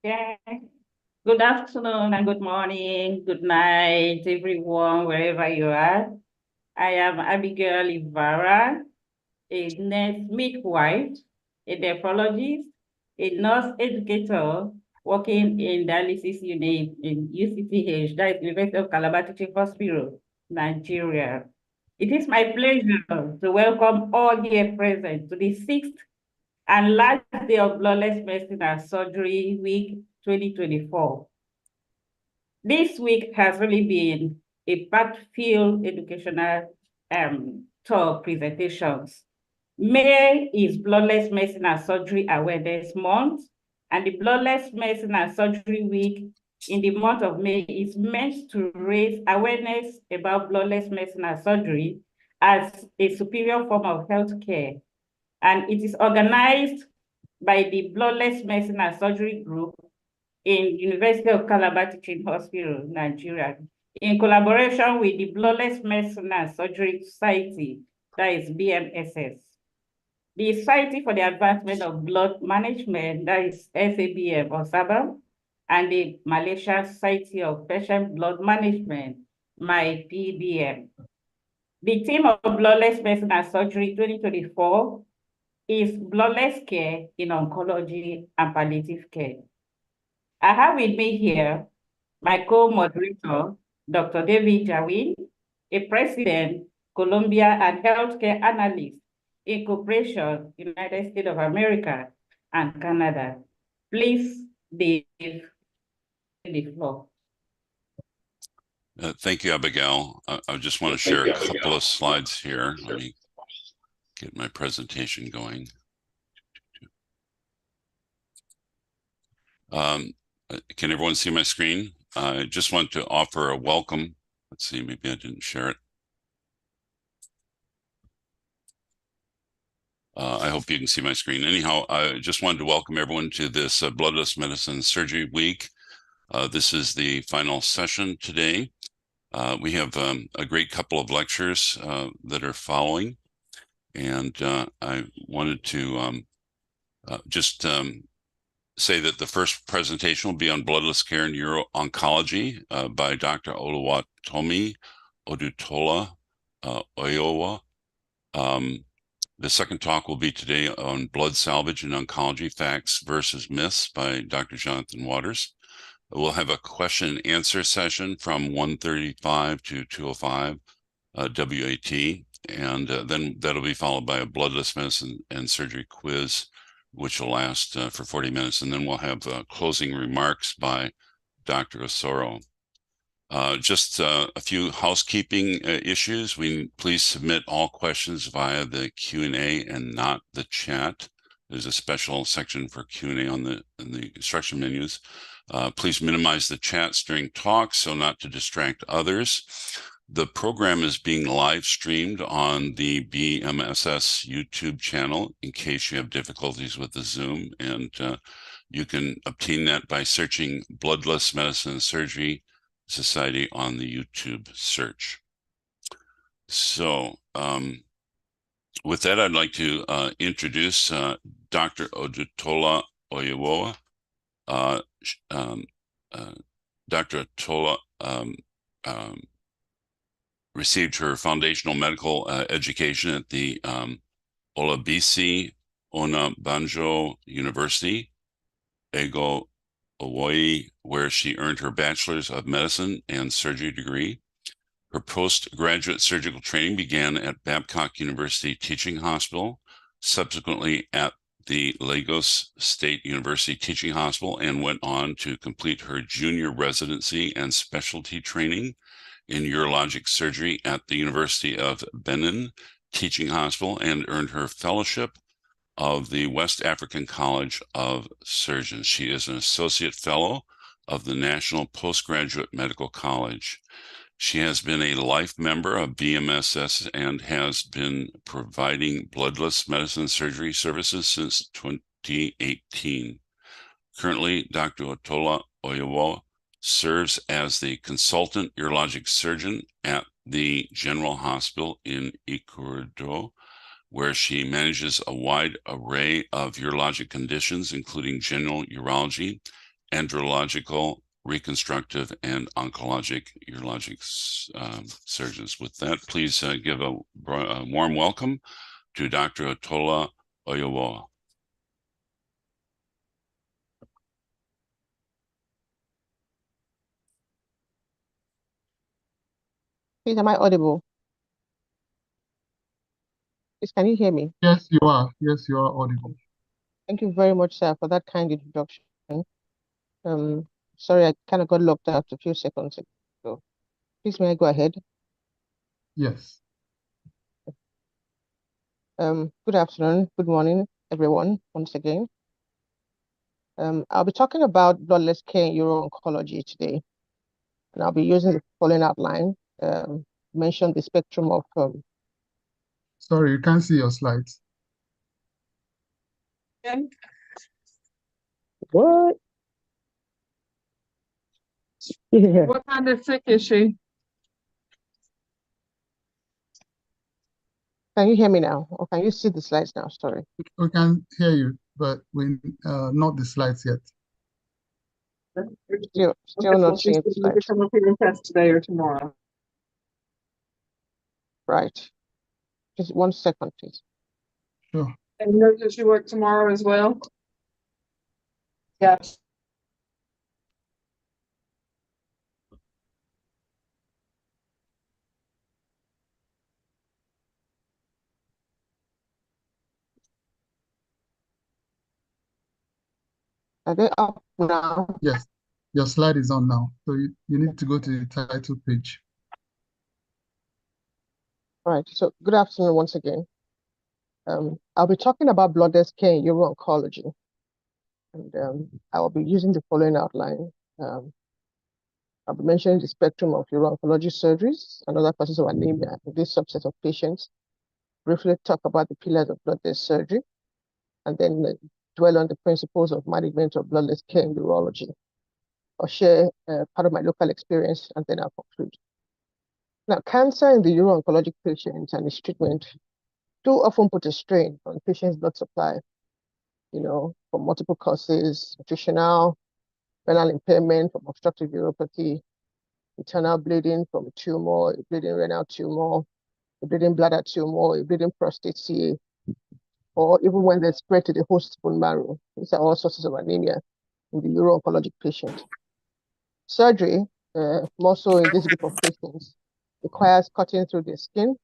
Okay. Good afternoon and good morning, good night, everyone, wherever you are. I am Abigail Ivara, a nurse midwife, a nephrologist, a nurse educator working in dialysis unit in UCTH, that is University of Calabar Teaching Hospital, Nigeria. It is my pleasure to welcome all here present to the 6th and last day of Bloodless Medicine and Surgery Week 2024. This week has really been a backfield educational talk presentations. May is Bloodless Medicine and Surgery Awareness Month, and the Bloodless Medicine and Surgery Week in the month of May is meant to raise awareness about bloodless medicine and surgery as a superior form of healthcare. And it is organized by the Bloodless Medicine and Surgery Group in University of Calabar Teaching Hospital, Nigeria, in collaboration with the Bloodless Medicine and Surgery Society, that is BMSS. The Society for the Advancement of Blood Management, that is SABM or SABM, and the Malaysia Society of Patient Blood Management, MyPBM. The theme of Bloodless Medicine and Surgery 2024 is bloodless care in oncology and palliative care. I have with me here my co-moderator, Dr. David Jawin, a president, Columbia and healthcare analyst in Corporation, United States of America and Canada. Please, Dave, the floor. Thank you, Abigail. I just want to share a couple of slides here. Let me get my presentation going. Can everyone see my screen? I just want to offer a welcome. Let's see, maybe I didn't share it. I hope you can see my screen. Anyhow, I just wanted to welcome everyone to this Bloodless Medicine Surgery Week. This is the final session today. We have a great couple of lectures that are following. And I wanted to just say that the first presentation will be on bloodless care and uro-oncology by Dr. Oluwatomi Odutola Oyowa. The second talk will be today on blood salvage and oncology, facts versus myths by Dr. Jonathan Waters. We'll have a question and answer session from 1:35 to 2:05 WAT. And then that'll be followed by a bloodless medicine and surgery quiz, which will last for 40 minutes. And then we'll have closing remarks by Dr. Osoro. Just a few housekeeping issues. Please submit all questions via the Q&A and not the chat. There's a special section for Q&A in the instruction menus. Please minimize the chats during talks so not to distract others. The program is being live streamed on the BMSS YouTube channel in case you have difficulties with the Zoom, and you can obtain that by searching Bloodless Medicine and Surgery Society on the YouTube search. So with that, I'd like to introduce Dr. Odutola Oyowa. Dr. Odutola received her foundational medical education at the Olabisi Onabanjo University, Ego Hawaii, where she earned her Bachelor's of Medicine and Surgery degree. Her postgraduate surgical training began at Babcock University Teaching Hospital, subsequently at the Lagos State University Teaching Hospital, and went on to complete her junior residency and specialty training in urologic surgery at the University of Benin Teaching Hospital, and earned her fellowship of the West African College of Surgeons. She is an associate fellow of the National Postgraduate Medical College. She has been a life member of BMSS and has been providing bloodless medicine surgery services since 2018. Currently, Dr. Odutola Oyowa serves as the consultant urologic surgeon at the General Hospital in Ikorodu, where she manages a wide array of urologic conditions, including general urology, andrological, reconstructive, and oncologic urologic surgeons. With that, please give a warm welcome to Dr. Otola Oyowo. Please, am I audible? Please, can you hear me? Yes, you are. Yes, you are audible. Thank you very much, sir, for that kind introduction. Sorry, I kind of got locked out a few seconds ago. Please, may I go ahead? Yes. Good afternoon, good morning, everyone, once again. I'll be talking about bloodless care in uro-oncology today, and I'll be using the following outline. Mention the spectrum of Sorry, you can't see your slides. what? Yeah. What kind of sick is she? Can you hear me now, or can you see the slides now? Sorry. We can hear you, but we not the slides yet. Still not seeing the slides. Come up here and test today or tomorrow. Right. Just 1 second, please. Sure. And does she work tomorrow as well? Yes. Are they up now? Yes. Your slide is on now. So you need to go to the title page. All right. So good afternoon once again. I'll be talking about bloodless care in uro-oncology, and I will be using the following outline. I'll be mentioning the spectrum of uro-oncology surgeries and other causes of anemia in this subset of patients. Briefly talk about the pillars of bloodless surgery, and then dwell on the principles of management of bloodless care in urology. I'll share part of my local experience, and then I'll conclude. Now, cancer in the uro-oncologic patients and its treatment do often put a strain on patients' blood supply, from multiple causes: nutritional, renal impairment from obstructive uropathy, internal bleeding from a tumor, a bleeding renal tumor, a bleeding bladder tumor, a bleeding prostate CA, or even when they spread to the host bone marrow. These are all sources of anemia in the uro-oncologic patient. Surgery, more so in this group of patients, requires cutting through their skin,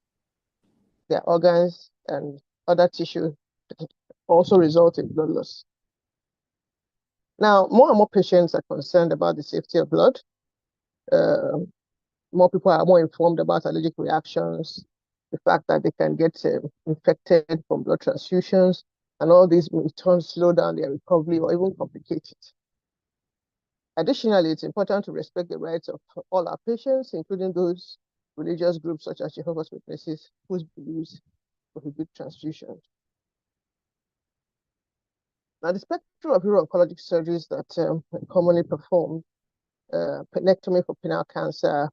their organs, and other tissue that also result in blood loss. Now, more and more patients are concerned about the safety of blood. More people are more informed about allergic reactions, the fact that they can get infected from blood transfusions, and all these may turn slow down their recovery or even complicate it. Additionally, it's important to respect the rights of all our patients, including those religious groups such as Jehovah's Witnesses, whose beliefs prohibit transfusion. Now, the spectrum of uro-oncologic surgeries that are commonly performed: penectomy for penile cancer,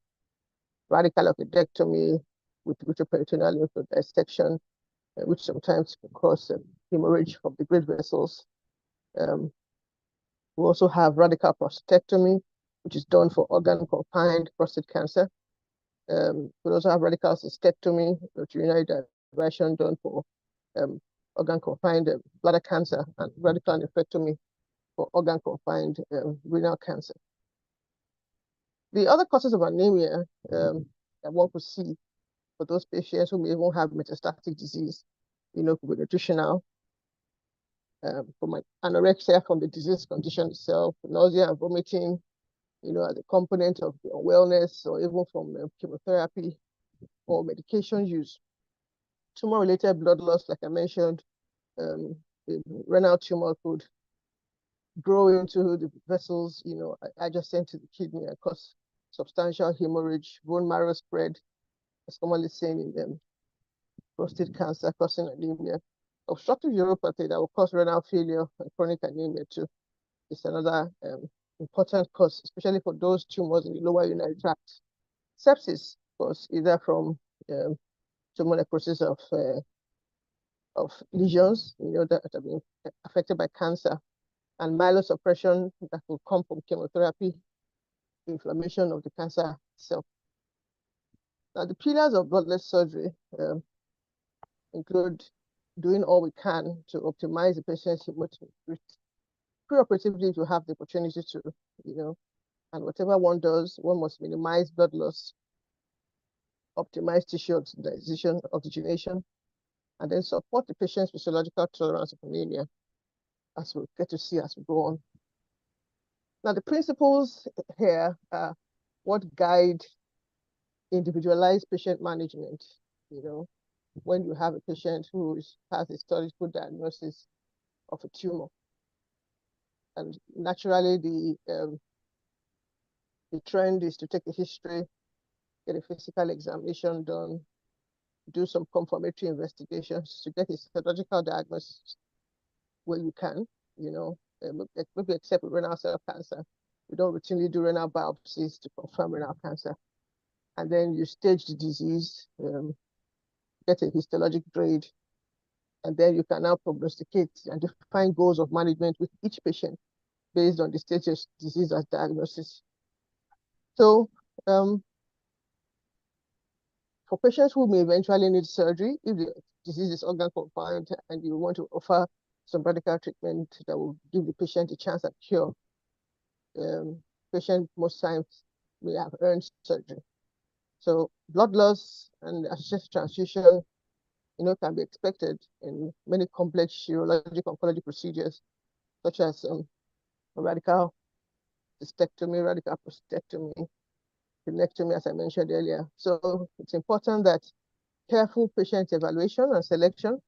radical appendectomy with retroperitoneal lymph node dissection, which sometimes can cause hemorrhage from the great vessels. We also have radical prostatectomy, which is done for organ-confined prostate cancer. We also have radical cystectomy, urinary diversion done for organ-confined bladder cancer, and radical nephrectomy for organ-confined renal cancer. The other causes of anemia that one could see for those patients who may even have metastatic disease, could be nutritional, from anorexia from the disease condition itself, nausea and vomiting, as a component of the unwellness, or even from chemotherapy or medication use. Tumor-related blood loss, like I mentioned, the renal tumor could grow into the vessels, adjacent to the kidney and cause substantial hemorrhage, bone marrow spread, as commonly seen in prostate cancer, causing anemia. Obstructive uropathy that will cause renal failure and chronic anemia too is another important cause, especially for those tumors in the lower urinary tract. Sepsis, of course, either from tumor necrosis of lesions, that have been affected by cancer, and myelosuppression that will come from chemotherapy, inflammation of the cancer cell. Now, the pillars of bloodless surgery include doing all we can to optimize the patient's hemoglobin. Preoperatively, to have the opportunity to, and whatever one does, one must minimize blood loss, optimize tissue oxygenation, and then support the patient's physiological tolerance of anemia, as we'll get to see as we go on. Now, the principles here are what guide individualized patient management. When you have a patient who has a historical diagnosis of a tumor, and naturally the trend is to take a history, get a physical examination done, do some confirmatory investigations to get a histological diagnosis where you can, maybe except with renal cell cancer. We don't routinely do renal biopsies to confirm renal cancer. And then you stage the disease, get a histologic grade, and then you can now prognosticate and define goals of management with each patient based on the stage of disease as diagnosis. So for patients who may eventually need surgery, if the disease is organ confined and you want to offer some radical treatment that will give the patient a chance at cure, patient most times may have earned surgery. So blood loss and associated transfusion, can be expected in many complex urologic oncology procedures, such as radical cystectomy, radical prostatectomy, penectomy, as I mentioned earlier. So it's important that careful patient evaluation and selection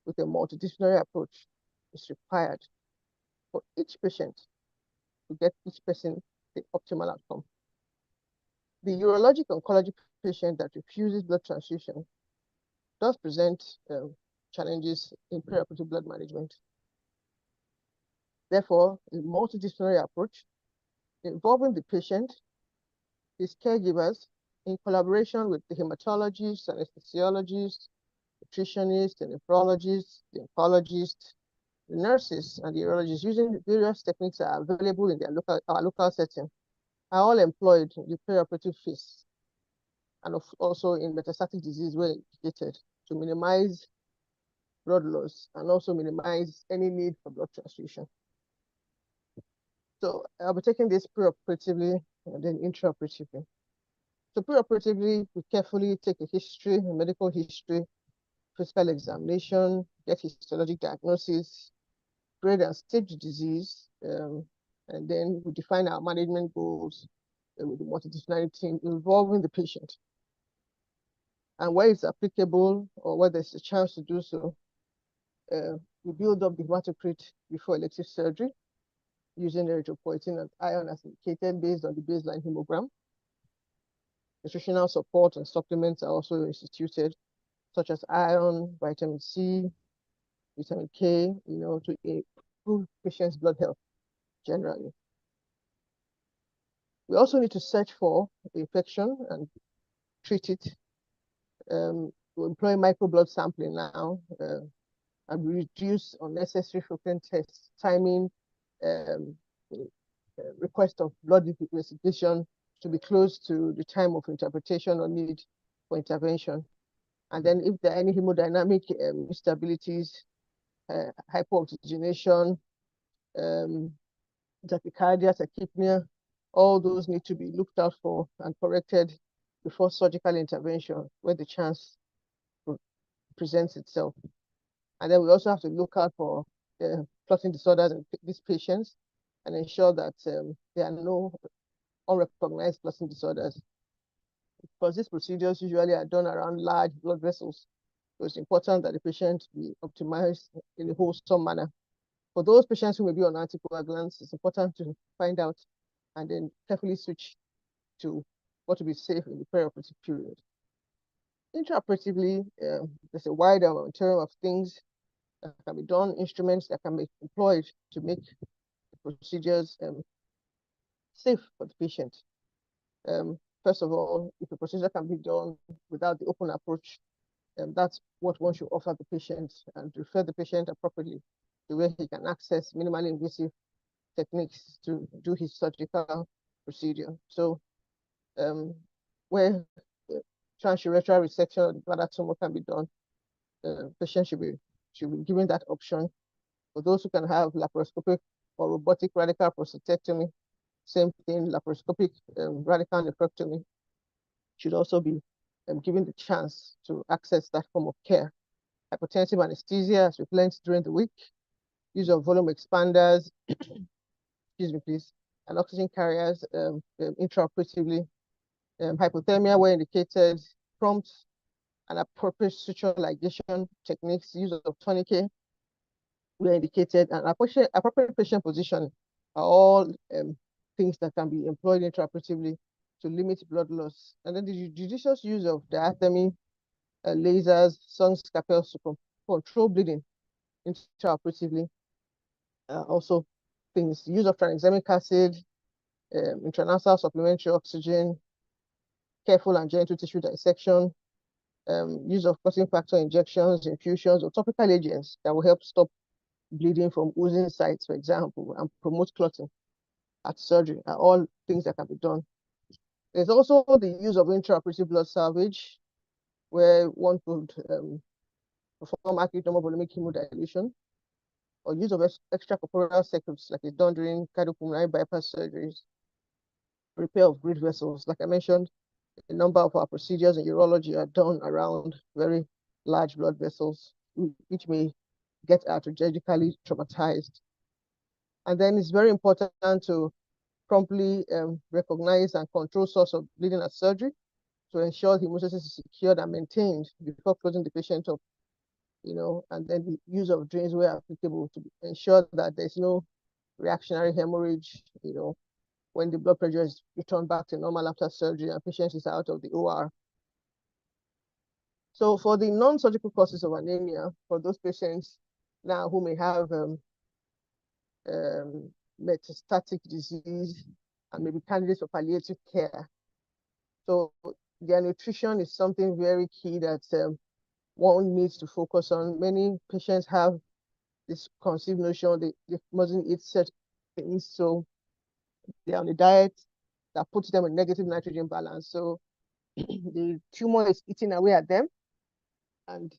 with a multidisciplinary approach is required for each patient to get each person the optimal outcome. The urologic oncology patient that refuses blood transfusion does present challenges in perioperative blood management. Therefore, a multidisciplinary approach involving the patient, his caregivers, in collaboration with the hematologists, anesthesiologists, nutritionists, the nephrologists, the oncologists, the nurses, and the urologists, using various techniques that are available in our local setting, are all employed in the perioperative phase, and also in metastatic disease where indicated, to minimize blood loss and also minimize any need for blood transfusion. So I'll be taking this preoperatively and then intraoperatively. So preoperatively, we carefully take a history, a medical history, physical examination, get histologic diagnosis, grade and stage the disease, and then we define our management goals with the multidisciplinary team involving the patient. And where it's applicable or where there's a chance to do so, we build up the hematocrit before elective surgery using erythropoietin and iron as indicated based on the baseline hemogram. Nutritional support and supplements are also instituted, such as iron, vitamin C, vitamin K, to improve patients' blood health generally. We also need to search for infection and treat it. We employ microblood sampling now and reduce unnecessary frequent tests, timing, request of blood investigation to be close to the time of interpretation or need for intervention. And then if there are any hemodynamic instabilities, hypooxygenation, tachycardia, tachypnea, all those need to be looked out for and corrected before surgical intervention when the chance presents itself. And then we also have to look out for clotting disorders in these patients and ensure that there are no unrecognized clotting disorders, because these procedures usually are done around large blood vessels. So it's important that the patient be optimized in a wholesome manner. For those patients who may be on anticoagulants, it's important to find out and then carefully switch to what will be safe in the perioperative period. Intraoperatively, there's a wide armamentarium of things that can be done, instruments that can be employed to make the procedures safe for the patient. First of all, if a procedure can be done without the open approach, that's what one should offer the patient and refer the patient appropriately to where he can access minimally invasive techniques to do his surgical procedure. So where transurethral resection of the bladder tumor can be done, the patient should be given that option. For those who can have laparoscopic or robotic radical prostatectomy, same thing, laparoscopic radical nephrectomy should also be given the chance to access that form of care. Hypotensive anesthesia, as we've learned during the week, use of volume expanders, excuse me, please, and oxygen carriers intraoperatively. Hypothermia, where indicated, prompt and appropriate suture ligation techniques, use of tourniquet, where indicated, and appropriate patient position are all things that can be employed intraoperatively to limit blood loss. And then the judicious use of diathermy, lasers, sun scalpels to control bleeding intraoperatively. Also, things, use of tranexamic acid, intranasal supplementary oxygen, careful and gentle tissue dissection, use of clotting factor injections, infusions, or topical agents that will help stop bleeding from oozing sites, for example, and promote clotting at surgery are all things that can be done. There's also the use of intraoperative blood salvage, where one could perform acute normovolemic hemodilution, or use of extracorporeal circuits like is done during cardiopulmonary bypass surgeries, repair of blood vessels. Like I mentioned, a number of our procedures in urology are done around very large blood vessels, which may get tragically traumatized. And then it's very important to promptly recognize and control source of bleeding at surgery to ensure hemostasis is secured and maintained before closing the patient up, and then the use of drains where applicable to ensure that there's no reactionary hemorrhage, when the blood pressure is returned back to normal after surgery and patient is out of the OR. So for the non-surgical causes of anemia, for those patients now who may have metastatic disease and may be candidates for palliative care. So their nutrition is something very key that one needs to focus on. Many patients have this conceived notion they mustn't eat certain things, so they're on a diet that puts them in negative nitrogen balance. So the tumor is eating away at them, and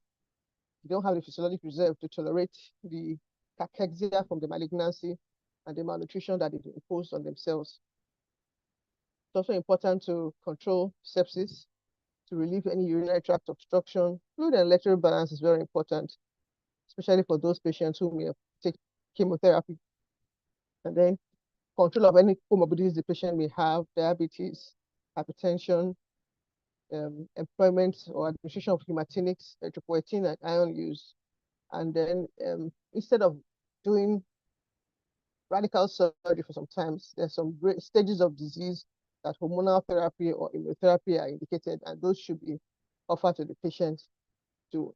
they don't have the physiologic reserve to tolerate the cachexia from the malignancy and the malnutrition that it imposed on themselves. It's also important to control sepsis, to relieve any urinary tract obstruction. Fluid and electrical balance is very important, especially for those patients who may take chemotherapy. And then control of any comorbidities the patient may have, diabetes, hypertension, employment or administration of hematinics, erythropoietin, and iron use. And then instead of doing radical surgery for some times, there's some great stages of disease that hormonal therapy or immunotherapy are indicated, and those should be offered to the patient to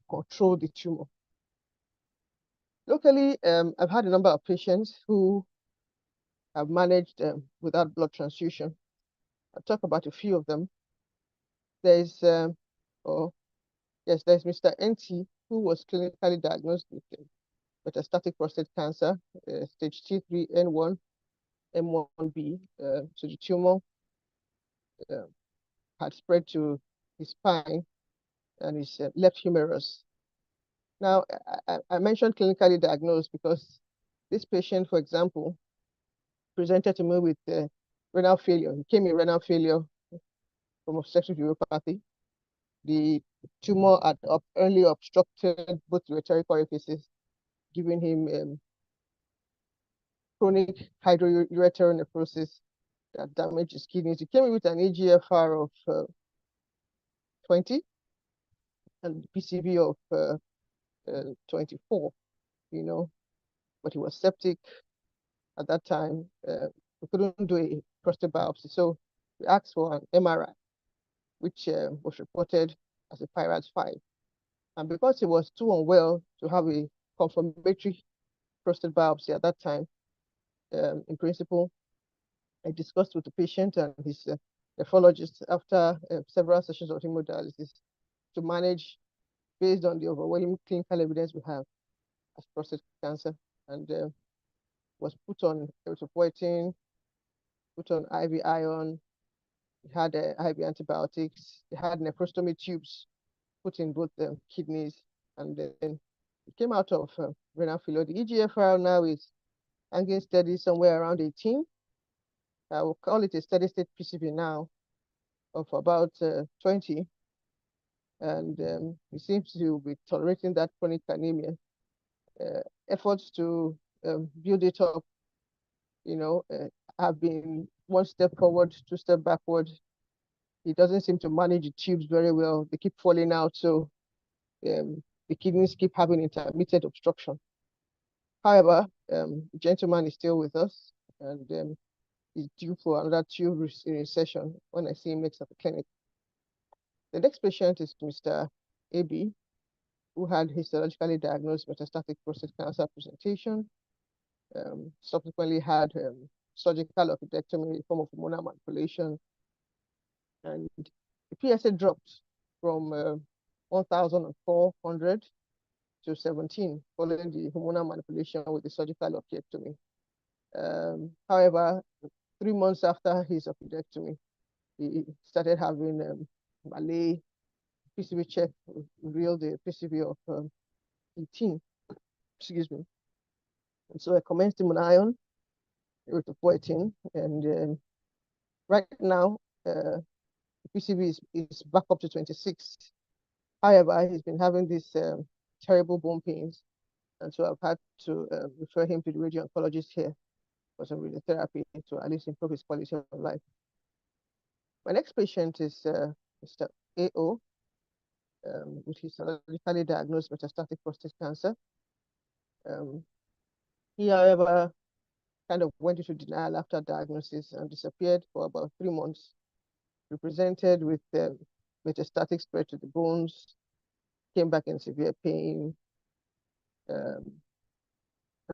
control the tumor. Locally, I've had a number of patients who have managed without blood transfusion. I'll talk about a few of them. There's there's Mr. NT, who was clinically diagnosed with metastatic prostate cancer, stage T3, N1, M1B. So the tumor had spread to his spine and his left humerus. Now, I mentioned clinically diagnosed because this patient, for example, presented to me with renal failure. He came in renal failure from obstructive uropathy. The tumor had early obstructed both ureteric orifices, giving him chronic hydroureteronephrosis that damaged his kidneys. He came in with an eGFR of 20 and PCV of 24, but he was septic at that time. We couldn't do a prostate biopsy, so we asked for an MRI, which was reported as a PIRADS 5. And because he was too unwell to have a confirmatory prostate biopsy at that time, in principle, I discussed with the patient and his nephrologist after several sessions of hemodialysis to manage based on the overwhelming clinical evidence we have. as prostate cancer, and was put on erythropoietin, put on IV iron. He had IV antibiotics. He had nephrostomy tubes put in both the kidneys, and then he came out of renal failure. The eGFR now is hanging steady somewhere around 18. I will call it a steady state PCV now of about 20. And he seems to be tolerating that chronic anemia. Efforts to build it up, have been one step forward, two step backward. He doesn't seem to manage the tubes very well. They keep falling out, so the kidneys keep having intermittent obstruction. However, the gentleman is still with us, and he's due for another tube recession when I see him next at the clinic. The next patient is Mr. AB, who had histologically diagnosed metastatic prostate cancer presentation, subsequently had surgical orchidectomy in the form of hormonal manipulation, and the PSA dropped from 1,400 to 17 following the hormonal manipulation with the surgical orchidectomy. However, 3 months after his orchidectomy, he started having Malay. PCV check revealed the PCV of 18. Excuse me. And so I commenced him on iron, erythropoietin, and right now the PCV is back up to 26. However, he's been having these terrible bone pains, and so I've had to refer him to the radio oncologist here for some radiotherapy to at least improve his quality of life. My next patient is Mr. AO, with histologically diagnosed metastatic prostate cancer. He, however, kind of went into denial after diagnosis and disappeared for about 3 months, represented with metastatic spread to the bones, came back in severe pain, and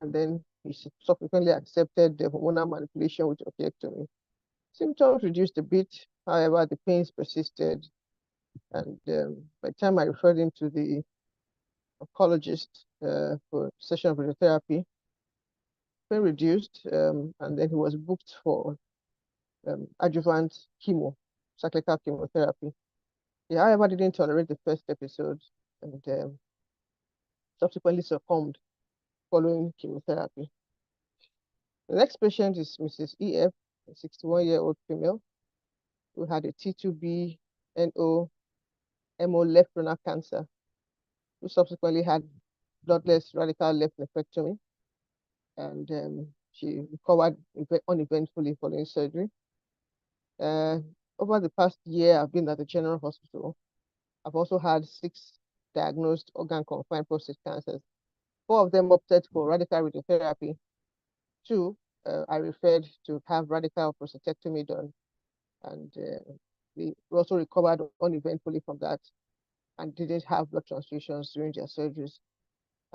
then he subsequently accepted the hormonal manipulation with orchiectomy. Symptoms reduced a bit, however, the pains persisted, and by the time I referred him to the oncologist for a session of radiotherapy, pain reduced, and then he was booked for adjuvant chemo, cyclical chemotherapy. He, however, didn't tolerate the first episode and subsequently succumbed following chemotherapy. The next patient is Mrs. EF, a 61-year-old female who had a T2B NO MO left renal cancer, who subsequently had bloodless radical left nephrectomy, and she recovered uneventfully following surgery. Over the past year, I've been at the General Hospital. I've also had 6 diagnosed organ-confined prostate cancers. 4 of them opted for radical radiotherapy. 2, I referred to have radical prostatectomy done, and they also recovered uneventfully from that and didn't have blood transfusions during their surgeries.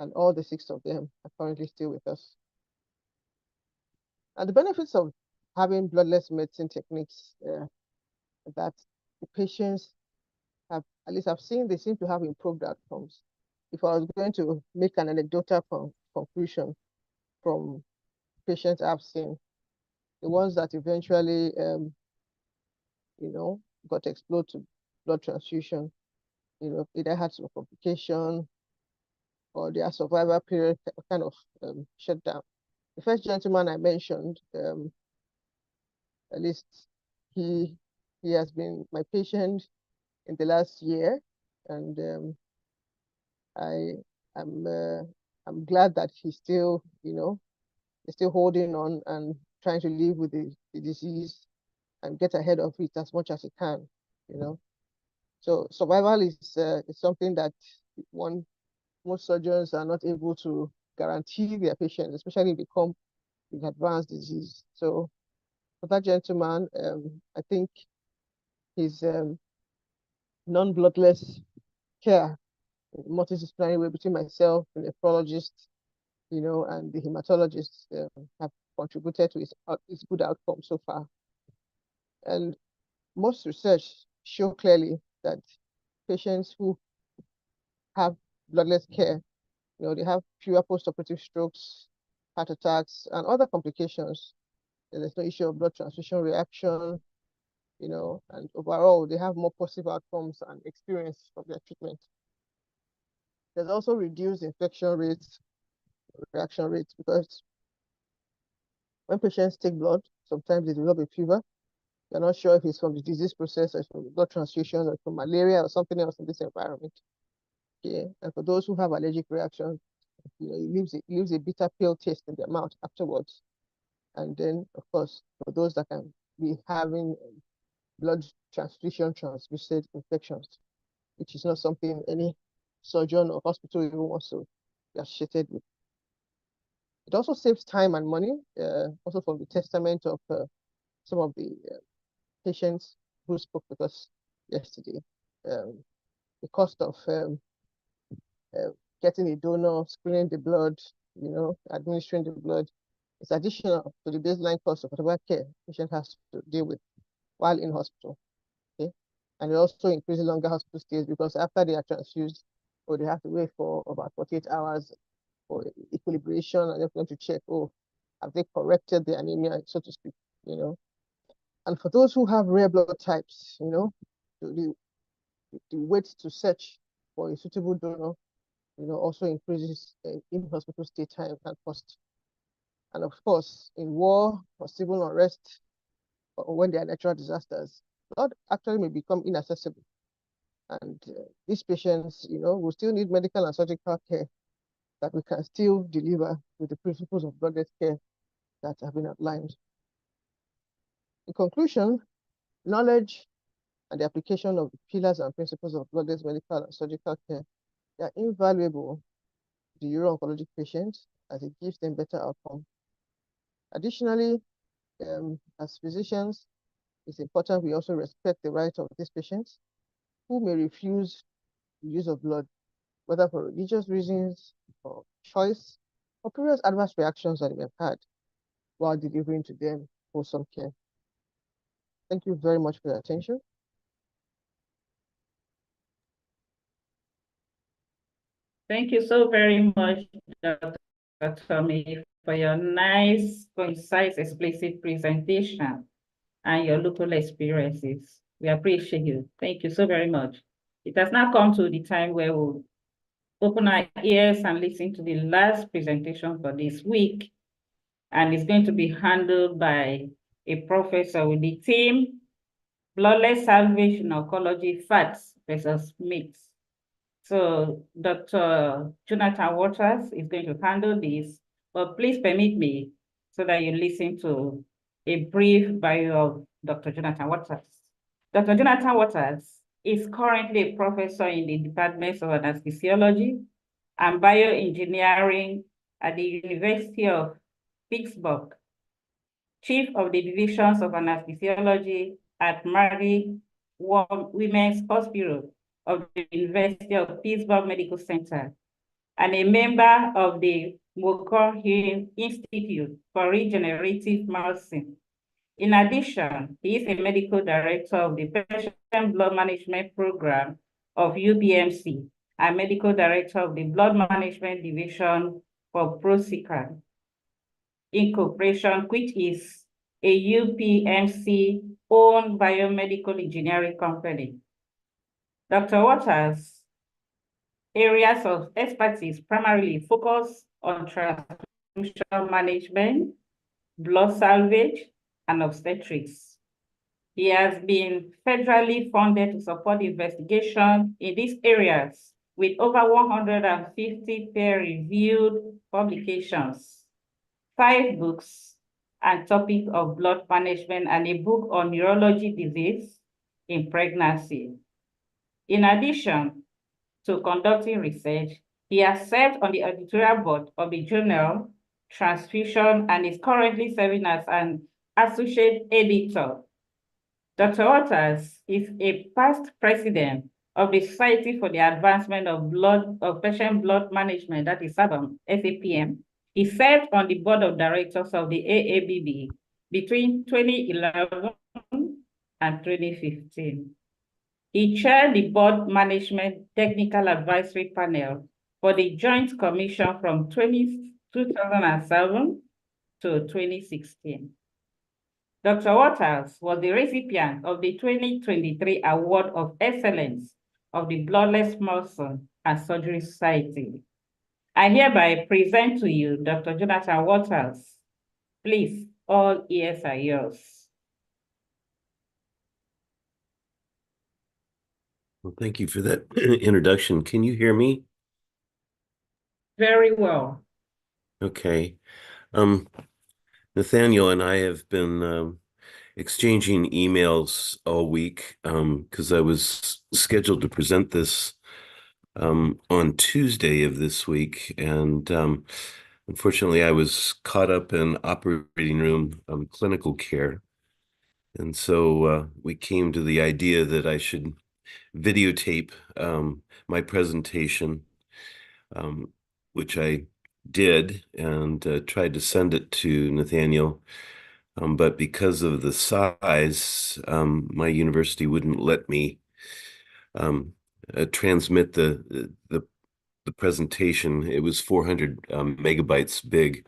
And all the 6 of them are currently still with us. And the benefits of having bloodless medicine techniques that the patients have, at least I've seen, they seem to have improved outcomes. If I was going to make an anecdotal conclusion from patients I've seen, the ones that eventually, got exposed to blood transfusion, either had some complication or their survival period kind of shut down. The first gentleman I mentioned, at least he has been my patient in the last year, and I'm glad that he's still, he's still holding on and trying to live with the disease and get ahead of it as much as he can, So survival is something that most surgeons are not able to guarantee their patients, especially if they come with advanced disease. So for that gentleman, I think his non-bloodless care, multidisciplinary way between myself, the nephrologist, and the hematologist have contributed to his good outcome so far. And most research show clearly that patients who have bloodless care They have fewer post-operative strokes, heart attacks, and other complications. There's no issue of blood transfusion reaction, and overall, they have more positive outcomes and experience from their treatment. There's also reduced infection rates, reaction rates, because when patients take blood, sometimes they develop a fever. They're not sure if it's from the disease process or from the blood transfusion or from malaria or something else in this environment. Okay, and for those who have allergic reactions, it leaves a bitter pill taste in their mouth afterwards. And then, of course, for those that can be having blood transfusion transmitted infections, which is not something any surgeon or hospital even wants to be associated with. It also saves time and money, also from the testament of some of the patients who spoke with us yesterday. The cost of getting a donor, screening the blood, administering the blood, is additional to the baseline cost of whatever care the patient has to deal with while in hospital. Okay, and it also increases longer hospital stays because after they are transfused, or they have to wait for about 48 hours for equilibration, and they're going to check, have they corrected the anemia, so to speak, And for those who have rare blood types, the wait to search for a suitable donor, also increases in-hospital stay time and cost. And of course, in war or civil unrest, or when there are natural disasters, blood actually may become inaccessible. And these patients, will still need medical and surgical care that we can still deliver with the principles of bloodless care that have been outlined. In conclusion, knowledge and the application of the pillars and principles of bloodless medical and surgical care, they are invaluable to the uro-oncology patients as it gives them better outcome. Additionally, as physicians, it's important we also respect the right of these patients who may refuse the use of blood, whether for religious reasons or choice or previous adverse reactions that they have had while delivering to them wholesome care. Thank you very much for your attention. Thank you so very much, Dr. Tommy, for your nice, concise, explicit presentation and your local experiences. We appreciate you. Thank you so very much. It has now come to the time where we'll open our ears and listen to the last presentation for this week. And it's going to be handled by a professor with the team, Bloodless Salvage in Oncology, Facts versus Myths. So Dr. Jonathan Waters is going to handle this, but please permit me so that you listen to a brief bio of Dr. Jonathan Waters. Dr. Jonathan Waters is currently a professor in the departments of anesthesiology and bioengineering at the University of Pittsburgh, chief of the divisions of anesthesiology at Mary Women's Hospital of the University of Pittsburgh Medical Center, and a member of the McGraw-Hill Institute for Regenerative Medicine. In addition, he is a medical director of the Patient Blood Management Program of UPMC and medical director of the Blood Management Division for Prosican Incorporation, which is a UPMC-owned biomedical engineering company. Dr. Waters' areas of expertise primarily focus on transfusion management, blood salvage, and obstetrics. He has been federally funded to support investigation in these areas with over 150 peer-reviewed publications, 5 books, and topic of blood management, and a book on neurology disease in pregnancy. In addition to conducting research, he has served on the editorial board of the journal Transfusion and is currently serving as an associate editor. Dr. Waters is a past president of the Society for the Advancement of Patient Blood Management, that is SAPM. He served on the board of directors of the AABB between 2011 and 2015. He chaired the board management technical advisory panel for the Joint Commission from 2007 to 2016. Dr. Waters was the recipient of the 2023 Award of Excellence of the Bloodless Medicine and Surgery Society. I hereby present to you Dr. Jonathan Waters. Please, all ears are yours. Well, thank you for that introduction. Can you hear me? Very well. Okay. Nathaniel and I have been exchanging emails all week because I was scheduled to present this on Tuesday of this week. And unfortunately, I was caught up in operating room clinical care. And so we came to the idea that I should videotape my presentation, which I did, and tried to send it to Nathaniel. But because of the size, my university wouldn't let me transmit the presentation. It was 400 megabytes big,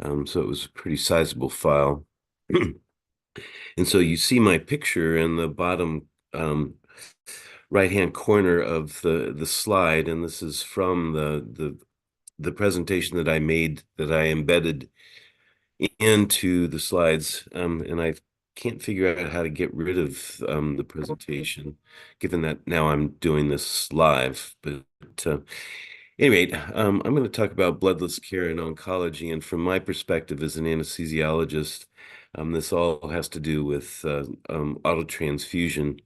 so it was a pretty sizable file. And so you see my picture in the bottom right-hand corner of the slide, and this is from the presentation that I made, that I embedded into the slides, and I can't figure out how to get rid of the presentation, given that now I'm doing this live. But anyway, I'm going to talk about bloodless care in oncology, and from my perspective as an anesthesiologist, this all has to do with autotransfusion,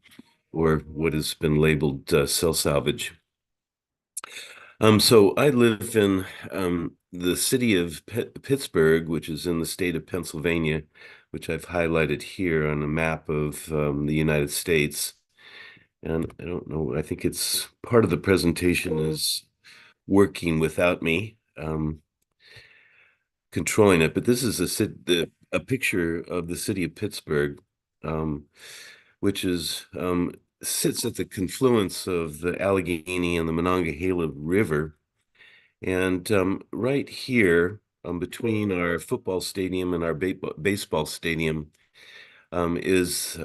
or what has been labeled cell salvage. So I live in the city of Pittsburgh, which is in the state of Pennsylvania, which I've highlighted here on a map of the United States. And I don't know, I think it's part of the presentation is working without me controlling it. But this is a picture of the city of Pittsburgh, which is sits at the confluence of the Allegheny and the Monongahela River. And right here, between our football stadium and our baseball stadium, is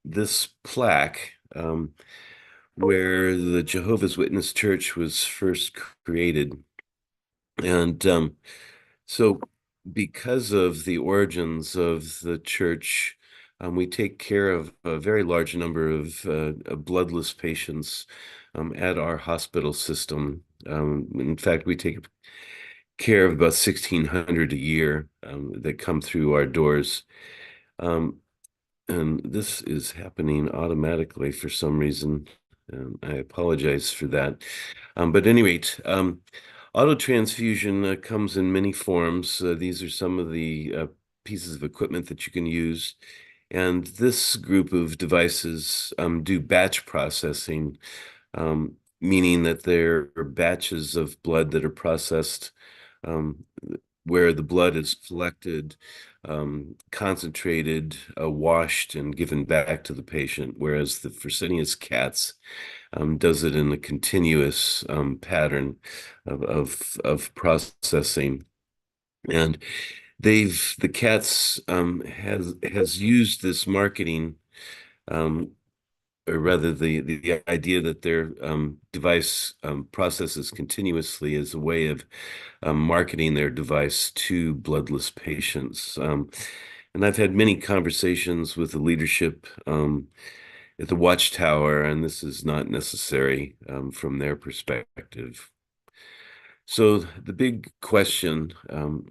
this plaque where the Jehovah's Witness Church was first created. And so because of the origins of the church, we take care of a very large number of bloodless patients at our hospital system. In fact, we take care of about 1,600 a year that come through our doors. And this is happening automatically for some reason. I apologize for that. But at any rate, autotransfusion comes in many forms. These are some of the pieces of equipment that you can use. And this group of devices do batch processing, meaning that there are batches of blood that are processed where the blood is collected, concentrated, washed, and given back to the patient, whereas the Fresenius CATS does it in a continuous pattern of processing. And the CATS has used this marketing, or rather the idea that their device processes continuously as a way of marketing their device to bloodless patients. And I've had many conversations with the leadership at the Watchtower, and this is not necessary from their perspective. So the big question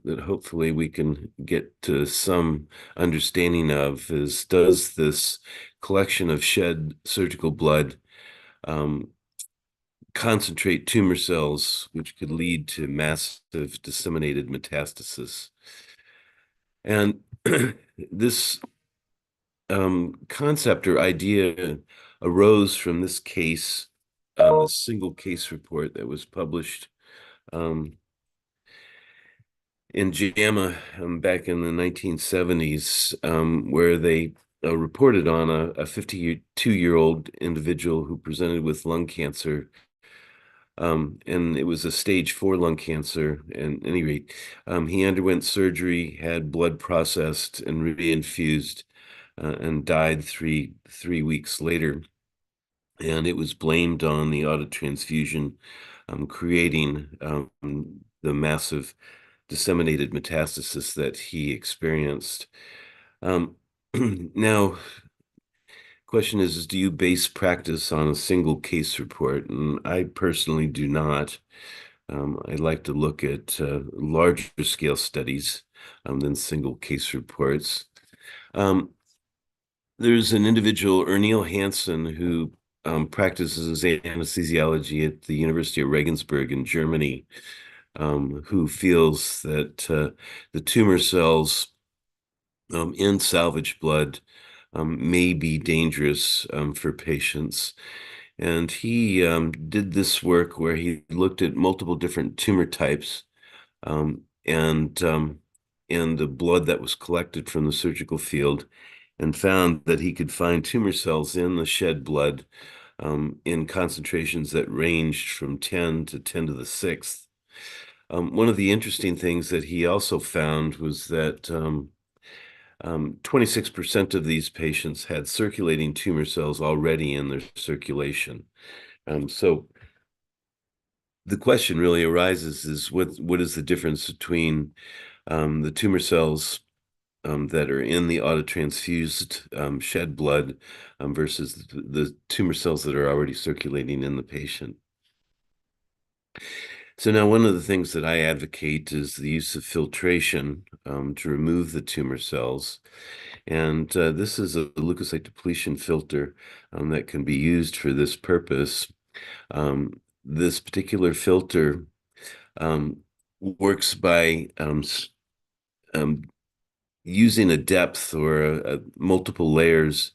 that hopefully we can get to some understanding of is, does this collection of shed surgical blood concentrate tumor cells, which could lead to massive disseminated metastasis? And this concept or idea arose from this case, a single case report that was published in JAMA back in the 1970s, where they reported on a 52-year-old individual who presented with lung cancer and it was a stage 4 lung cancer. At any rate, he underwent surgery, had blood processed and reinfused, and died three weeks later. And it was blamed on the autotransfusion, creating the massive disseminated metastasis that he experienced. Now, question is do you base practice on a single case report? And I personally do not. I like to look at larger scale studies than single case reports. There's an individual, Ernil Hansen, who practices anesthesiology at the University of Regensburg in Germany, who feels that the tumor cells in salvage blood may be dangerous for patients. And he did this work where he looked at multiple different tumor types and the blood that was collected from the surgical field, and found that he could find tumor cells in the shed blood in concentrations that ranged from 10 to 10 to the sixth. One of the interesting things that he also found was that 26% of these patients had circulating tumor cells already in their circulation. So the question really arises is what is the difference between the tumor cells that are in the autotransfused shed blood versus the tumor cells that are already circulating in the patient. So now one of the things that I advocate is the use of filtration to remove the tumor cells. And this is a leukocyte depletion filter that can be used for this purpose. This particular filter works by using a depth or multiple layers.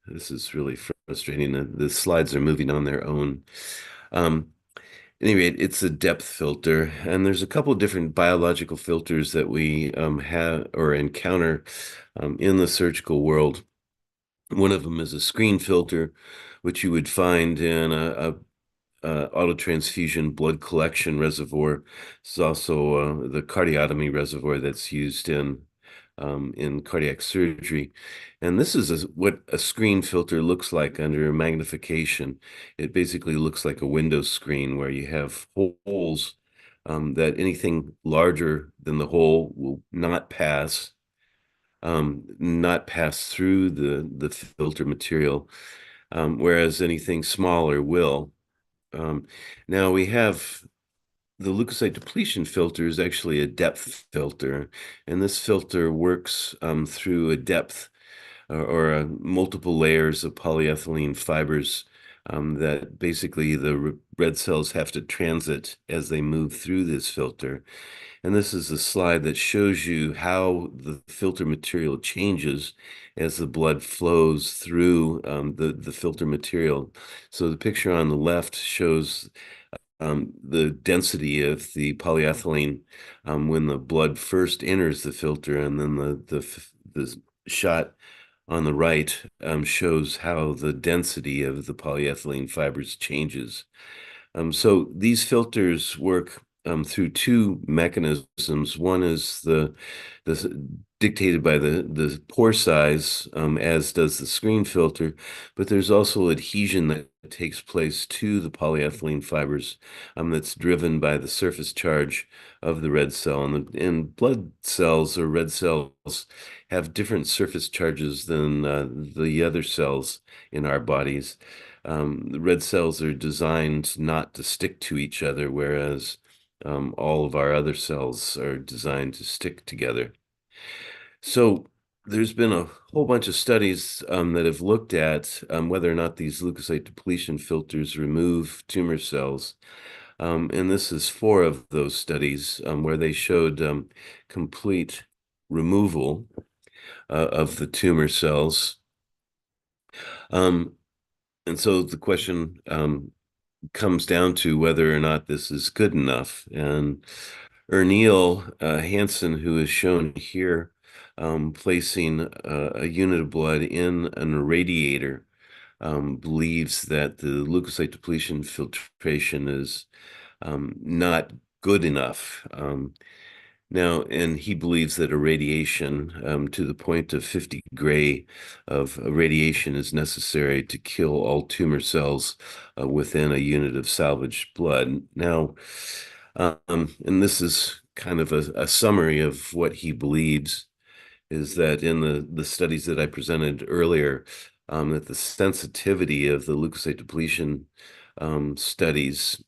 This is really frustrating. The slides are moving on their own. Anyway, it's a depth filter, and there's a couple of different biological filters that we have or encounter in the surgical world. One of them is a screen filter, which you would find in a autotransfusion blood collection reservoir. It's also the cardiotomy reservoir that's used in cardiac surgery. And this is what a screen filter looks like under magnification. It basically looks like a window screen where you have holes that anything larger than the hole will not pass through the filter material, whereas anything smaller will. Now we have the leukocyte depletion filter is actually a depth filter, and this filter works through a depth or multiple layers of polyethylene fibers that basically the red cells have to transit as they move through this filter. And this is a slide that shows you how the filter material changes as the blood flows through the filter material. So the picture on the left shows the density of the polyethylene when the blood first enters the filter, and then the shot on the right shows how the density of the polyethylene fibers changes. So these filters work through two mechanisms. One is the dictated by the pore size, as does the screen filter, but there's also adhesion that takes place to the polyethylene fibers that's driven by the surface charge of the red cell. And blood cells or red cells have different surface charges than the other cells in our bodies. The red cells are designed not to stick to each other, whereas all of our other cells are designed to stick together. So there's been a whole bunch of studies that have looked at whether or not these leukocyte depletion filters remove tumor cells. And this is 4 of those studies where they showed complete removal of the tumor cells. And so the question comes down to whether or not this is good enough. And Ernil Hansen, who is shown here, placing a unit of blood in an irradiator believes that the leukocyte depletion filtration is not good enough. Now, and he believes that irradiation to the point of 50 gray of radiation is necessary to kill all tumor cells within a unit of salvaged blood. Now, and this is kind of a summary of what he believes, is that in the studies that I presented earlier, that the sensitivity of the leukocyte depletion studies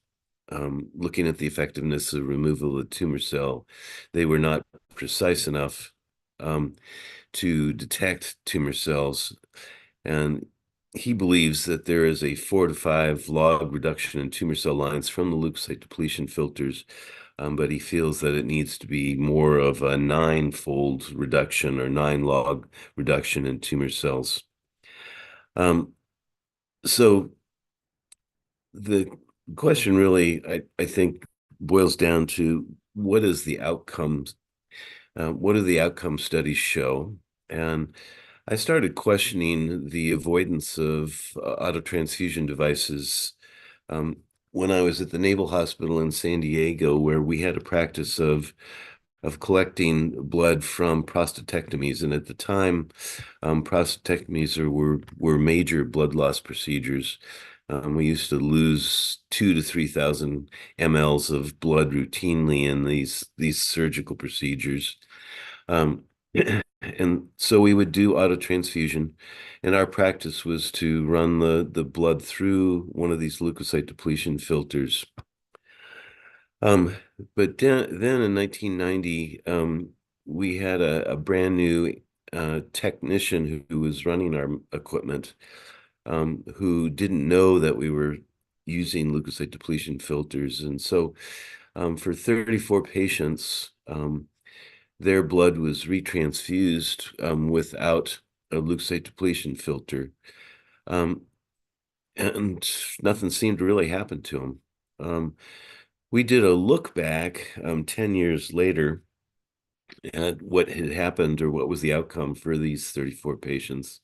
looking at the effectiveness of removal of the tumor cell, they were not precise enough to detect tumor cells. And he believes that there is a 4 to 5 log reduction in tumor cell lines from the leukocyte depletion filters, but he feels that it needs to be more of a 9-fold reduction or 9 log reduction in tumor cells. So the question really, I think, boils down to what is the outcomes? What do the outcome studies show? And I started questioning the avoidance of autotransfusion devices when I was at the Naval Hospital in San Diego, where we had a practice of collecting blood from prostatectomies. And at the time, prostatectomies were major blood loss procedures. We used to lose 2,000 to 3,000 mLs of blood routinely in these surgical procedures. And so we would do autotransfusion, and our practice was to run the blood through one of these leukocyte depletion filters. But then in 1990, we had a brand new technician who was running our equipment, who didn't know that we were using leukocyte depletion filters. And so for 34 patients, their blood was retransfused without a leukocyte depletion filter. And nothing seemed to really happen to them. We did a look back 10 years later at what had happened or what was the outcome for these 34 patients.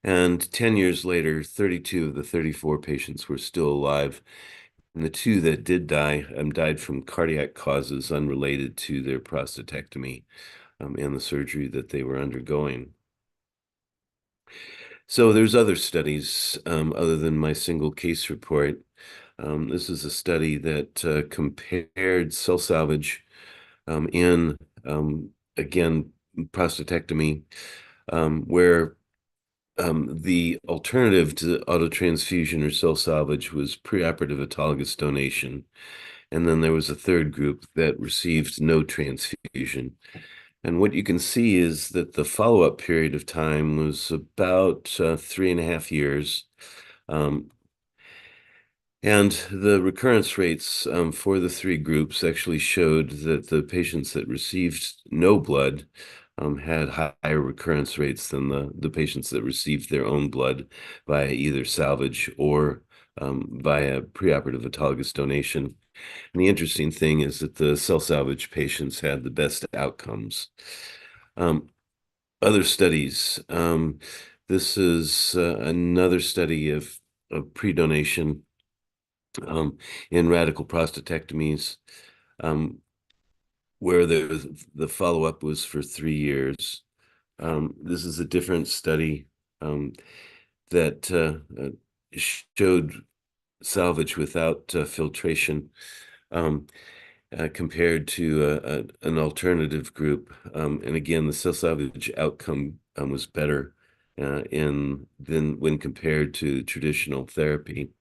And 10 years later, 32 of the 34 patients were still alive. And the 2 that did die died from cardiac causes unrelated to their prostatectomy and the surgery that they were undergoing. So there's other studies other than my single case report. This is a study that compared cell salvage in, again, prostatectomy, where the alternative to autotransfusion or cell salvage was preoperative autologous donation. And then there was a third group that received no transfusion. And what you can see is that the follow-up period of time was about 3.5 years. And the recurrence rates for the 3 groups actually showed that the patients that received no blood had higher recurrence rates than the patients that received their own blood via either salvage or via preoperative autologous donation. And the interesting thing is that the cell salvage patients had the best outcomes. Other studies. This is another study of pre-donation in radical prostatectomies, where the follow-up was for 3 years. This is a different study that showed salvage without filtration compared to an alternative group. And again, the cell salvage outcome was better than when compared to traditional therapy.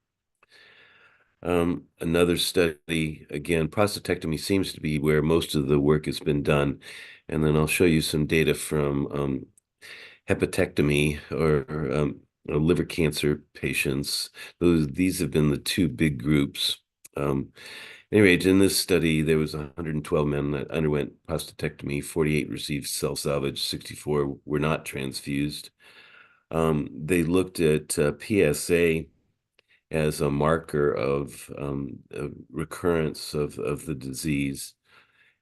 Another study, again, prostatectomy seems to be where most of the work has been done. And then I'll show you some data from hepatectomy or liver cancer patients. These have been the 2 big groups. Anyway, in this study, there was 112 men that underwent prostatectomy, 48 received cell salvage, 64 were not transfused. They looked at PSA as a marker of recurrence of the disease,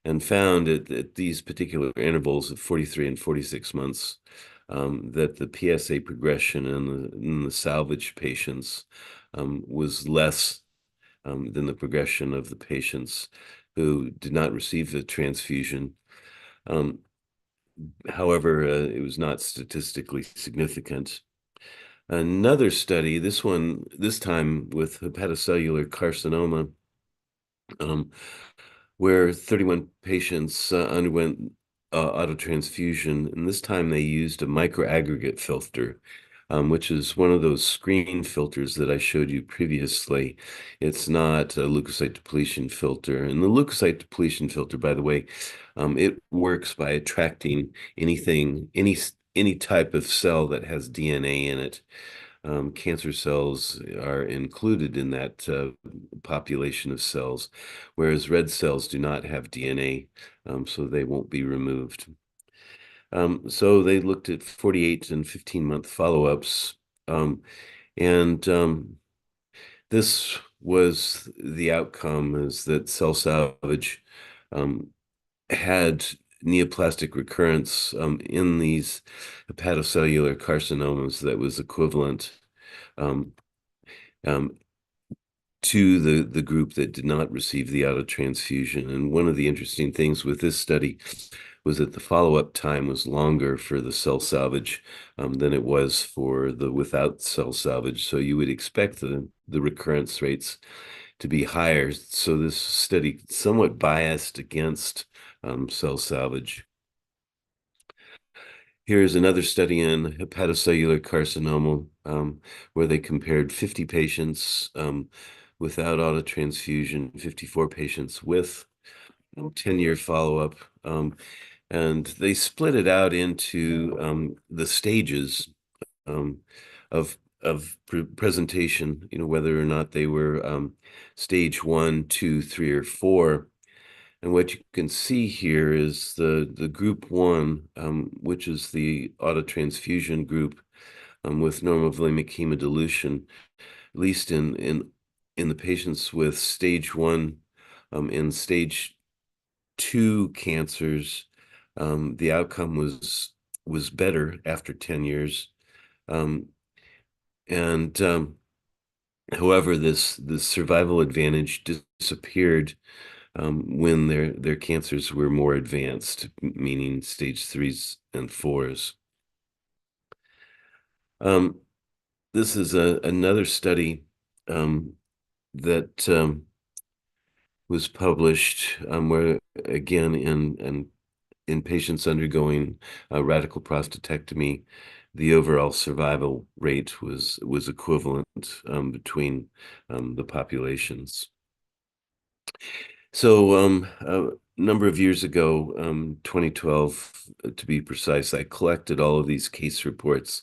and found at these particular intervals of 43 and 46 months, that the PSA progression in the salvage patients was less than the progression of the patients who did not receive the transfusion. However, it was not statistically significant. Another study, this time with hepatocellular carcinoma, where 31 patients underwent autotransfusion, and this time they used a microaggregate filter, which is one of those screen filters that I showed you previously. It's not a leukocyte depletion filter. And the leukocyte depletion filter, by the way, it works by attracting any type of cell that has DNA in it. Cancer cells are included in that population of cells, whereas red cells do not have DNA, so they won't be removed. So they looked at 48 and 15-month follow-ups, and this was the outcome, is that cell salvage had neoplastic recurrence in these hepatocellular carcinomas that was equivalent um, to the group that did not receive the autotransfusion. And one of the interesting things with this study was that the follow-up time was longer for the cell salvage than it was for the without cell salvage. So you would expect the recurrence rates to be higher. So this study somewhat biased against cell salvage. Here's another study in hepatocellular carcinoma where they compared 50 patients without autotransfusion, 54 patients with 10-year follow-up. And they split it out into the stages of presentation, whether or not they were stage 1, 2, 3, or 4. And what you can see here is the group 1, which is the autotransfusion group with normovolemic hemodilution, at least in the patients with stage 1 and stage 2 cancers, the outcome was better after 10 years. However, this survival advantage disappeared when their cancers were more advanced, meaning stage 3s and 4s. This is another study that was published where, again, in patients undergoing radical prostatectomy, the overall survival rate was equivalent between the populations. So a number of years ago, 2012 to be precise, I collected all of these case reports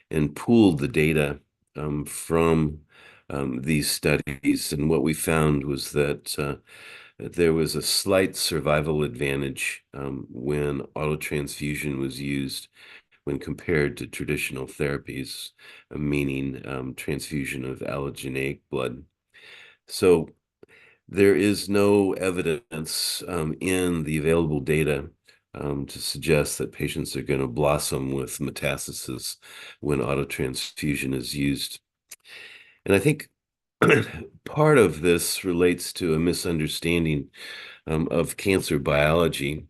and pooled the data from these studies. And what we found was that there was a slight survival advantage when autotransfusion was used when compared to traditional therapies, meaning transfusion of allogeneic blood. So there is no evidence in the available data to suggest that patients are going to blossom with metastasis when autotransfusion is used. And I think part of this relates to a misunderstanding of cancer biology.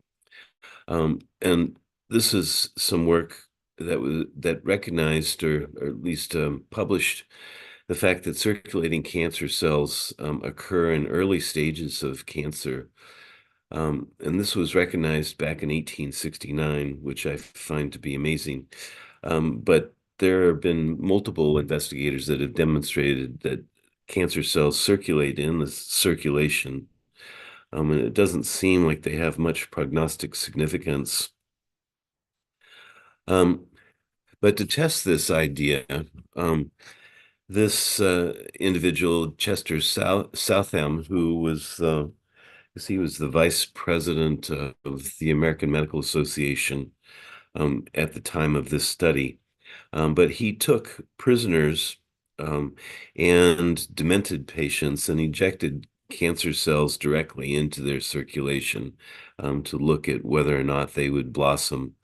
And this is some work that recognized or at least published the fact that circulating cancer cells occur in early stages of cancer. And this was recognized back in 1869, which I find to be amazing. But there have been multiple investigators that have demonstrated that cancer cells circulate in the circulation. And it doesn't seem like they have much prognostic significance. But to test this idea, this individual, Chester Southam, who was he was the vice president of the American Medical Association at the time of this study. But he took prisoners and demented patients and injected cancer cells directly into their circulation to look at whether or not they would blossom.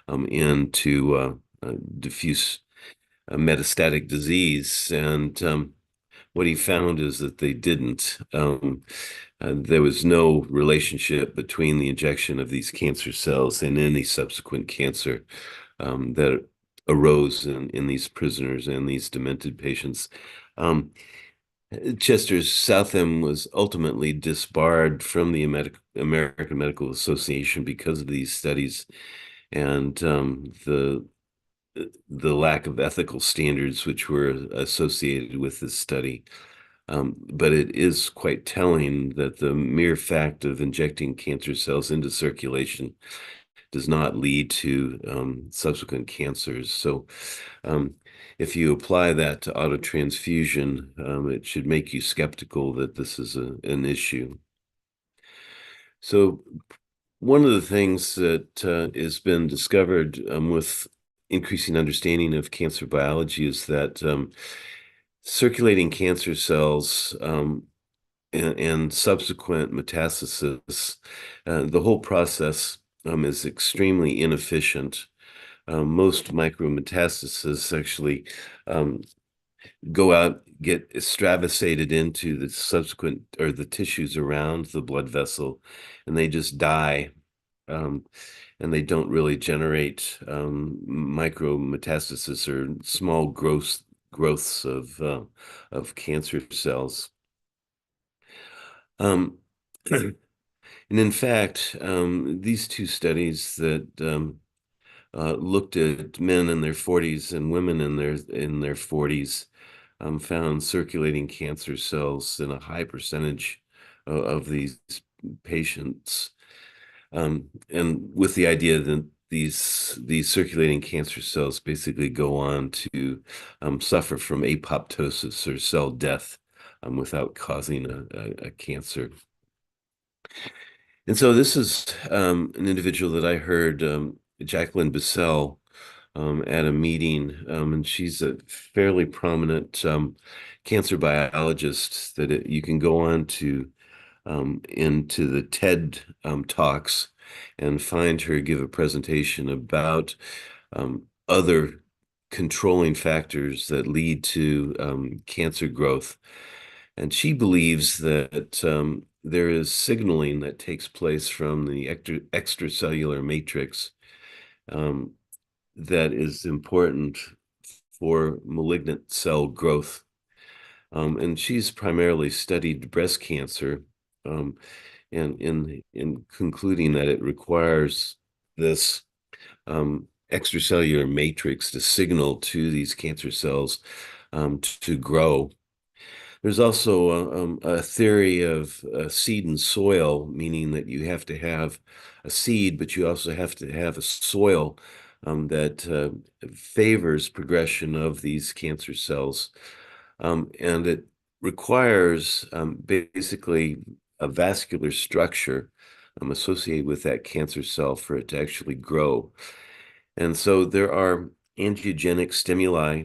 into diffuse metastatic disease. And what he found is that they didn't. There was no relationship between the injection of these cancer cells and any subsequent cancer that arose in these prisoners and these demented patients. Chester Southam was ultimately disbarred from the American Medical Association because of these studies and the lack of ethical standards which were associated with this study. But it is quite telling that the mere fact of injecting cancer cells into circulation does not lead to subsequent cancers. So if you apply that to autotransfusion, it should make you skeptical that this is an issue. So one of the things that has been discovered with increasing understanding of cancer biology is that circulating cancer cells and subsequent metastasis, the whole process is extremely inefficient. Most micrometastases actually go out, get extravasated into the subsequent or the tissues around the blood vessel, and they just die. And they don't really generate micrometastasis or small growths of cancer cells. And in fact, these two studies that looked at men in their 40s and women in their 40s found circulating cancer cells in a high percentage of these patients, and with the idea that these circulating cancer cells basically go on to suffer from apoptosis or cell death without causing a cancer. And so this is an individual that I heard, Jacqueline Bissell, at a meeting, and she's a fairly prominent cancer biologist that you can go on to into the TED Talks and find her give a presentation about other controlling factors that lead to cancer growth. And she believes that there is signaling that takes place from the extracellular matrix that is important for malignant cell growth. And she's primarily studied breast cancer, and in concluding that it requires this extracellular matrix to signal to these cancer cells to grow. There's also a theory of seed and soil, meaning that you have to have a seed, but you also have to have a soil that favors progression of these cancer cells. And it requires basically a vascular structure associated with that cancer cell for it to actually grow. And so there are angiogenic stimuli,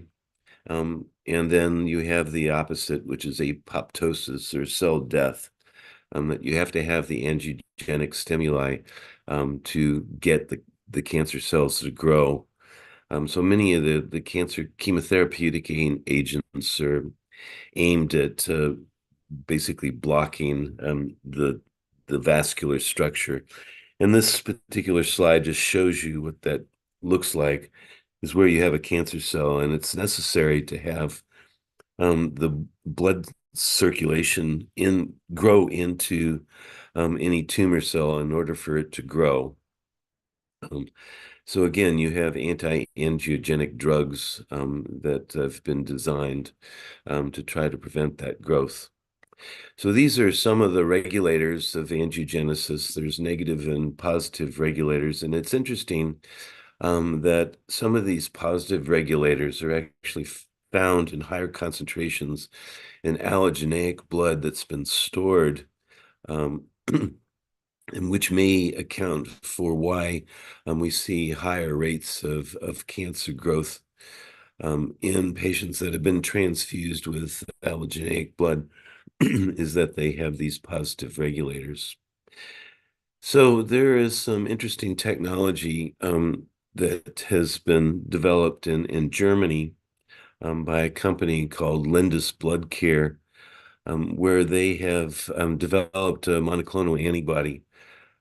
and then you have the opposite, which is apoptosis or cell death. That you have to have the angiogenic stimuli to get the cancer cells to grow. So many of the cancer chemotherapeutic agents are aimed at basically blocking the vascular structure. And this particular slide just shows you what that looks like, is where you have a cancer cell, and it's necessary to have the blood circulation grow into any tumor cell in order for it to grow. So again, you have anti-angiogenic drugs that have been designed to try to prevent that growth. So these are some of the regulators of angiogenesis. There's negative and positive regulators, and it's interesting that some of these positive regulators are actually found in higher concentrations in allogeneic blood that's been stored, and which may account for why we see higher rates of cancer growth in patients that have been transfused with allogeneic blood, is that they have these positive regulators. So there is some interesting technology that has been developed in Germany by a company called Lindus Blood Care, where they have developed a monoclonal antibody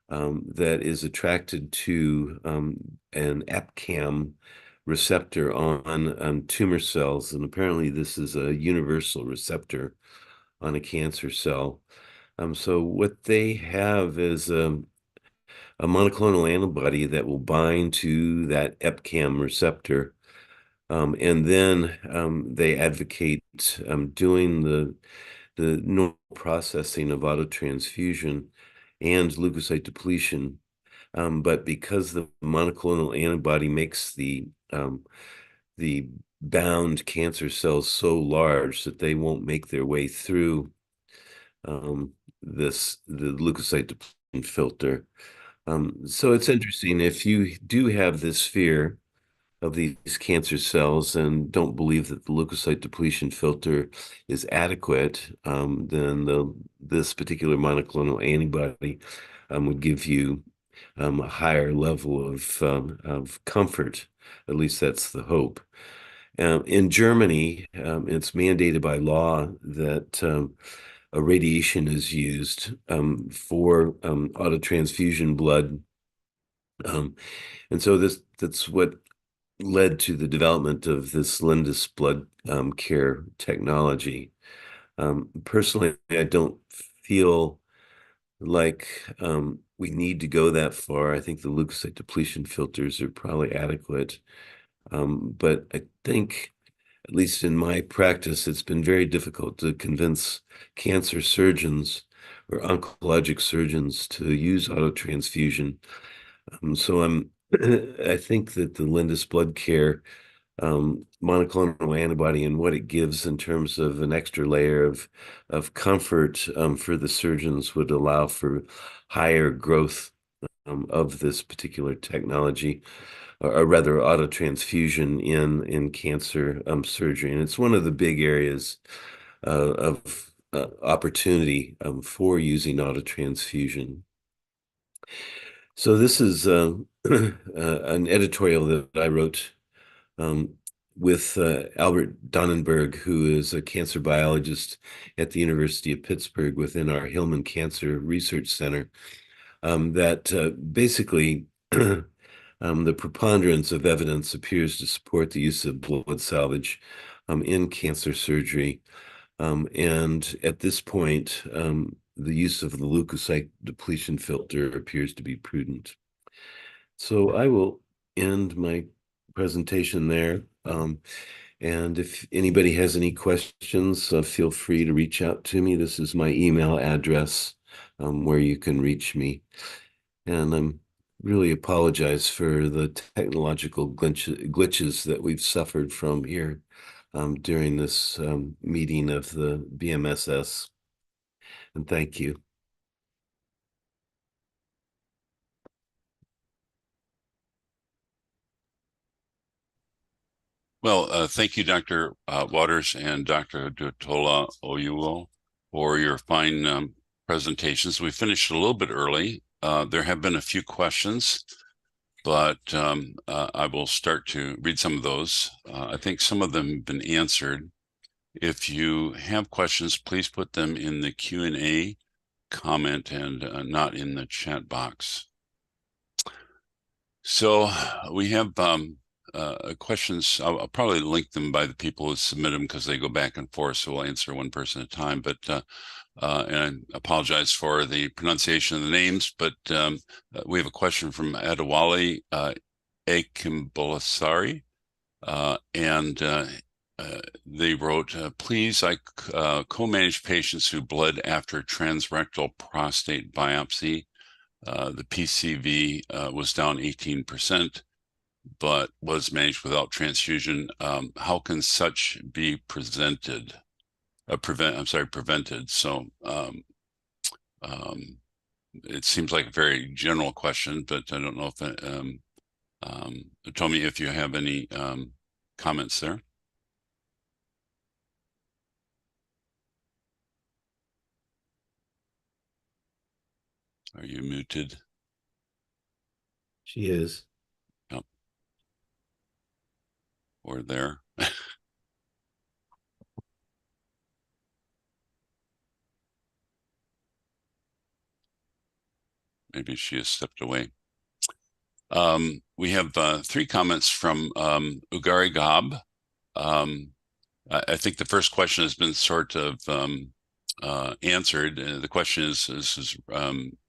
that is attracted to an EpCAM receptor on tumor cells. And apparently this is a universal receptor on a cancer cell. So what they have is a monoclonal antibody that will bind to that EpCAM receptor. And then they advocate doing the normal processing of autotransfusion and leukocyte depletion. But because the monoclonal antibody makes the bound cancer cells so large that they won't make their way through the leukocyte depletion filter. So it's interesting, if you do have this fear of these cancer cells and don't believe that the leukocyte depletion filter is adequate, then this particular monoclonal antibody would give you a higher level of comfort. At least that's the hope. In Germany, it's mandated by law that a radiation is used for autotransfusion blood. And so that's what led to the development of this Lindus blood care technology. Personally, I don't feel like we need to go that far. I think the leukocyte depletion filters are probably adequate. But I think, at least in my practice, it's been very difficult to convince cancer surgeons or oncologic surgeons to use autotransfusion. So I think that the Lindus blood care monoclonal antibody and what it gives in terms of an extra layer of comfort for the surgeons would allow for higher growth of this particular technology, or rather autotransfusion in cancer surgery. And it's one of the big areas of opportunity for using autotransfusion. So this is an editorial that I wrote with Albert Donnenberg, who is a cancer biologist at the University of Pittsburgh within our Hillman Cancer Research Center, that basically the preponderance of evidence appears to support the use of blood salvage in cancer surgery. And at this point, the use of the leukocyte depletion filter appears to be prudent. So I will end my presentation there. And if anybody has any questions, feel free to reach out to me. This is my email address where you can reach me. And I'm really apologize for the technological glitches that we've suffered from here during this meeting of the BMSS. And thank you. Well, thank you, Dr. Waters and Dr. Dutola Oyuwo, for your fine presentations. We finished a little bit early. There have been a few questions, but I will start to read some of those. I think some of them have been answered. If you have questions, please put them in the Q&A comment and not in the chat box. So we have questions. I'll probably link them by the people who submit them because they go back and forth, so we'll answer one person at a time. But and I apologize for the pronunciation of the names, but we have a question from Adewale Akimbolasari, and they wrote, please, I co-manage patients who bled after transrectal prostate biopsy. The PCV was down 18%, but was managed without transfusion. How can such be prevented? So it seems like a very general question, but I don't know if tell me if you have any comments there. Are you muted? She is. Yep. or there. Maybe she has stepped away. We have 3 comments from Ugari Gab. I think the first question has been sort of answered. The question is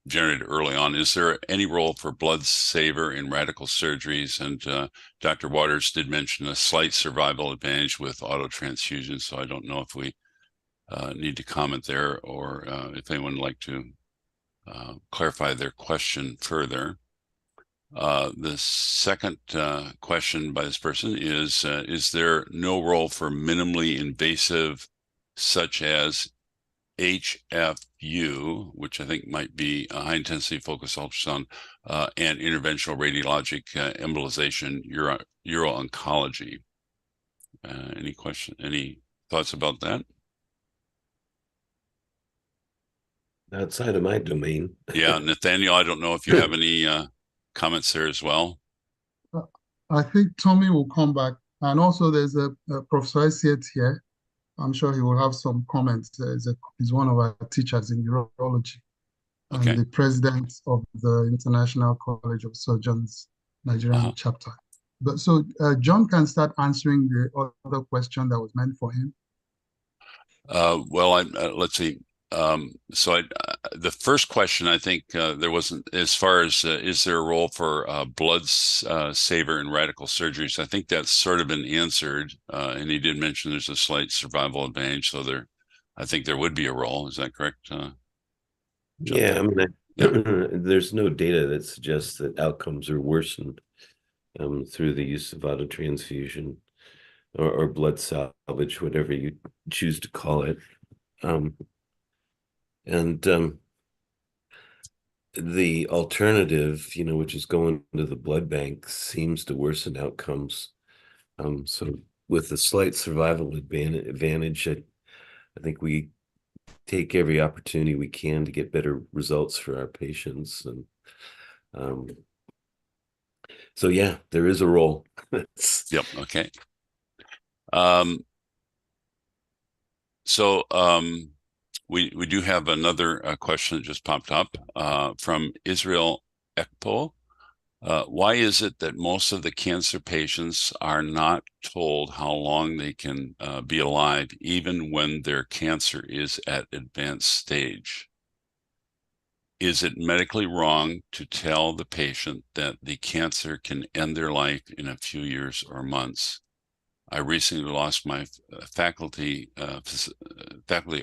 generated early on. Is there any role for blood saver in radical surgeries? And Dr. Waters did mention a slight survival advantage with autotransfusion. So I don't know if we need to comment there, or if anyone would like to clarify their question further. The second question by this person is there no role for minimally invasive, such as HFU, which I think might be a high-intensity focused ultrasound, and interventional radiologic embolization, uro-oncology? Any thoughts about that? Outside of my domain. Yeah, Nathaniel, I don't know if you have any comments there as well. I think Tommy will come back. And also there's a Professor Esiet here. I'm sure he will have some comments. He's one of our teachers in urology and Okay. the president of the International College of Surgeons Nigerian chapter. But so John can start answering the other question that was meant for him. Well, let's see. The first question, I think there wasn't, as far as is there a role for blood saver in radical surgeries? I think that's sort of been answered, and he did mention there's a slight survival advantage. So I think there would be a role. Is that correct? Yeah, I mean, there's no data that suggests that outcomes are worsened through the use of autotransfusion or blood salvage, whatever you choose to call it. The alternative, which is going to the blood bank, seems to worsen outcomes. So with a slight survival advantage, I think we take every opportunity we can to get better results for our patients. And so, yeah, there is a role. Yep. Okay. We do have another question that just popped up from Israel Ekpo. Why is it that most of the cancer patients are not told how long they can be alive, even when their cancer is at advanced stage? Is it medically wrong to tell the patient that the cancer can end their life in a few years or months? I recently lost my faculty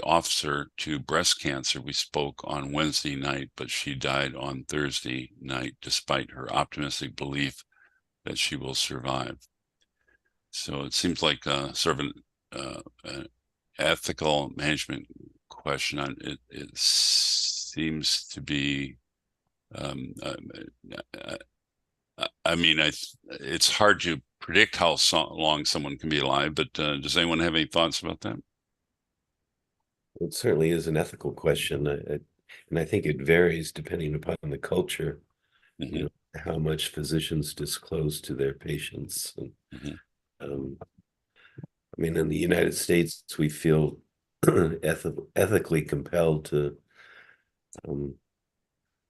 officer to breast cancer. We spoke on Wednesday night, but she died on Thursday night, despite her optimistic belief that she will survive. So it seems like sort of an ethical management question. It seems to be, I mean, it's hard to predict how long someone can be alive, but does anyone have any thoughts about that? It certainly is an ethical question, and I think it varies depending upon the culture, how much physicians disclose to their patients. And, I mean, in the United States, we feel ethically compelled to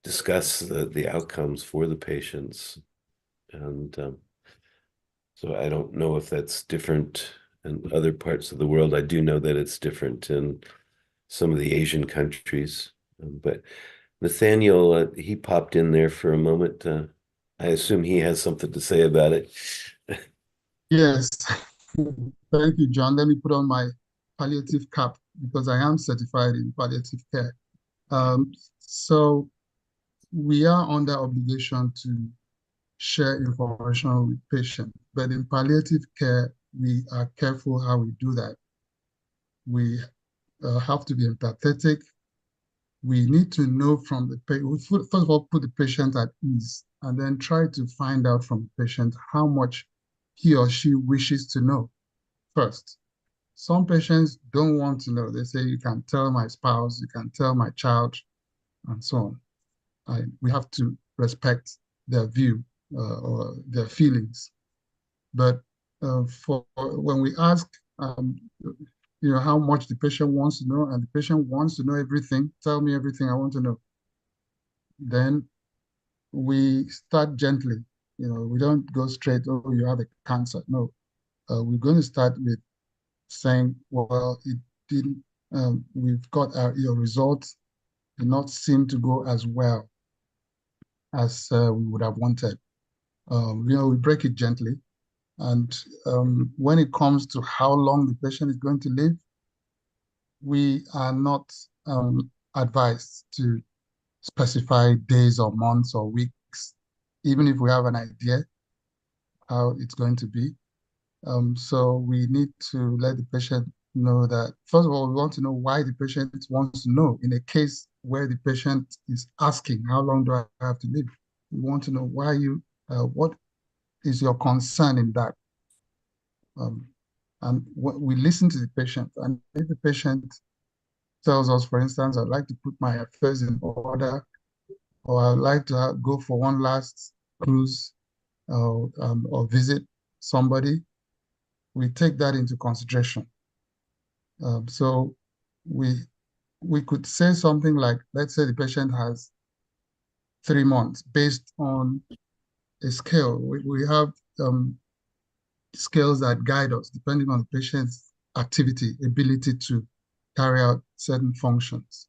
discuss the outcomes for the patients. And so I don't know if that's different in other parts of the world. I do know that it's different in some of the Asian countries. But Nathaniel, he popped in there for a moment. I assume he has something to say about it. Yes. Thank you, John. Let me put on my palliative cap because I am certified in palliative care. So we are under obligation to share information with patients, but in palliative care, we are careful how we do that. We have to be empathetic. We need to know from the patient, first of all, put the patient at ease, and then try to find out from the patient how much he or she wishes to know first. Some patients don't want to know. They say, you can tell my spouse, you can tell my child, and so on. We have to respect their view or their feelings. But for when we ask, how much the patient wants to know, and the patient wants to know everything, tell me everything I want to know. Then we start gently. We don't go straight, oh, you have a cancer. No, we're going to start with saying, well, it didn't, we've got your results did not seem to go as well as we would have wanted. We break it gently. And when it comes to how long the patient is going to live, we are not advised to specify days or months or weeks, even if we have an idea how it's going to be. So we need to let the patient know that, first of all, we want to know why the patient wants to know. In a case where the patient is asking, how long do I have to live? We want to know why what is your concern in that? And we listen to the patient. And if the patient tells us, for instance, I'd like to put my affairs in order, or I'd like to go for one last cruise or visit somebody, we take that into consideration. So we could say something like, let's say the patient has 3 months based on a scale. We have scales that guide us depending on the patient's activity, ability to carry out certain functions.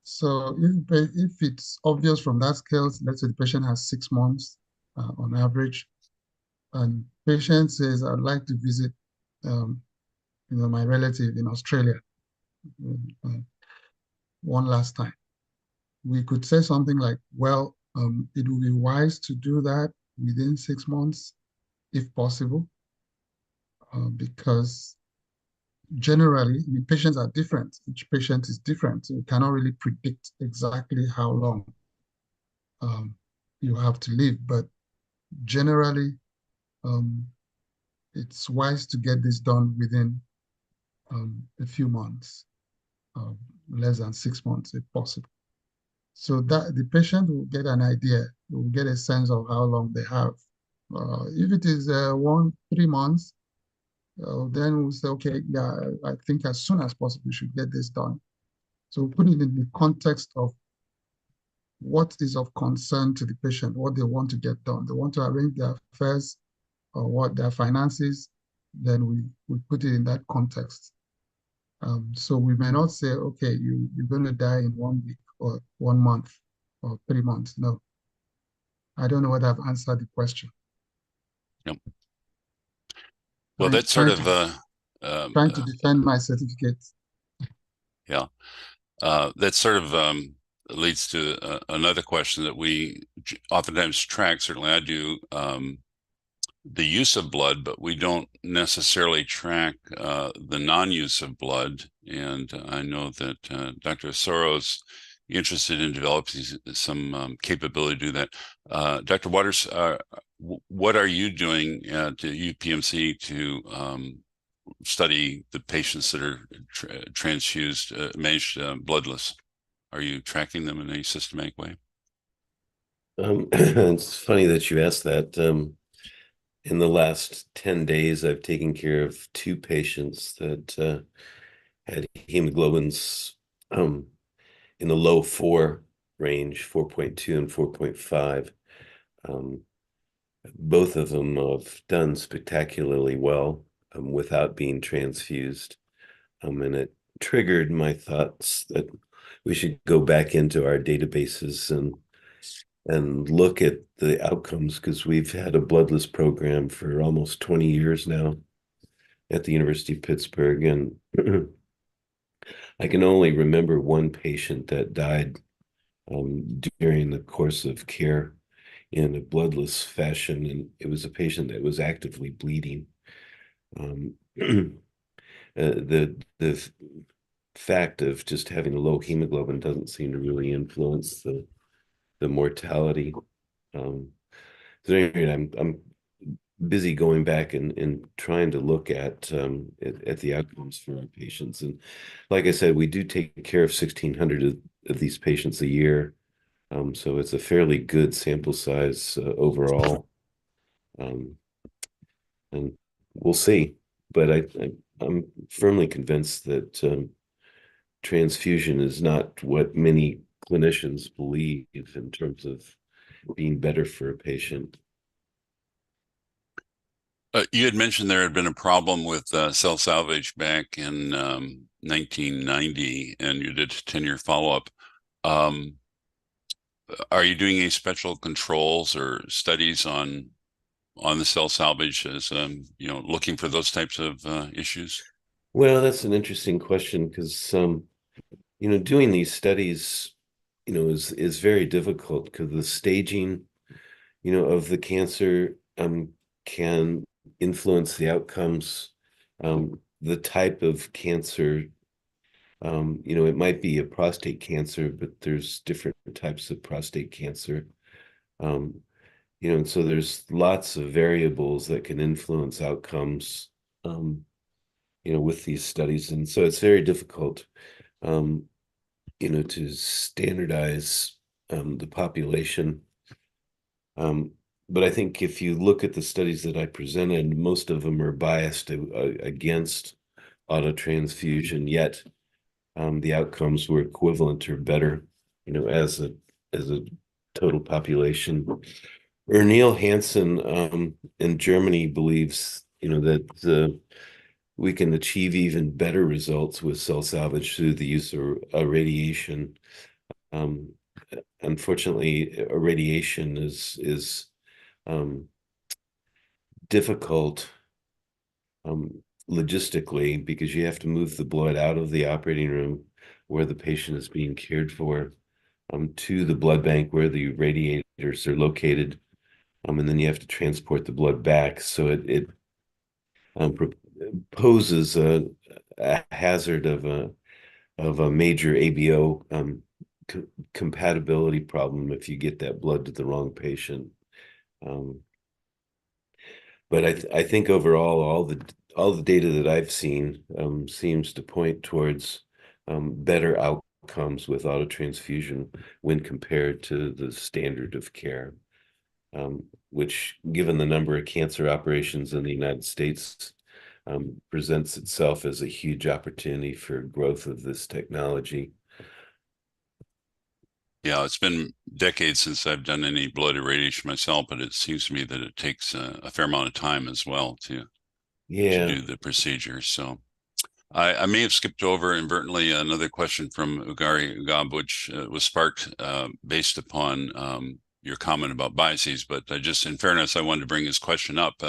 So if it's obvious from that scale, let's say the patient has 6 months on average, and patient says, I'd like to visit my relative in Australia one last time. We could say something like, well, it would be wise to do that within 6 months, if possible, because generally, patients are different. Each patient is different. So you cannot really predict exactly how long you have to live. But generally, it's wise to get this done within a few months, less than 6 months if possible. So that the patient will get an idea, will get a sense of how long they have. If it is 3 months, then we'll say, okay, yeah, I think as soon as possible we should get this done. So put it in the context of what is of concern to the patient, what they want to get done. They want to arrange their affairs or what their finances, then we put it in that context. So we may not say, okay, you're going to die in 1 week or 1 month or 3 months. No. I don't know whether I've answered the question. Yep. Well, that's sort of trying to defend my certificate. Yeah. That sort of leads to another question that we oftentimes track. Certainly I do, the use of blood, but we don't necessarily track the non-use of blood. And I know that Dr. Soro's interested in developing some capability to do that. Dr. Waters, what are you doing at UPMC to study the patients that are transfused, managed bloodless? Are you tracking them in a systematic way? It's funny that you asked that. In the last 10 days, I've taken care of 2 patients that had hemoglobins in the low 4 range, 4.2 and 4.5. Both of them have done spectacularly well without being transfused. And it triggered my thoughts that we should go back into our databases and look at the outcomes, because we've had a bloodless program for almost 20 years now at the University of Pittsburgh. And I can only remember one patient that died during the course of care in a bloodless fashion, and it was a patient that was actively bleeding. The fact of just having a low hemoglobin doesn't seem to really influence the mortality. So anyway, I'm busy going back and trying to look at the outcomes for our patients. And like I said, we do take care of 1,600 of these patients a year. So it's a fairly good sample size overall. And we'll see. But I'm firmly convinced that transfusion is not what many clinicians believe in terms of being better for a patient. You had mentioned there had been a problem with cell salvage back in 1990, and you did a 10-year follow-up. Are you doing any special controls or studies on the cell salvage as looking for those types of issues? Well, that's an interesting question because doing these studies, is very difficult because the staging, of the cancer can influence the outcomes. The type of cancer, it might be a prostate cancer, but there's different types of prostate cancer. And so there's lots of variables that can influence outcomes, with these studies. And so it's very difficult, to standardize the population. But I think if you look at the studies that I presented, most of them are biased against autotransfusion, yet the outcomes were equivalent or better, as a total population. Neil Hansen in Germany believes, that we can achieve even better results with cell salvage through the use of radiation. Unfortunately, irradiation is difficult logistically because you have to move the blood out of the operating room where the patient is being cared for to the blood bank where the radiators are located, and then you have to transport the blood back. So it poses a hazard of a major ABO compatibility problem if you get that blood to the wrong patient. But I think overall, all the data that I've seen seems to point towards better outcomes with autotransfusion when compared to the standard of care, which, given the number of cancer operations in the United States, presents itself as a huge opportunity for growth of this technology. Yeah, it's been decades since I've done any blood irradiation myself, but it seems to me that it takes a fair amount of time as well to do the procedure. So I may have skipped over inadvertently another question from Ugari Ugab, which was sparked based upon your comment about biases, but just in fairness, I wanted to bring his question up.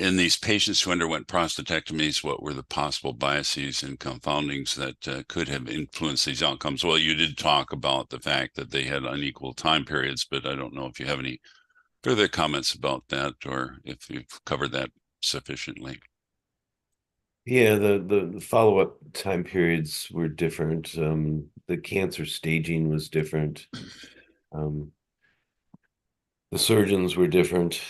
In these patients who underwent prostatectomies, what were the possible biases and confoundings that could have influenced these outcomes? Well, you did talk about the fact that they had unequal time periods, but I don't know if you have any further comments about that or if you've covered that sufficiently. Yeah, the follow-up time periods were different. The cancer staging was different. The surgeons were different.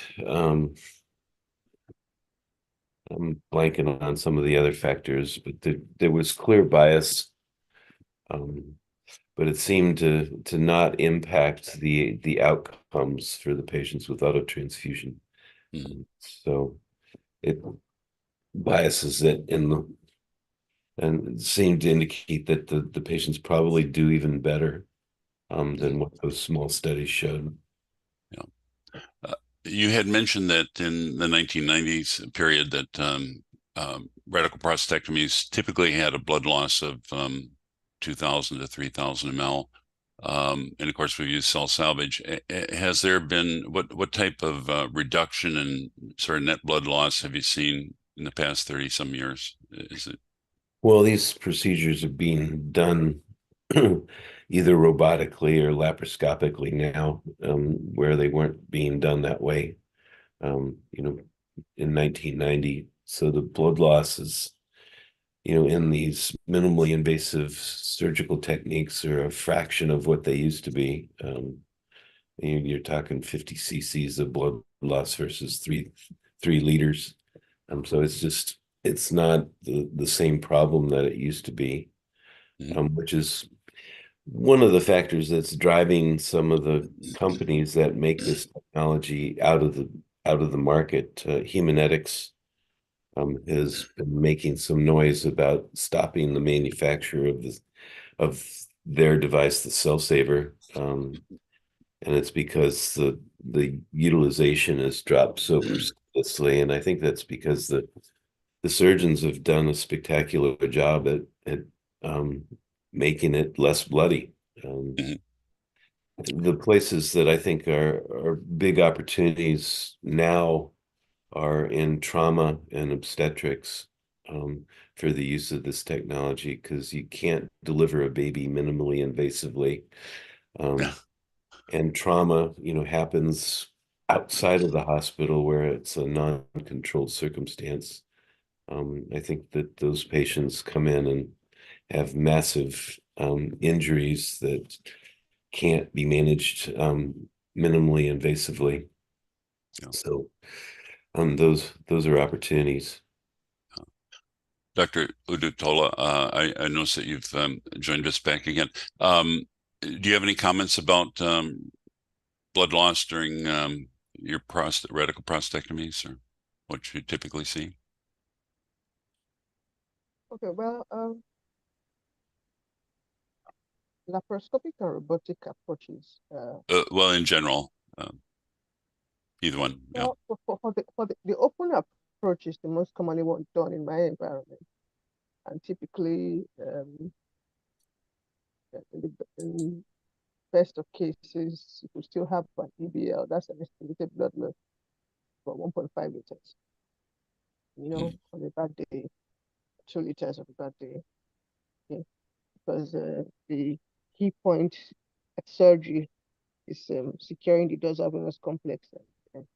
I'm blanking on some of the other factors, but there was clear bias, but it seemed to not impact the outcomes for the patients with autotransfusion. So it biases it and it seemed to indicate that the patients probably do even better than what those small studies showed. You had mentioned that in the 1990s period that radical prostatectomies typically had a blood loss of 2,000 to 3,000 ml. And of course, we've used cell salvage. Has there been, what type of reduction in sort of net blood loss have you seen in the past 30 some years? Is it? Well, these procedures are being done either robotically or laparoscopically now, where they weren't being done that way, in 1990. So the blood loss is, in these minimally invasive surgical techniques are a fraction of what they used to be. You're talking 50 cc's of blood loss versus three liters. So it's not the same problem that it used to be, which is one of the factors that's driving some of the companies that make this technology out of the market. Humanetics has been making some noise about stopping the manufacture of their device, the Cell Saver. And it's because the utilization has dropped so precipitously. And I think that's because the surgeons have done a spectacular job at making it less bloody. The places that I think are big opportunities now are in trauma and obstetrics for the use of this technology, because you can't deliver a baby minimally invasively. And trauma, happens outside of the hospital where it's a non-controlled circumstance. I think that those patients come in and have massive injuries that can't be managed minimally invasively. Yeah. So those are opportunities. Dr. Udutola, I noticed that you've joined us back again. Do you have any comments about blood loss during your radical prostatectomies, or what you typically see? Okay, well, laparoscopic and robotic approaches. Well, in general, either one. Well, for the open approach is the most commonly done in my environment, and typically, in best of cases, you could still have an EBL. That's an estimated blood loss for 1.5 liters. On a bad day, 2 liters on a bad day. Okay? Because the key point at surgery is securing the dorsal venous complex. And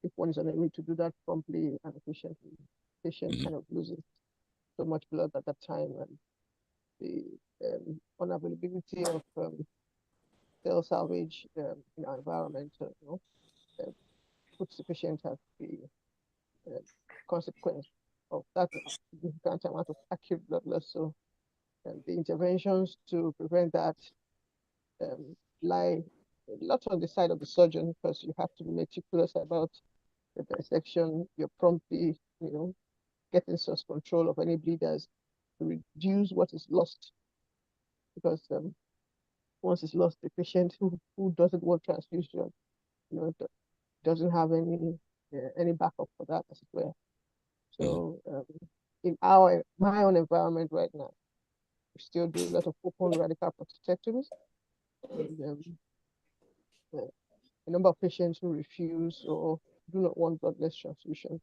if one is unable to do that promptly and efficiently, the patient kind of loses so much blood at that time, and the unavailability of cell salvage in our environment, puts the patient at the consequence of that significant amount of acute blood loss. So the interventions to prevent that lie a lot on the side of the surgeon, because you have to be meticulous about the dissection. You're promptly, getting source control of any bleeders to reduce what is lost, because once it's lost, the patient who doesn't want transfusion, doesn't have any backup for that, as it were. So in my own environment right now, we still do a lot of open radical prostatectomies. And, a number of patients who refuse or do not want bloodless transfusion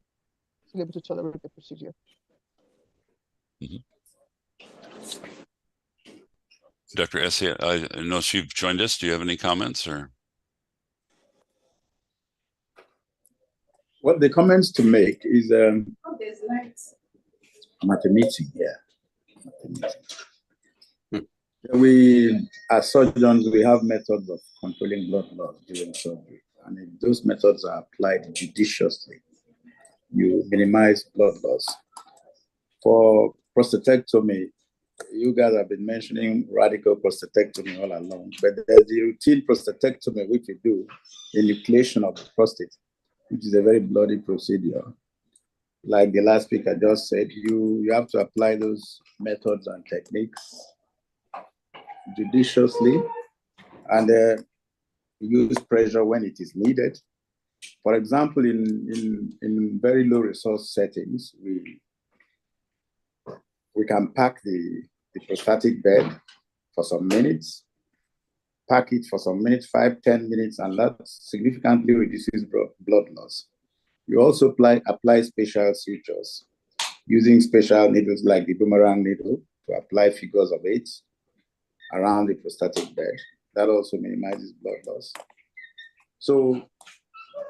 still able to tolerate the procedure. Dr. Essie, I know you've joined us. Do you have any comments, or? Well, the comments to make is I'm at a meeting here. We, as surgeons, we have methods of controlling blood loss during surgery. And if those methods are applied judiciously, you minimize blood loss. For prostatectomy, you guys have been mentioning radical prostatectomy all along, but there's the routine prostatectomy, which we do, the enucleation of the prostate, which is a very bloody procedure. Like the last speaker just said, you have to apply those methods and techniques judiciously, and use pressure when it is needed. For example, in very low resource settings, we can pack the prostatic bed for some minutes, pack it for some minutes, 5-10 minutes, and that significantly reduces blood loss. You also apply special sutures using special needles like the boomerang needle to apply figures of 8 around the prostatic bed. That also minimizes blood loss. So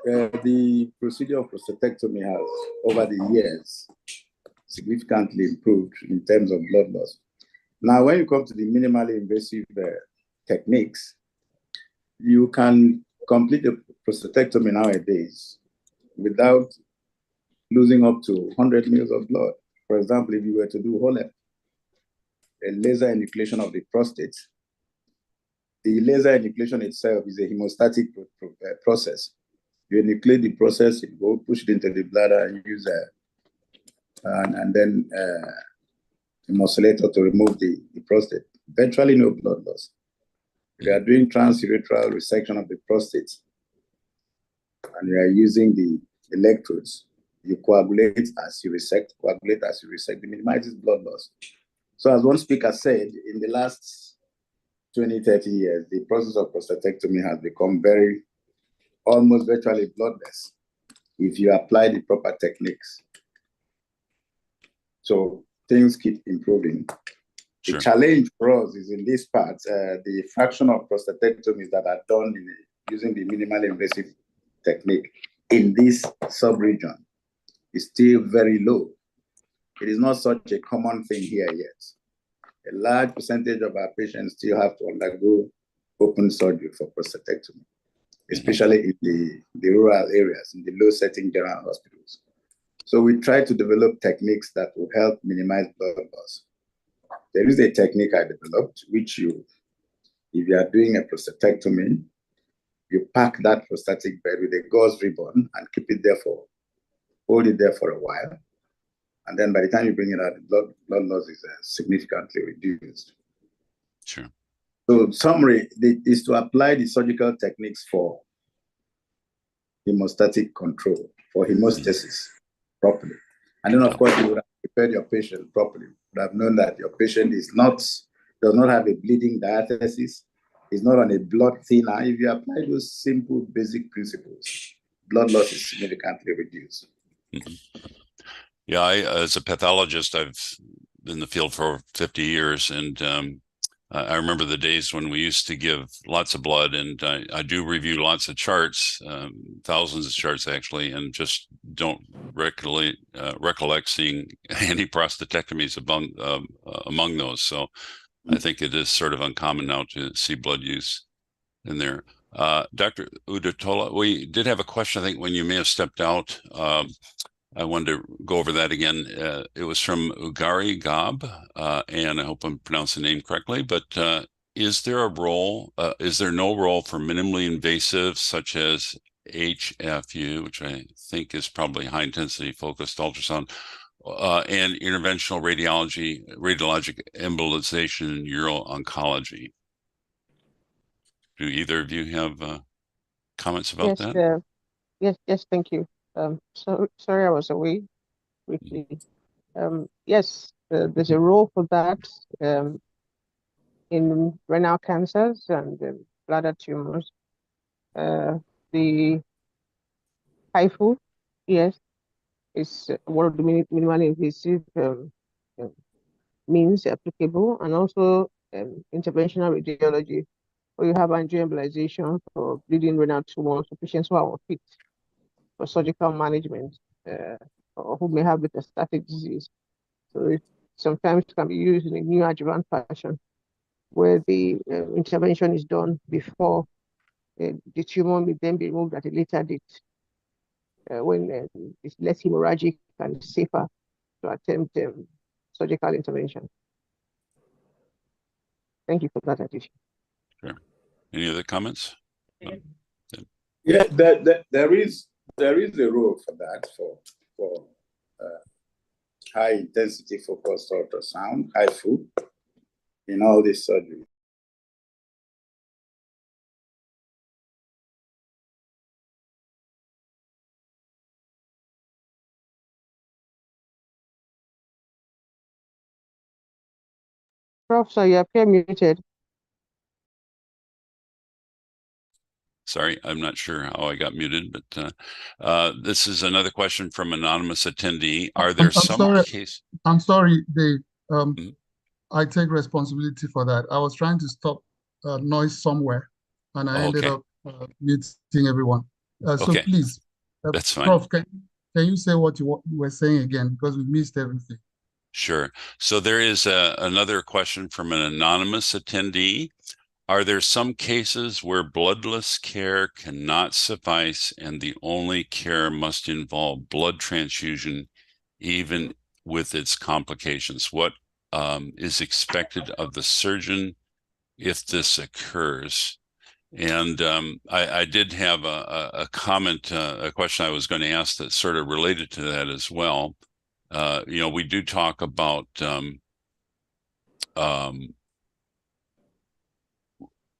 the procedure of prostatectomy has, over the years, significantly improved in terms of blood loss. Now, when you come to the minimally invasive techniques, you can complete a prostatectomy nowadays without losing up to 100 mils of blood. For example, if you were to do HOLEP, a laser enucleation of the prostate, the laser enucleation itself is a hemostatic process. You enucleate the process, you go push it into the bladder and use and then emulsifier to remove the prostate. Virtually no blood loss. If you are doing transurethral resection of the prostate and you are using the electrodes, you coagulate as you resect, it minimizes blood loss. So as one speaker said, in the last 20, 30 years, the process of prostatectomy has become almost virtually bloodless if you apply the proper techniques. So things keep improving. Sure. The challenge for us is in this part, the fraction of prostatectomies that are done using the minimally invasive technique in this sub-region is still very low. It is not such a common thing here yet. A large percentage of our patients still have to undergo open surgery for prostatectomy, especially in the rural areas, in the low-setting general hospitals. So we try to develop techniques that will help minimize blood loss. There is a technique I developed, which if you are doing a prostatectomy, you pack that prostatic bed with a gauze ribbon and hold it there for a while. And then by the time you bring it out, the blood loss is significantly reduced. Sure. So summary is to apply the surgical techniques for hemostatic control, for hemostasis properly. And then, of course, you would have prepared your patient properly. You would have known that your patient does not have a bleeding diathesis, is not on a blood thinner. If you apply those simple, basic principles, blood loss is significantly reduced. Yeah, as a pathologist, I've been in the field for 50 years, and I remember the days when we used to give lots of blood, and I do review lots of charts, thousands of charts actually, and just don't recollect seeing any prostatectomies among those. So I think it is sort of uncommon now to see blood use in there. Dr. Udotola, we did have a question, I think, when you may have stepped out. I wanted to go over that again. It was from Ugari Gab, and I hope I'm pronouncing the name correctly, but is there no role for minimally invasive, such as HFU, which I think is probably high intensity focused ultrasound, and interventional radiologic embolization in uro-oncology? Do either of you have comments about that? Yes, thank you. So sorry I was away briefly. Yes, there's a role for that in renal cancers and bladder tumors. The HIFU, yes, is one of the minimally invasive means applicable, and also interventional radiology, where you have angioembolization for bleeding renal tumors for patients who are unfit for surgical management, or who may have metastatic disease. So it sometimes can be used in a neoadjuvant fashion, where the intervention is done before the tumor may then be removed at a later date, when it's less hemorrhagic and safer to attempt surgical intervention. Thank you for that addition. Sure. Any other comments? Yeah, there is a role for that for high intensity focused ultrasound, HIFU, in all this surgery. Prof, so you appear muted. Sorry, I'm not sure how I got muted, but this is another question from anonymous attendee. Are there some cases? I'm sorry, Dave. I take responsibility for that. I was trying to stop noise somewhere, and I ended up muting everyone. So please, that's fine. Prof, can you say what you were saying again, because we missed everything? Sure. So there is another question from an anonymous attendee. Are there some cases where bloodless care cannot suffice and the only care must involve blood transfusion, even with its complications? What is expected of the surgeon if this occurs? And I did have a comment, a question I was going to ask that sort of related to that as well. we do talk about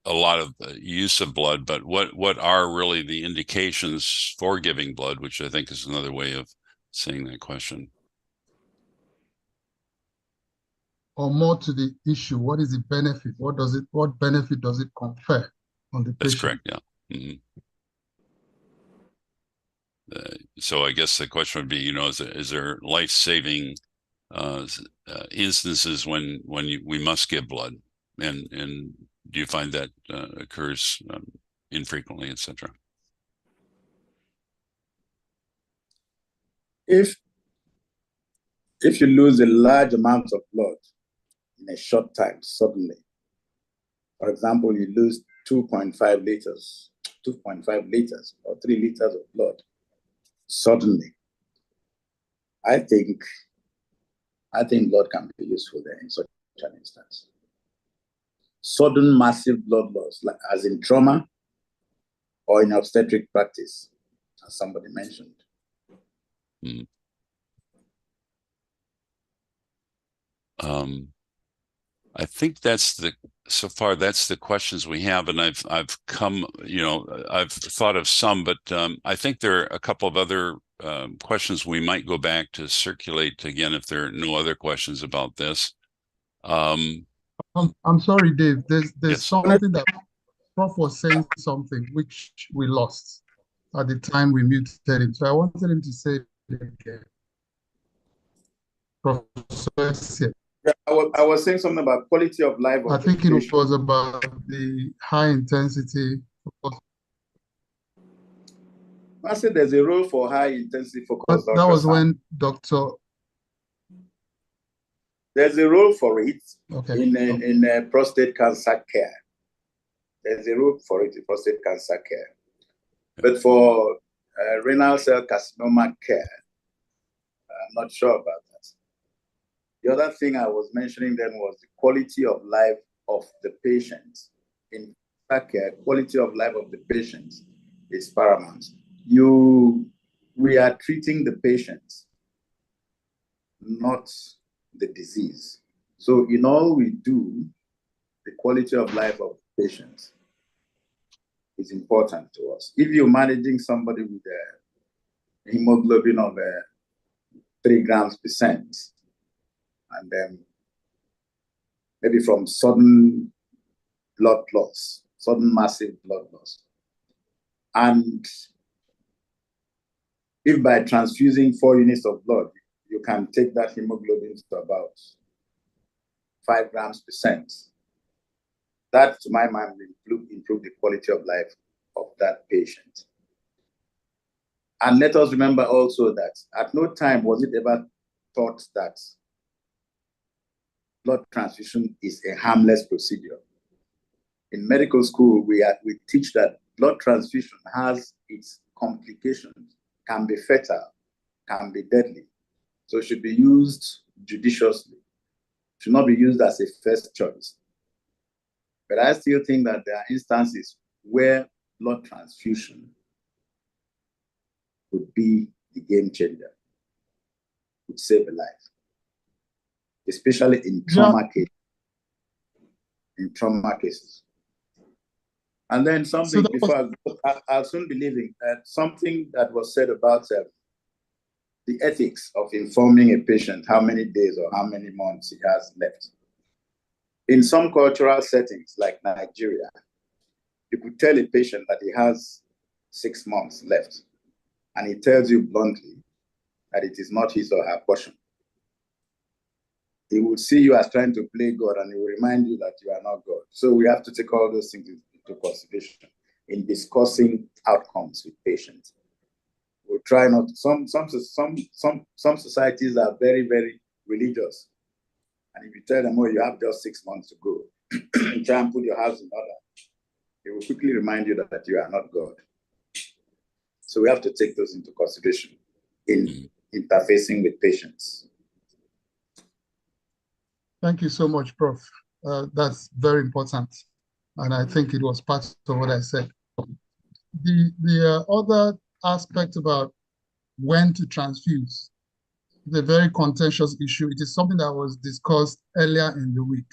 a lot of use of blood, but what are really the indications for giving blood, which I think is another way of saying that question. Or more to the issue, what is the benefit? What benefit does it confer on the patient? That's correct, yeah. So I guess the question would be, is there life-saving instances when we must give blood, and do you find that occurs infrequently, etc.? If you lose a large amount of blood in a short time, suddenly, for example, you lose 2.5 liters or 3 liters of blood suddenly, I think blood can be useful there in such an instance. Sudden massive blood loss, like as in trauma or in obstetric practice, as somebody mentioned. I think so far that's the questions we have, and I've come, I've thought of some, but I think there are a couple of other questions we might go back to circulate again if there are no other questions about this. I'm sorry, Dave. There's yes. something that Prof was saying something which we lost at the time we muted him. So I wanted him to say it again. Professor. Yeah, I was saying something about quality of life. I think it was about the high intensity. I said there's a role for high intensity focused ultrasound. That was when There's a role for it okay. in prostate cancer care. There's a role for it in prostate cancer care. But for renal cell carcinoma care, I'm not sure about that. The other thing I was mentioning then was the quality of life of the patient. In care, quality of life of the patient is paramount. We are treating the patient, not the disease. So in all we do, the quality of life of the patient is important to us. If you're managing somebody with a hemoglobin of 3 grams%, and then maybe from sudden blood loss, sudden massive blood loss, and if by transfusing 4 units of blood, you can take that hemoglobin to about 5 grams%, that, to my mind, will improve the quality of life of that patient. And let us remember also that at no time was it ever thought that blood transfusion is a harmless procedure. In medical school, we teach that blood transfusion has its complications, can be fatal, can be deadly. So it should be used judiciously. It should not be used as a first choice. But I still think that there are instances where blood transfusion would be the game changer, would save a life, especially in trauma cases. In trauma cases. And then something before I'll soon be leaving, something that was said about the ethics of informing a patient how many days or how many months he has left. In some cultural settings like Nigeria, you could tell a patient that he has 6 months left, and he tells you bluntly that it is not his or her portion. He will see you as trying to play God, and he will remind you that you are not God. So we have to take all those things into consideration in discussing outcomes with patients. We'll try not to, some societies are very, very religious. And if you tell them, oh, you have just 6 months to go, try and put your house in order, they will quickly remind you that you are not God. So we have to take those into consideration in interfacing with patients. Thank you so much, Prof. That's very important. And I think it was part of what I said. The other aspect about when to transfuse a very contentious issue. It is something that was discussed earlier in the week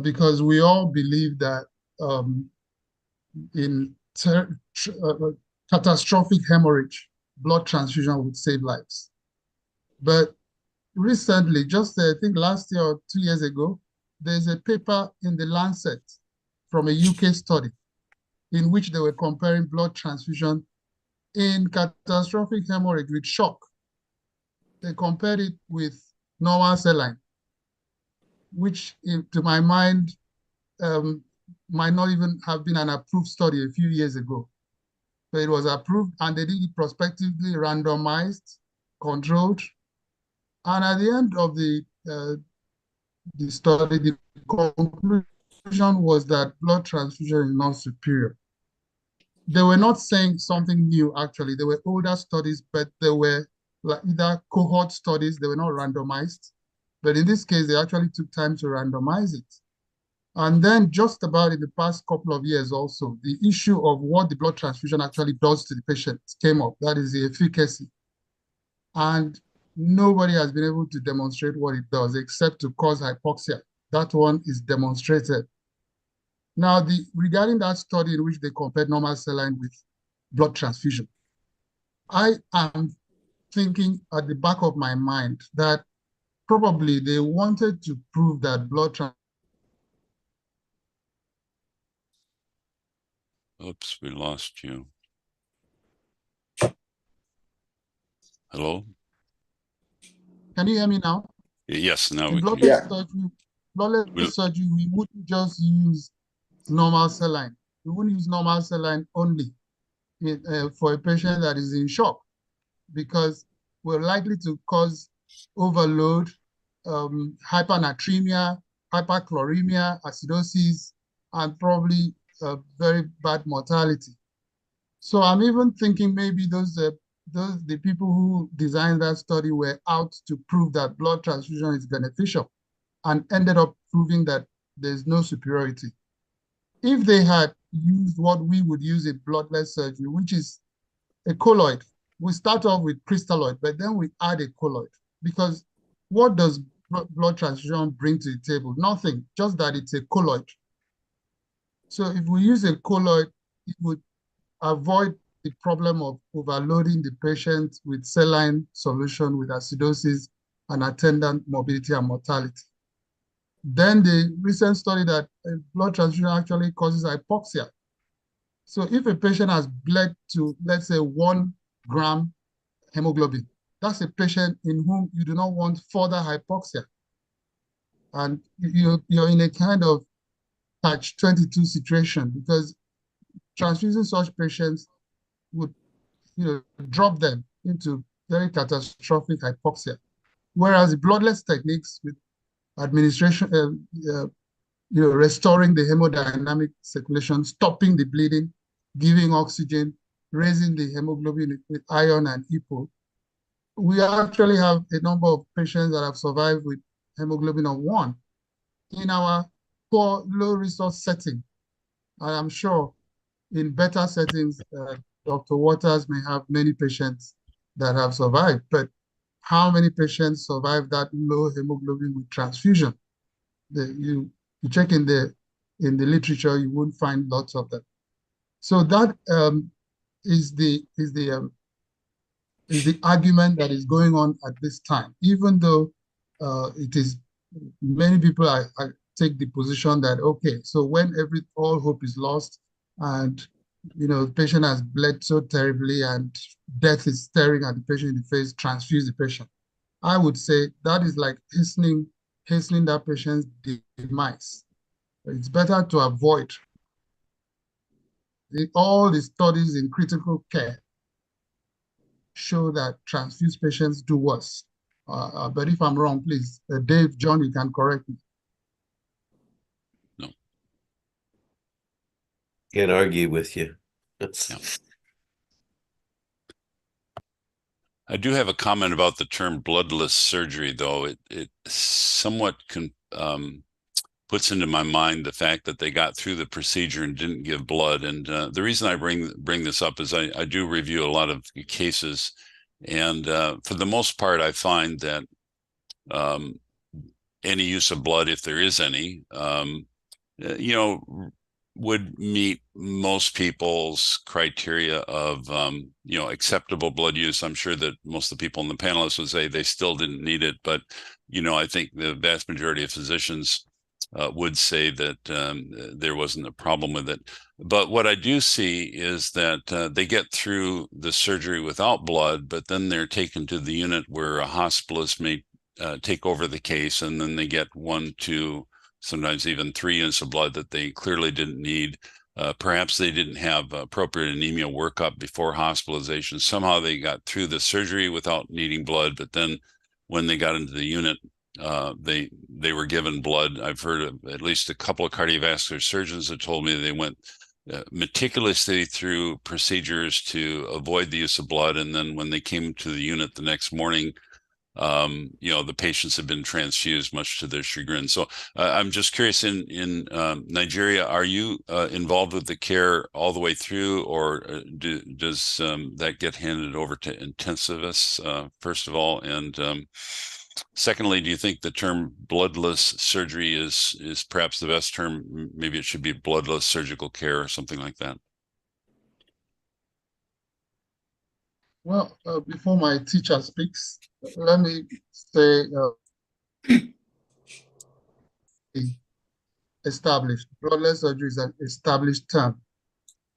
because we all believe that in catastrophic hemorrhage, blood transfusion would save lives. But recently, just I think last year or 2 years ago, there's a paper in the Lancet from a UK study in which they were comparing blood transfusion in catastrophic hemorrhage with shock. They compared it with normal saline, which to my mind might not even have been an approved study a few years ago. But it was approved and they did it prospectively, randomized, controlled. And at the end of the study, the conclusion was that blood transfusion is not superior. They were not saying something new, actually. They were older studies, but they were like either cohort studies, they were not randomized. But in this case, they actually took time to randomize it. And then just about in the past couple of years also, the issue of what the blood transfusion actually does to the patient came up. That is the efficacy. And nobody has been able to demonstrate what it does except to cause hypoxia. That one is demonstrated. Now, regarding that study in which they compared normal saline with blood transfusion, I am thinking at the back of my mind that probably they wanted to prove that blood transfusion. Oops, we lost you. Hello? Can you hear me now? Yes, now In we can. bloodless surgery, we wouldn't just use normal saline. We wouldn't use normal saline only for a patient that is in shock because we're likely to cause overload, hypernatremia, hyperchloremia, acidosis, and probably very bad mortality. So I'm even thinking maybe the people who designed that study were out to prove that blood transfusion is beneficial and ended up proving that there's no superiority. If they had used what we would use in bloodless surgery, which is a colloid, we start off with crystalloid, but then we add a colloid because what does blood transfusion bring to the table? Nothing, just that it's a colloid. So if we use a colloid, it would avoid the problem of overloading the patient with saline solution with acidosis and attendant morbidity and mortality. Then the recent study that blood transfusion actually causes hypoxia. So if a patient has bled to, let's say, 1 gram hemoglobin, that's a patient in whom you do not want further hypoxia. And you're in a kind of catch-22 situation because transfusing such patients would drop them into very catastrophic hypoxia. Whereas the bloodless techniques with administration, restoring the hemodynamic circulation, stopping the bleeding, giving oxygen, raising the hemoglobin with iron and EPO, we actually have a number of patients that have survived with hemoglobin of 1 in our poor, low-resource setting. I am sure in better settings, Dr. Waters may have many patients that have survived, but how many patients survive that low hemoglobin with transfusion? You check in the literature, you won't find lots of them. So that is the argument that is going on at this time, even though it is many people I take the position that, okay, so when all hope is lost and the patient has bled so terribly and death is staring at the patient in the face, transfuse the patient. I would say that is like hastening that patient's demise. It's better to avoid. All the studies in critical care show that transfused patients do worse. But if I'm wrong, please, Dave, John, you can correct me. No. Can't argue with you. Yeah. I do have a comment about the term bloodless surgery, though. It somewhat puts into my mind the fact that they got through the procedure and didn't give blood. And the reason I bring this up is I do review a lot of cases And for the most part, I find that any use of blood, if there is any, you know, would meet most people's criteria of, you know, acceptable blood use. I'm sure that most of the people in the panelists would say they still didn't need it, but, you know, I think the vast majority of physicians would say that there wasn't a problem with it. But what I do see is that they get through the surgery without blood, but then they're taken to the unit where a hospitalist may take over the case, and then they get 1, 2, sometimes even 3 units of blood that they clearly didn't need. Perhaps they didn't have appropriate anemia workup before hospitalization. Somehow they got through the surgery without needing blood, but then when they got into the unit, they were given blood. I've heard of at least a couple of cardiovascular surgeons that told me they went meticulously through procedures to avoid the use of blood, and then when they came to the unit the next morning, you know, the patients have been transfused, much to their chagrin. So I'm just curious, in Nigeria, are you involved with the care all the way through, or does that get handed over to intensivists, first of all? And secondly, do you think the term bloodless surgery is perhaps the best term? Maybe it should be bloodless surgical care or something like that. Well, before my teacher speaks, let me say established. Bloodless surgery is an established term.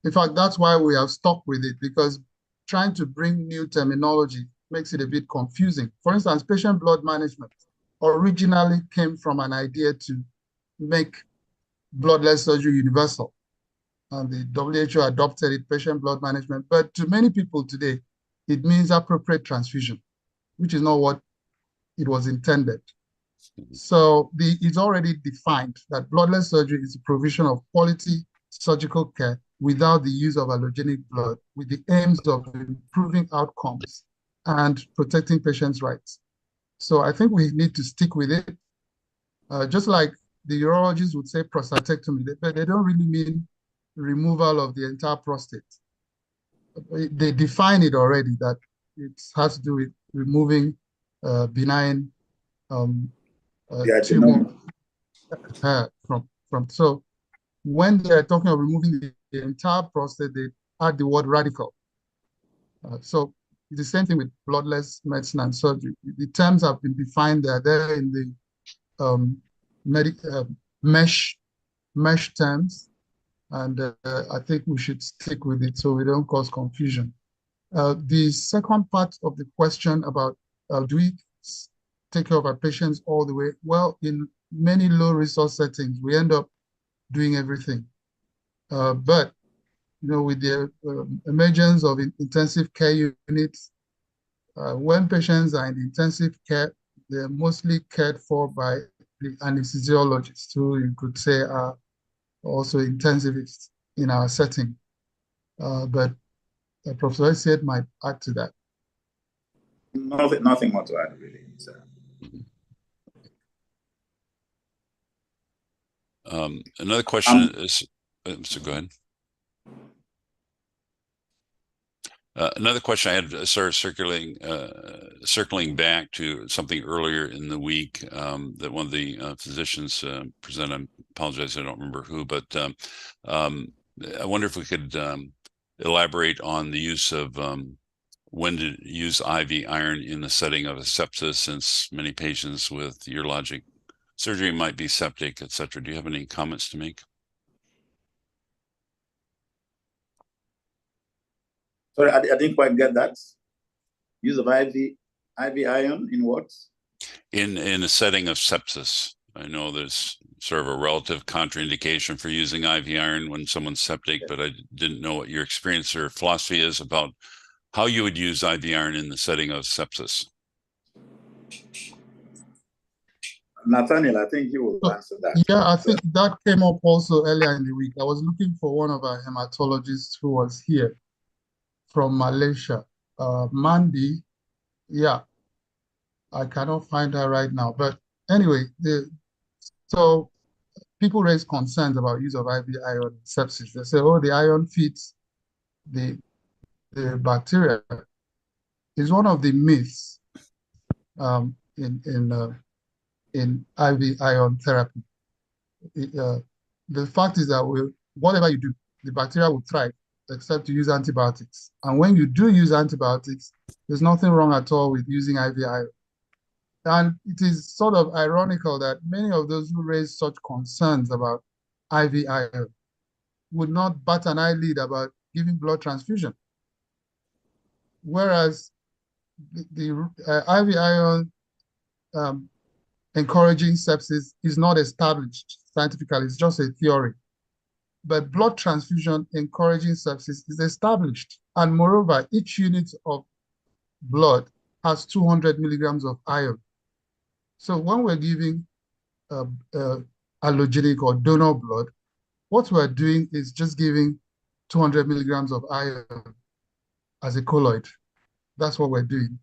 In fact, that's why we have stuck with it, because trying to bring new terminology makes it a bit confusing. For instance, patient blood management originally came from an idea to make bloodless surgery universal. And the WHO adopted it, patient blood management. But to many people today, it means appropriate transfusion, which is not what it was intended. So it's already defined that bloodless surgery is the provision of quality surgical care without the use of allogenic blood, with the aims of improving outcomes and protecting patients' rights. So I think we need to stick with it. Just like the urologists would say prostatectomy, but they don't really mean removal of the entire prostate. They define it already, that it has to do with removing benign tumor from. So when they're talking of removing the entire prostate, they add the word radical. So it's the same thing with bloodless medicine and surgery. The terms have been defined. They're there in the mesh terms, and I think we should stick with it so we don't cause confusion. The second part of the question about do we take care of our patients all the way? Well, in many low-resource settings, we end up doing everything. But you know, with the emergence of intensive care units, when patients are in intensive care, they're mostly cared for by the anesthesiologists, who you could say are also intensivists in our setting. But Professor Said might add to that. Nothing more to add, really. Another question is, so go ahead. Another question I had, sort of circling back to something earlier in the week that one of the physicians presented. I apologize, I don't remember who, but I wonder if we could elaborate on the use of when to use IV iron in the setting of a sepsis, since many patients with urologic surgery might be septic, etc. Do you have any comments to make? Sorry, I didn't quite get that. Use of IV iron in what? In a setting of sepsis. I know there's sort of a relative contraindication for using IV iron when someone's septic, but I didn't know what your experience or philosophy is about how you would use IV iron in the setting of sepsis. Nathaniel, I think you will answer that. Yeah, I think that came up also earlier in the week. I was looking for one of our hematologists who was here from Malaysia, Mandy. Yeah, I cannot find her right now. But anyway, so people raise concerns about use of IV iron in sepsis. They say, oh, the iron feeds the bacteria. is one of the myths in IV ion therapy. The fact is that whatever you do, the bacteria will thrive except to use antibiotics. And when you do use antibiotics, there's nothing wrong at all with using IV ion. And it is sort of ironical that many of those who raise such concerns about IV ion would not bat an eyelid about giving blood transfusion. Whereas the IV ion encouraging sepsis is not established scientifically, it's just a theory. But blood transfusion encouraging sepsis is established. And moreover, each unit of blood has 200 milligrams of iron. So when we're giving allogenic or donor blood, what we're doing is just giving 200 milligrams of iron as a colloid. That's what we're doing.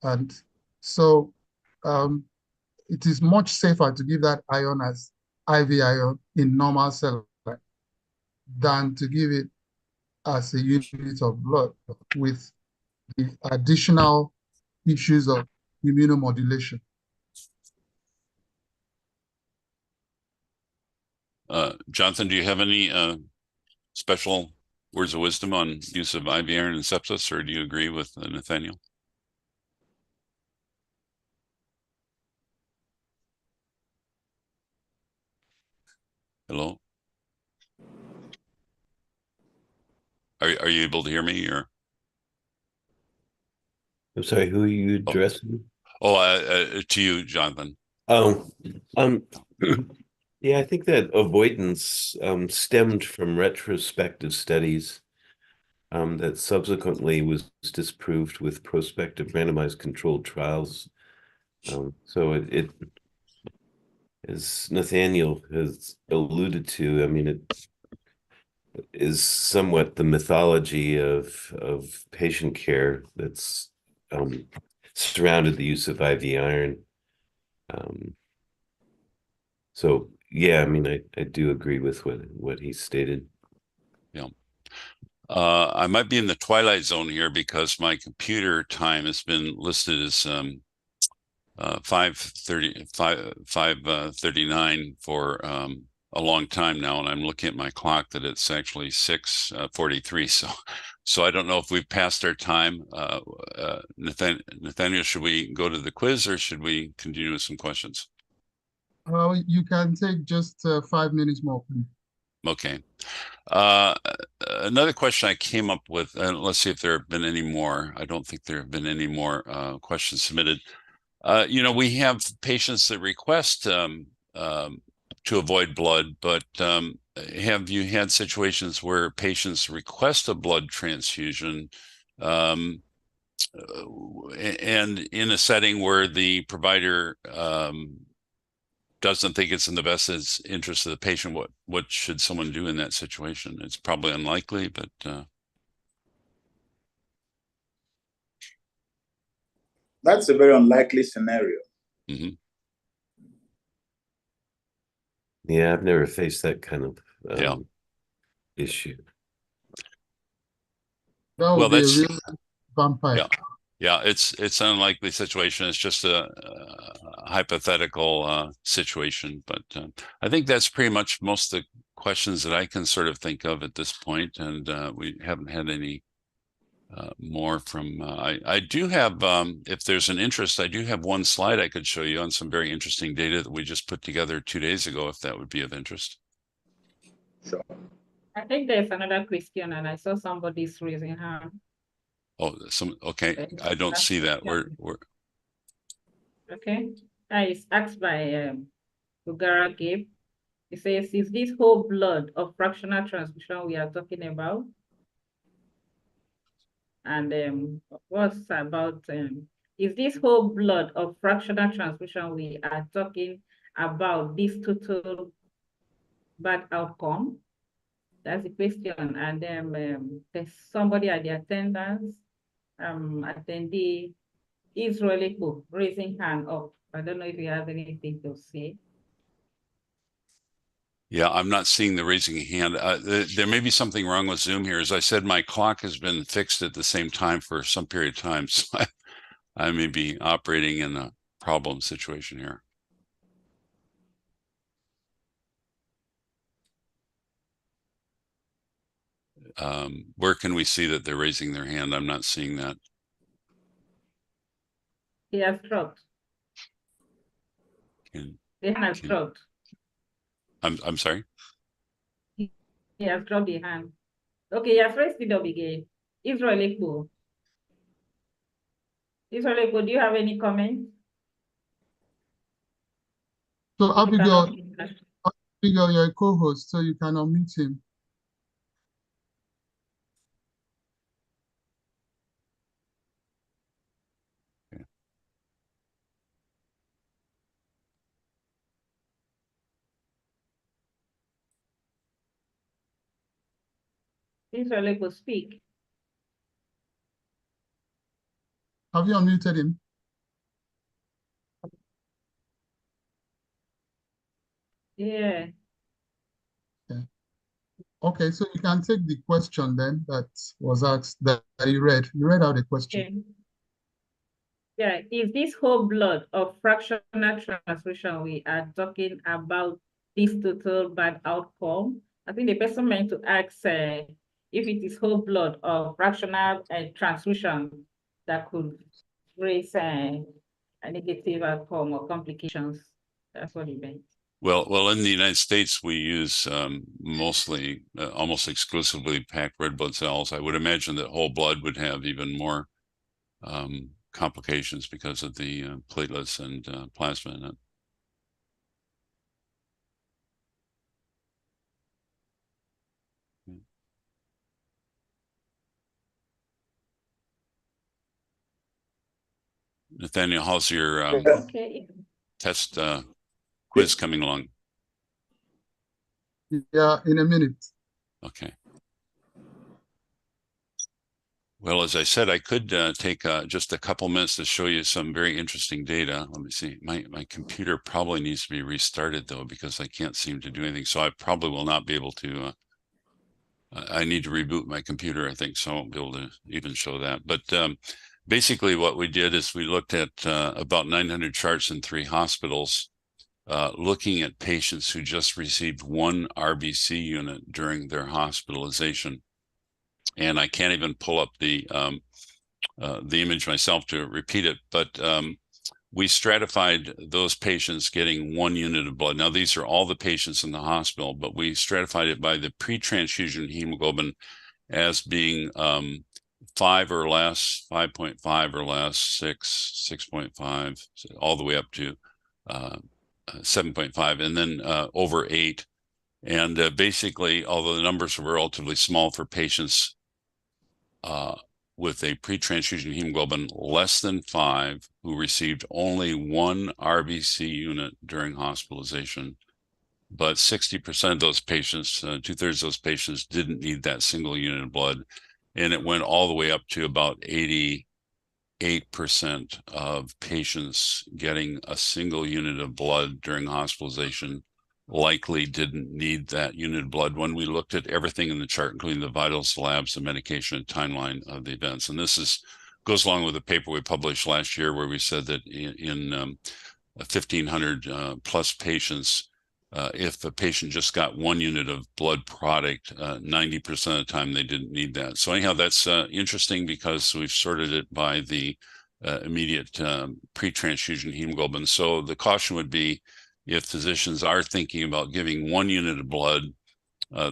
And so it is much safer to give that iron as IV iron in normal cell line than to give it as a unit of blood with the additional issues of immunomodulation. Jonathan, do you have any special words of wisdom on use of IV iron in sepsis, or do you agree with Nathaniel? Hello? Are you able to hear me, or? I'm sorry, who are you addressing? To you, Jonathan. Oh, yeah, I think that avoidance stemmed from retrospective studies that subsequently was disproved with prospective randomized controlled trials. So it, as Nathaniel has alluded to, I mean, it is somewhat the mythology of patient care that's surrounded the use of IV iron. So yeah, I mean, I do agree with what he stated. Yeah. I might be in the twilight zone here because my computer time has been listed as 5:39 for a long time now, and I'm looking at my clock that it's actually 6:43. So I don't know if we've passed our time. Nathaniel, should we go to the quiz, or should we continue with some questions? You can take just 5 minutes more, please. Okay. Another question I came up with, and let's see if there have been any more. I don't think there have been any more questions submitted. We have patients that request to avoid blood, but have you had situations where patients request a blood transfusion and in a setting where the provider doesn't think it's in the best interest of the patient? What should someone do in that situation? It's probably unlikely, but that's a very unlikely scenario. Mm-hmm. Yeah, I've never faced that kind of issue. That would be a real vampire. Yeah, it's an unlikely situation. It's just a hypothetical situation, but I think that's pretty much most of the questions that I can sort of think of at this point, and we haven't had any more from. I do have, if there's an interest, I do have one slide I could show you on some very interesting data that we just put together 2 days ago, if that would be of interest. Sure. I think there's another question, and I saw somebody's raising hand. Oh, okay. I don't see that. We're okay. That is asked by Ugara Gabe. He says, is this whole blood of fractional transmission we are talking about? And what's about, is this whole blood of fractional transmission we are talking about this total bad outcome? That's the question. And then there's somebody at the attendance, attendee, Israeli Hope, raising hand up. I don't know if you have anything to say. Yeah, I'm not seeing the raising a hand. There may be something wrong with Zoom here. As I said, my clock has been fixed at the same time for some period of time, so I may be operating in a problem situation here. Where can we see that they're raising their hand? I'm not seeing that. He has dropped. Can, The hand has dropped. I'm sorry. He has dropped the hand. Okay, you have raised it up again. Israel Ekpo. Israel Ekpo, do you have any comments? So You Abigail, cannot- Abigail, you're a co-host, so you can unmute him. Israel Ekpo, speak. Have you unmuted him? Yeah. Okay, so you can take the question then that was asked that you read. You read out the question. Okay. Yeah, is this whole blood or fractional transfusion we are talking about this total bad outcome? I think the person meant to ask if it is whole blood or fractional transfusion that could raise a negative outcome or complications. That's what he meant. Well, in the United States, we use mostly, almost exclusively packed red blood cells. I would imagine that whole blood would have even more complications because of the platelets and plasma in it. Nathaniel, how's your Okay. test quiz coming along? Yeah, in a minute. Okay. Well, as I said, I could take just a couple minutes to show you some very interesting data. Let me see. My computer probably needs to be restarted, though, because I can't seem to do anything. So I probably will not be able to. I need to reboot my computer, I think, so I won't be able to even show that. But basically what we did is we looked at about 900 charts in 3 hospitals, looking at patients who just received 1 RBC unit during their hospitalization. And I can't even pull up the image myself to repeat it, but we stratified those patients getting 1 unit of blood. Now, these are all the patients in the hospital, but we stratified it by the pre-transfusion hemoglobin as being 5 or less, 5.5 or less, 6, 6.5, all the way up to 7.5, and then over 8. And basically, although the numbers were relatively small for patients with a pre-transfusion hemoglobin less than 5 who received only 1 RBC unit during hospitalization, but 60% of those patients, 2/3 of those patients didn't need that single unit of blood. And it went all the way up to about 88% of patients getting a single unit of blood during hospitalization likely didn't need that unit of blood when we looked at everything in the chart, including the vitals, labs, the medication, and timeline of the events. And this goes along with the paper we published last year where we said that in 1,500 plus patients, if a patient just got 1 unit of blood product, 90% of the time they didn't need that. So anyhow, that's interesting because we've sorted it by the immediate pre-transfusion hemoglobin. So the caution would be if physicians are thinking about giving 1 unit of blood,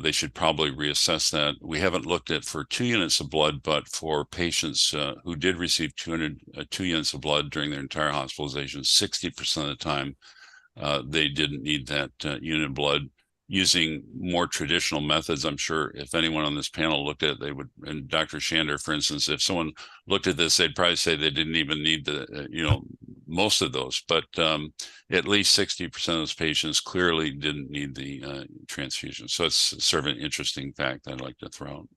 they should probably reassess that. We haven't looked at for 2 units of blood, but for patients who did receive 2 units of blood during their entire hospitalization, 60% of the time, they didn't need that unit of blood. Using more traditional methods, I'm sure if anyone on this panel looked at it, they would, and Dr. Shander, for instance, if someone looked at this, they'd probably say they didn't even need the, most of those, but at least 60% of those patients clearly didn't need the transfusion. So it's sort of an interesting fact I'd like to throw out.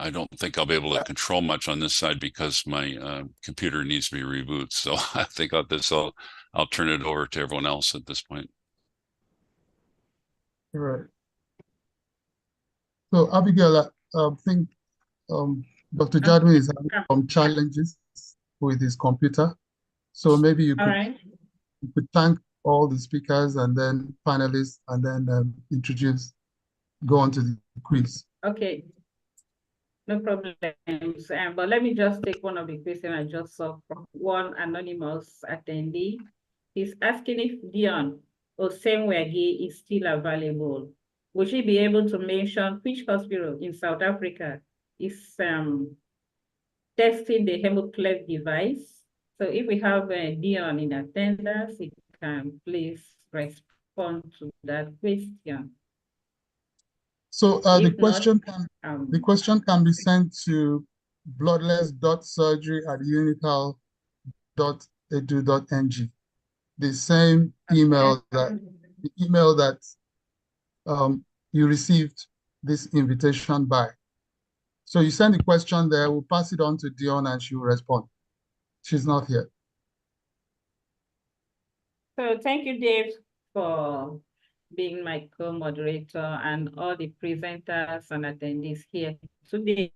I don't think I'll be able to control much on this side because my computer needs to be rebooted. So I think I'll turn it over to everyone else at this point. All right. So Abigail, I think Dr. Jadwin is having some challenges with his computer. So maybe you could thank all the speakers and then panelists and then go on to the quiz. Okay. No problems. But let me just take one of the questions I just saw from one anonymous attendee. He's asking if Dion Osemwegi is still available. Would she be able to mention which hospital in South Africa is testing the hemoclave device? So if we have Dion in attendance, he can please respond to that question. So the question can be sent to bloodless.surgery@unical.edu.ng. The same email that you received this invitation by. So you send the question there, we'll pass it on to Dion and she will respond. She's not here. So thank you, Dave, for being my co-moderator and all the presenters and attendees here today.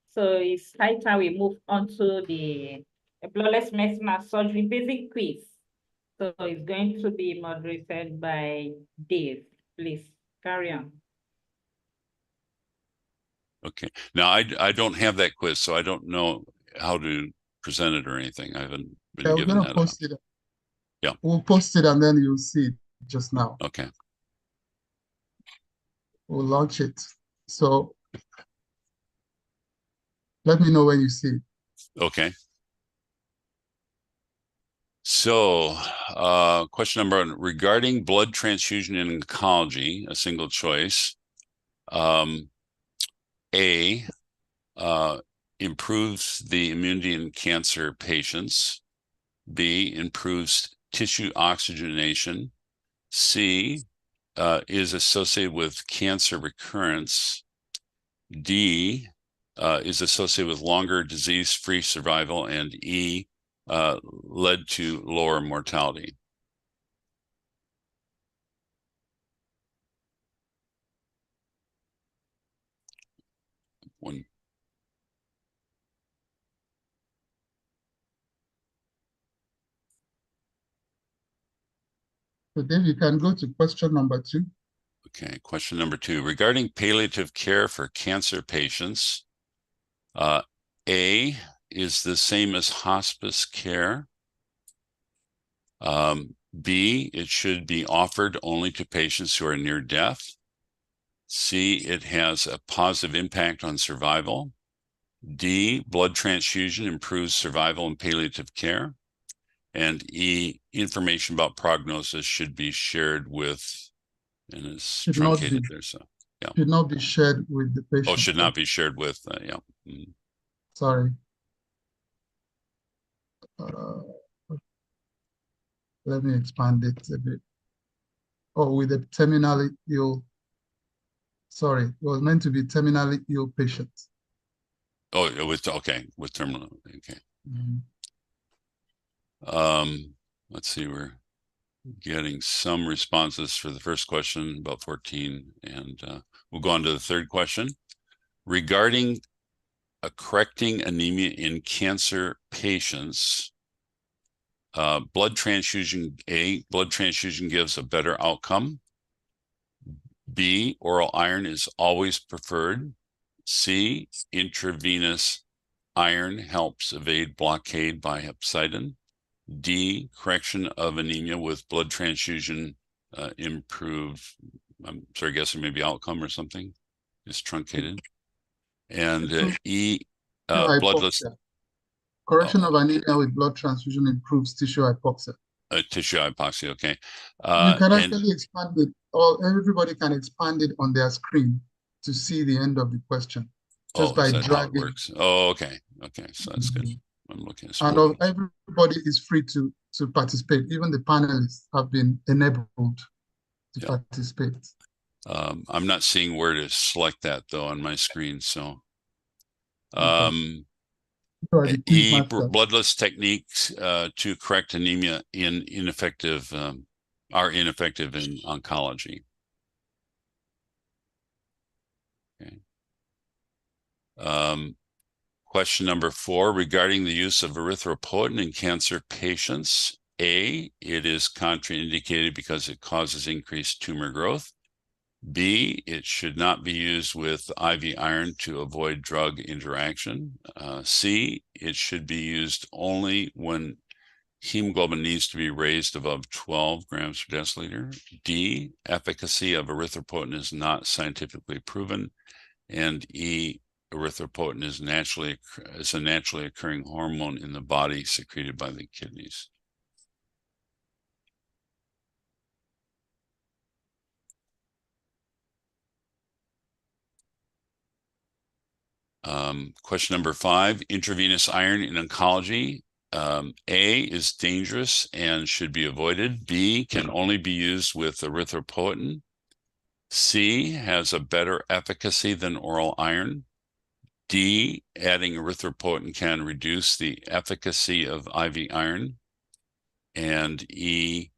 So it's high time we move on to the Bloodless Medicine Surgery basic quiz. So it's going to be moderated by Dave. Please carry on. Okay. Now I don't have that quiz, so I don't know how to present it or anything. I haven't been given that. Post it. Yeah. We'll post it and then you'll see it just now. Okay. We'll launch it. So let me know when you see it. Okay. So question number 1, regarding blood transfusion in oncology, a single choice. A, improves the immunity in cancer patients. B, improves tissue oxygenation. C, is associated with cancer recurrence. D, is associated with longer disease-free survival. And E, led to lower mortality. One. So Dave, you can go to question number 2. Okay, question number 2. Regarding palliative care for cancer patients, A is the same as hospice care. B, it should be offered only to patients who are near death. C, it has a positive impact on survival. D, blood transfusion improves survival in palliative care. And E, information about prognosis should be shared with, and it's truncated there, so yeah. Should not be shared with the patient. Oh, should not be shared with, yeah. Sorry. Let me expand it a bit. Oh, with the terminally ill. Sorry, it was meant to be terminally ill patients. Oh, with terminal. Okay. Let's see. We're getting some responses for the first question, about 14, and we'll go on to the third question. Regarding correcting anemia in cancer patients, blood transfusion. A, blood transfusion gives a better outcome. B, oral iron is always preferred. C, intravenous iron helps evade blockade by hepcidin. D, correction of anemia with blood transfusion improve, I'm sorry, guessing maybe outcome or something is truncated. And E, bloodless. Correction of anemia with blood transfusion improves tissue hypoxia. Tissue hypoxia, okay. You can actually expand it, or everybody can expand it on their screen to see the end of the question. Just by dragging. How it works? Oh, okay. Okay, so that's good. I'm looking at and everybody is free to participate. Even the panelists have been enabled to participate. I'm not seeing where to select that though on my screen, so So the quick E, master. bloodless techniques to correct anemia are ineffective in oncology. Okay. Question number 4, regarding the use of erythropoietin in cancer patients. A, it is contraindicated because it causes increased tumor growth. B, it should not be used with IV iron to avoid drug interaction. C, it should be used only when hemoglobin needs to be raised above 12 grams per deciliter. D, efficacy of erythropoietin is not scientifically proven. And E, erythropoietin is a naturally occurring hormone in the body secreted by the kidneys. Question number 5, intravenous iron in oncology. A is dangerous and should be avoided. B can only be used with erythropoietin. C has a better efficacy than oral iron. D, adding erythropoietin can reduce the efficacy of IV iron. And E,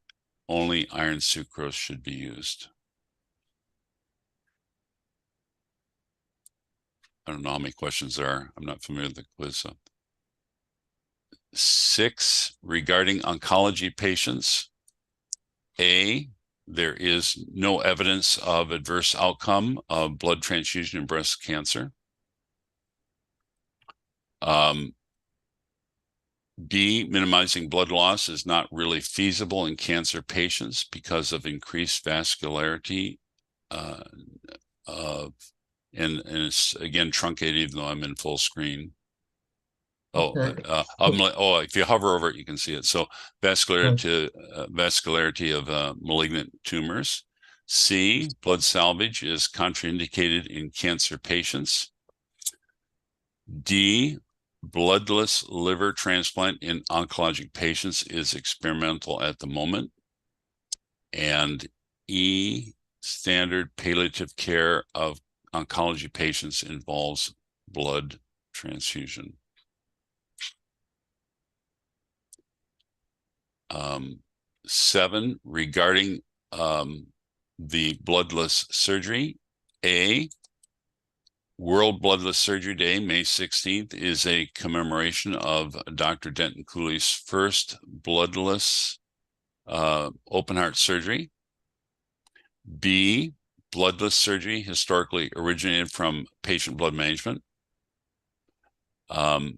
only iron sucrose should be used. I don't know how many questions there are. I'm not familiar with the quiz. 6, regarding oncology patients. A, there is no evidence of adverse outcome of blood transfusion in breast cancer. B, minimizing blood loss is not really feasible in cancer patients because of increased vascularity and it's again truncated even though I'm in full screen. Okay. If you hover over it, you can see it. So vascularity of malignant tumors. C, blood salvage is contraindicated in cancer patients. D, bloodless liver transplant in oncologic patients is experimental at the moment. And E, standard palliative care of oncology patients involves blood transfusion. 7, regarding the bloodless surgery. A, World Bloodless Surgery Day, May 16th, is a commemoration of Dr. Denton Cooley's first bloodless open heart surgery. B, bloodless surgery historically originated from patient blood management.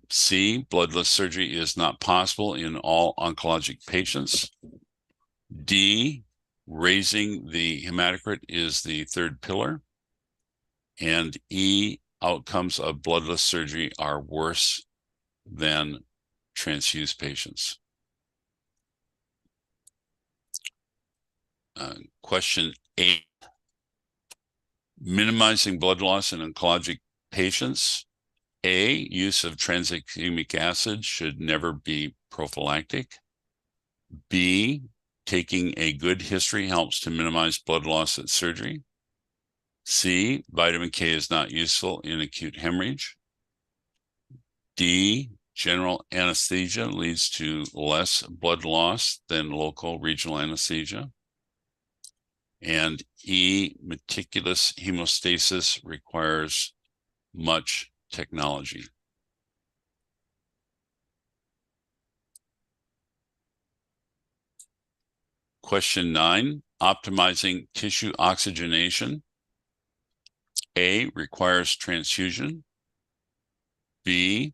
C, bloodless surgery is not possible in all oncologic patients. D, raising the hematocrit is the third pillar. And E, outcomes of bloodless surgery are worse than transfused patients. Question 8, minimizing blood loss in oncologic patients. A, use of tranexamic acid should never be prophylactic. B, taking a good history helps to minimize blood loss at surgery. C, vitamin K is not useful in acute hemorrhage. D, general anesthesia leads to less blood loss than local regional anesthesia. And E, meticulous hemostasis requires much technology. Question 9, optimizing tissue oxygenation. A, requires transfusion. B,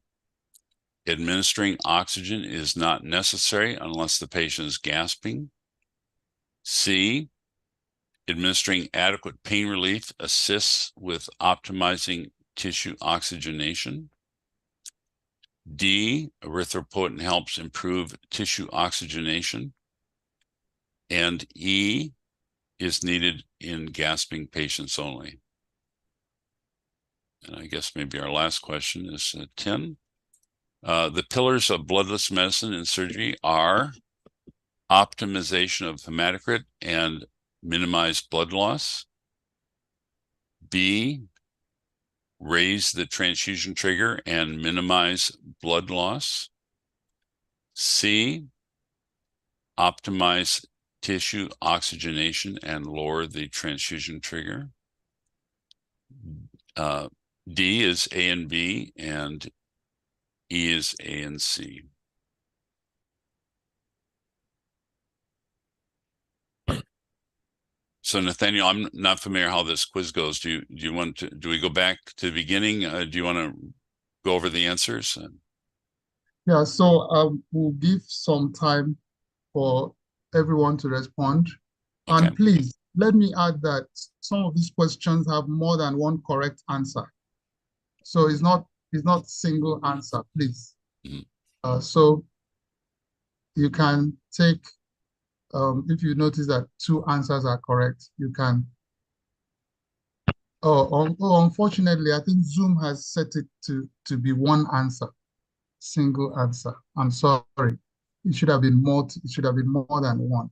administering oxygen is not necessary unless the patient is gasping. C, administering adequate pain relief assists with optimizing tissue oxygenation. D, erythropoietin helps improve tissue oxygenation. And E, is needed in gasping patients only. And I guess maybe our last question is 10. The pillars of bloodless medicine and surgery are optimization of hematocrit and minimized blood loss. B, raise the transfusion trigger and minimize blood loss. C, optimize tissue oxygenation and lower the transfusion trigger. D is A and B, and E is A and C. So Nathaniel, I'm not familiar how this quiz goes. Do you want to, do we go back to the beginning? Do you want to go over the answers? Yeah, so we'll give some time for everyone to respond. Okay. And please, let me add that some of these questions have more than one correct answer. So it's not single answer, please. Mm-hmm. So you can take, if you notice that two answers are correct, you can. Unfortunately, I think Zoom has set it to be one answer, single answer. I'm sorry. It should have been more. It should have been more than one.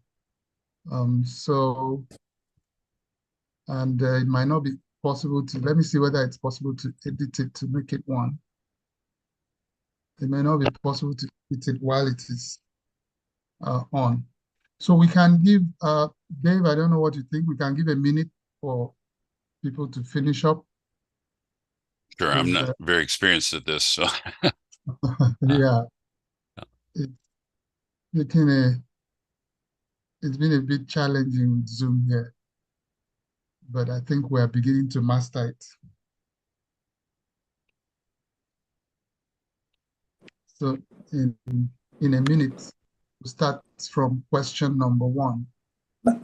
And it might not be possible to. Let me see whether it's possible to edit it to make it one. It may not be possible to edit it while it is on. So we can give Dave. I don't know what you think. We can give a minute for people to finish up. Sure, I'm not very experienced at this, so. Yeah, it's been a bit challenging with Zoom here, but I think we are beginning to master it. So in a minute, we'll start from question number 1.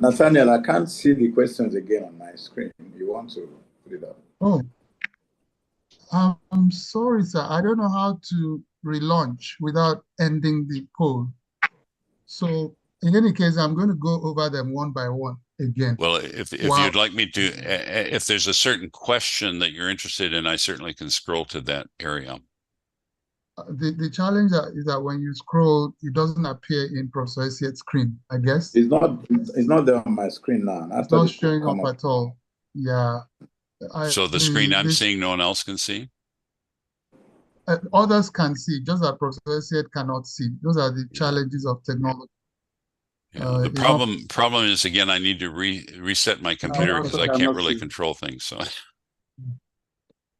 Nathaniel, I can't see the questions again on my screen. You want to put it up? Oh, I'm sorry, sir. I don't know how to relaunch without ending the poll. So in any case, I'm going to go over them one by one again. Well, if you'd like me to, if there's a certain question that you're interested in, I certainly can scroll to that area. The challenge is that when you scroll, it doesn't appear in Professor Essie's screen, I guess. It's not there on my screen now. It's not showing up at all. Yeah. So the screen I'm seeing, no one else can see? Others can see, just that Professor Essie cannot see. Those are the challenges of technology. Yeah, the problem is, again, I need to reset my computer because I can't really control things. So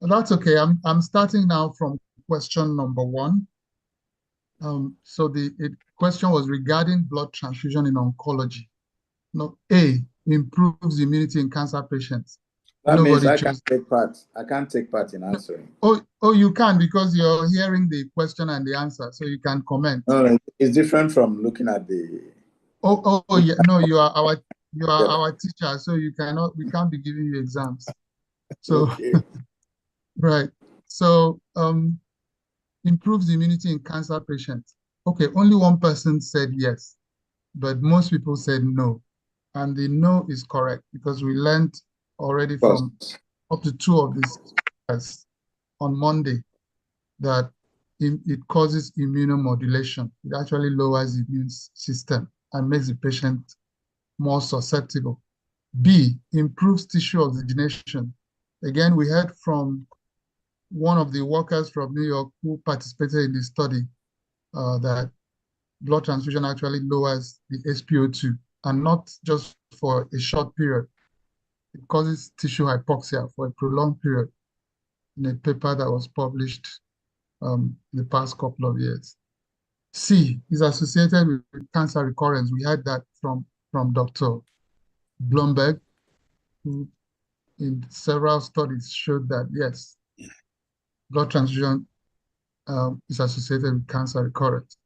that's okay. I'm starting now from question number 1. So the question was regarding blood transfusion in oncology. No, A, improves immunity in cancer patients. That means I can't take part. I can't take part in answering. Oh, you can, because you're hearing the question and the answer, so you can comment. No, it's different from looking at the. Oh yeah. No, you are our teacher, so we can't be giving you exams. So Okay. right. So improves immunity in cancer patients. Okay, only one person said yes, but most people said no. And the no is correct, because we learned already from up to 2 of these on Monday that it causes immunomodulation. It actually lowers the immune system and makes the patient more susceptible. B, improves tissue oxygenation. Again, we heard from one of the workers from New York who participated in the study that blood transfusion actually lowers the SpO2, and not just for a short period. It causes tissue hypoxia for a prolonged period, in a paper that was published in the past couple of years. C is associated with cancer recurrence. We had that from Dr. Blumberg, who in several studies showed that, yes, blood transfusion is associated with cancer recurrence.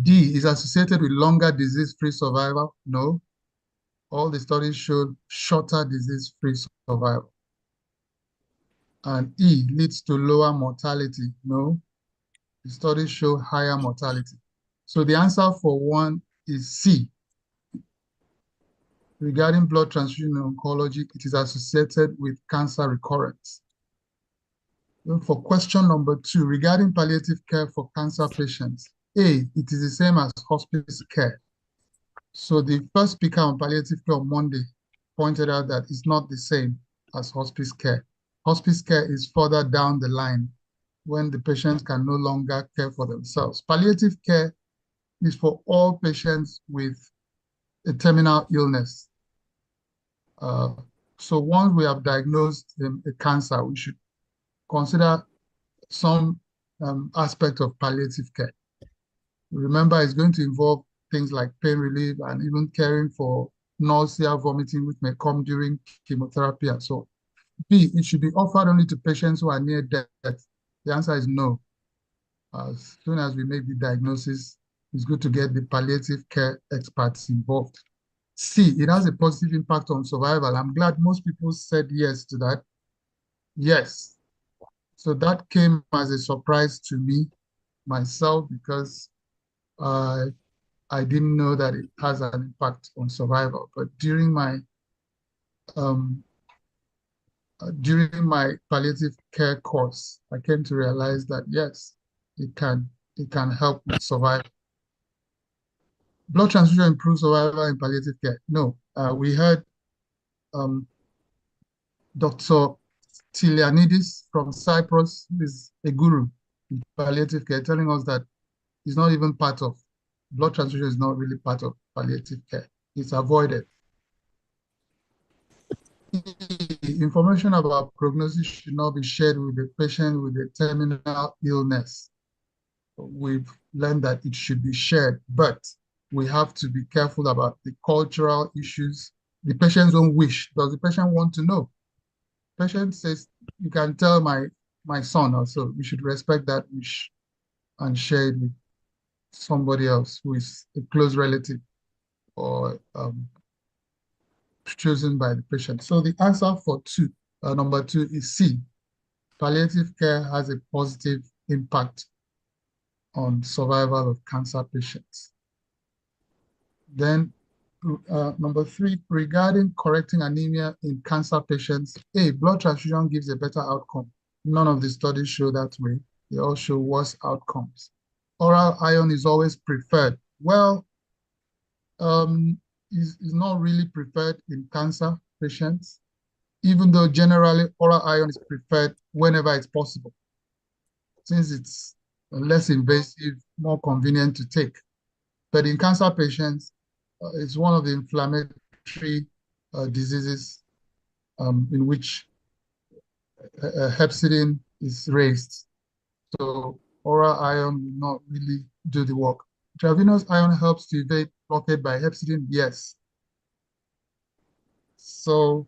D is associated with longer disease-free survival. No. All the studies showed shorter disease-free survival. And E leads to lower mortality. No. The studies show higher mortality. So the answer for 1 is C. Regarding blood transfusion in oncology, it is associated with cancer recurrence. Then for question number 2, regarding palliative care for cancer patients, A, it is the same as hospice care. So the first speaker on palliative care on Monday pointed out that it's not the same as hospice care. Hospice care is further down the line when the patient can no longer care for themselves. Palliative care is for all patients with a terminal illness. So once we have diagnosed a cancer, we should consider some aspect of palliative care. Remember, it's going to involve things like pain relief and even caring for nausea, vomiting, which may come during chemotherapy and so on. B, it should be offered only to patients who are near death. The answer is no. As soon as we make the diagnosis, it's good to get the palliative care experts involved. C, it has a positive impact on survival. I'm glad most people said yes to that. Yes. So that came as a surprise to me, myself, because I didn't know that it has an impact on survival. But during my palliative care course, I came to realize that yes, it can help with survival. Blood transfusion improves survival in palliative care. No, we heard Dr. Tilianidis from Cyprus, who is a guru in palliative care, telling us that it's not even part of blood transfusion is not really part of palliative care. It's avoided. Information about prognosis should not be shared with the patient with a terminal illness. We've learned that it should be shared, but we have to be careful about the cultural issues, the patient's own wish. Does the patient want to know? Patient says, you can tell my son also. We should respect that wish and share it with somebody else who is a close relative or chosen by the patient. So the answer for number two is C. Palliative care has a positive impact on survival of cancer patients. Then number three, regarding correcting anemia in cancer patients, A, blood transfusion gives a better outcome. None of the studies show that way. They all show worse outcomes. Oral iron is always preferred. Well, is not really preferred in cancer patients, even though generally oral iron is preferred whenever it's possible, since it's less invasive, more convenient to take. But in cancer patients, it's one of the inflammatory diseases in which hepcidin is raised. So oral iron will not really do the work. Intravenous iron helps to evade blockade by hepcidin, yes. So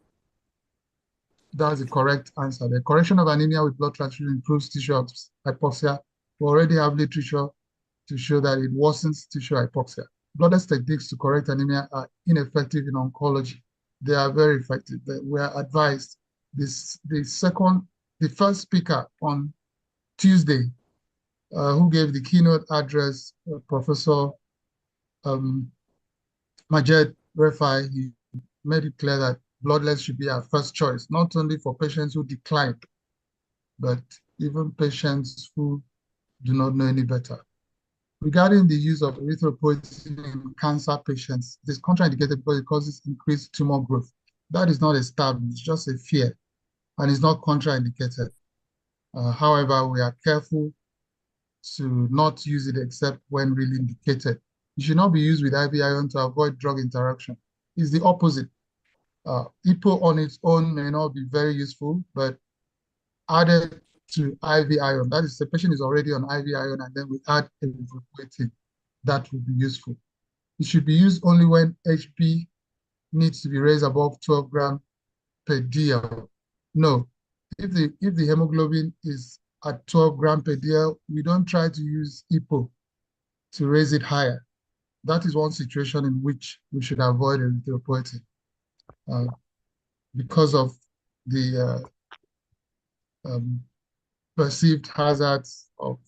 that's the correct answer. The correction of anemia with blood transfusion improves tissue hypoxia. We already have literature to show that it worsens tissue hypoxia. Bloodless techniques to correct anemia are ineffective in oncology. They are very effective. We are advised. The first speaker on Tuesday, who gave the keynote address, Professor Majed Refai, he made it clear that bloodless should be our first choice, not only for patients who decline, but even patients who do not know any better. Regarding the use of erythropoietin in cancer patients, it is contraindicated because it causes increased tumor growth. That is not established, it's just a fear, and it's not contraindicated. However, we are careful to not use it except when really indicated. It should not be used with IV iron to avoid drug interaction. It's the opposite. EPO on its own may not be very useful, but added to IV iron, that is, the patient is already on IV iron, and then we add erythropoietin, that would be useful. It should be used only when HP needs to be raised above 12 grams per dl. No, if the hemoglobin is at 12 grams per dl, we don't try to use EPO to raise it higher. That is one situation in which we should avoid erythropoietin because of the perceived hazards of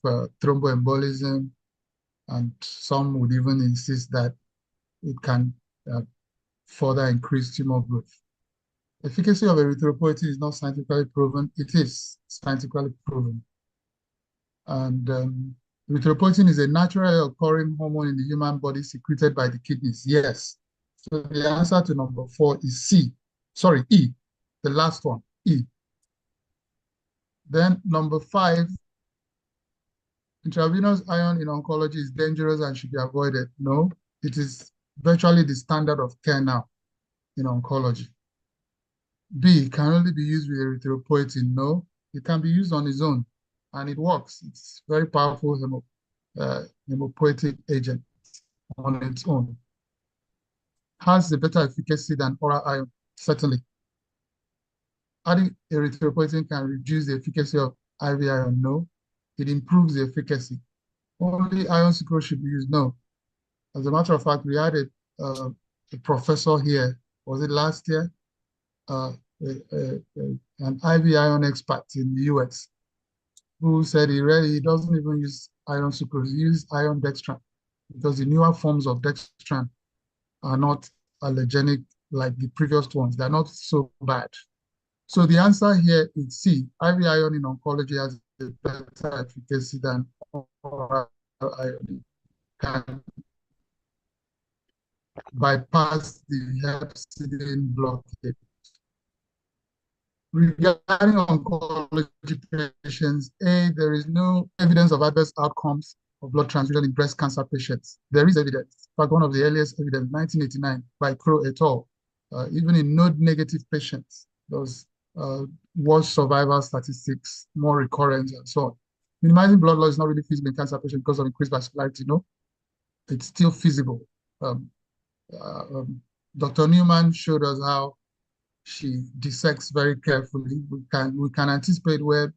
thromboembolism, and some would even insist that it can further increase tumor growth. Efficacy of erythropoietin is not scientifically proven. It is scientifically proven. And erythropoietin is a naturally occurring hormone in the human body secreted by the kidneys. Yes. So the answer to number 4 is C. Sorry, E. The last one, E. Then number 5, intravenous iron in oncology is dangerous and should be avoided. No, it is virtually the standard of care now in oncology. B, can only be used with erythropoietin. No, it can be used on its own and it works. It's very powerful hemopoietic agent on its own. Has a better efficacy than oral iron? Certainly. Adding erythropoietin can reduce the efficacy of IV iron? No. It improves the efficacy. Only iron sucrose should be used? No. As a matter of fact, we had a professor here, was it last year? An IV iron expert in the US who said he doesn't even use iron sucrose, he uses iron dextran because the newer forms of dextran are not allergenic like the previous ones. They're not so bad. So the answer here is C. IV iron in oncology has a better efficacy than oral iron. Can bypass the hepcidin blockade. Regarding oncology patients, A, there is no evidence of adverse outcomes of blood transfusion in breast cancer patients. There is evidence. In fact, one of the earliest evidence, 1989, by Crow et al. Even in node-negative patients, those worse survival statistics, more recurrence, and so on. Minimizing blood loss is not really feasible in cancer patients because of increased vascularity. No, it's still feasible. Dr. Newman showed us how she dissects very carefully. We can anticipate where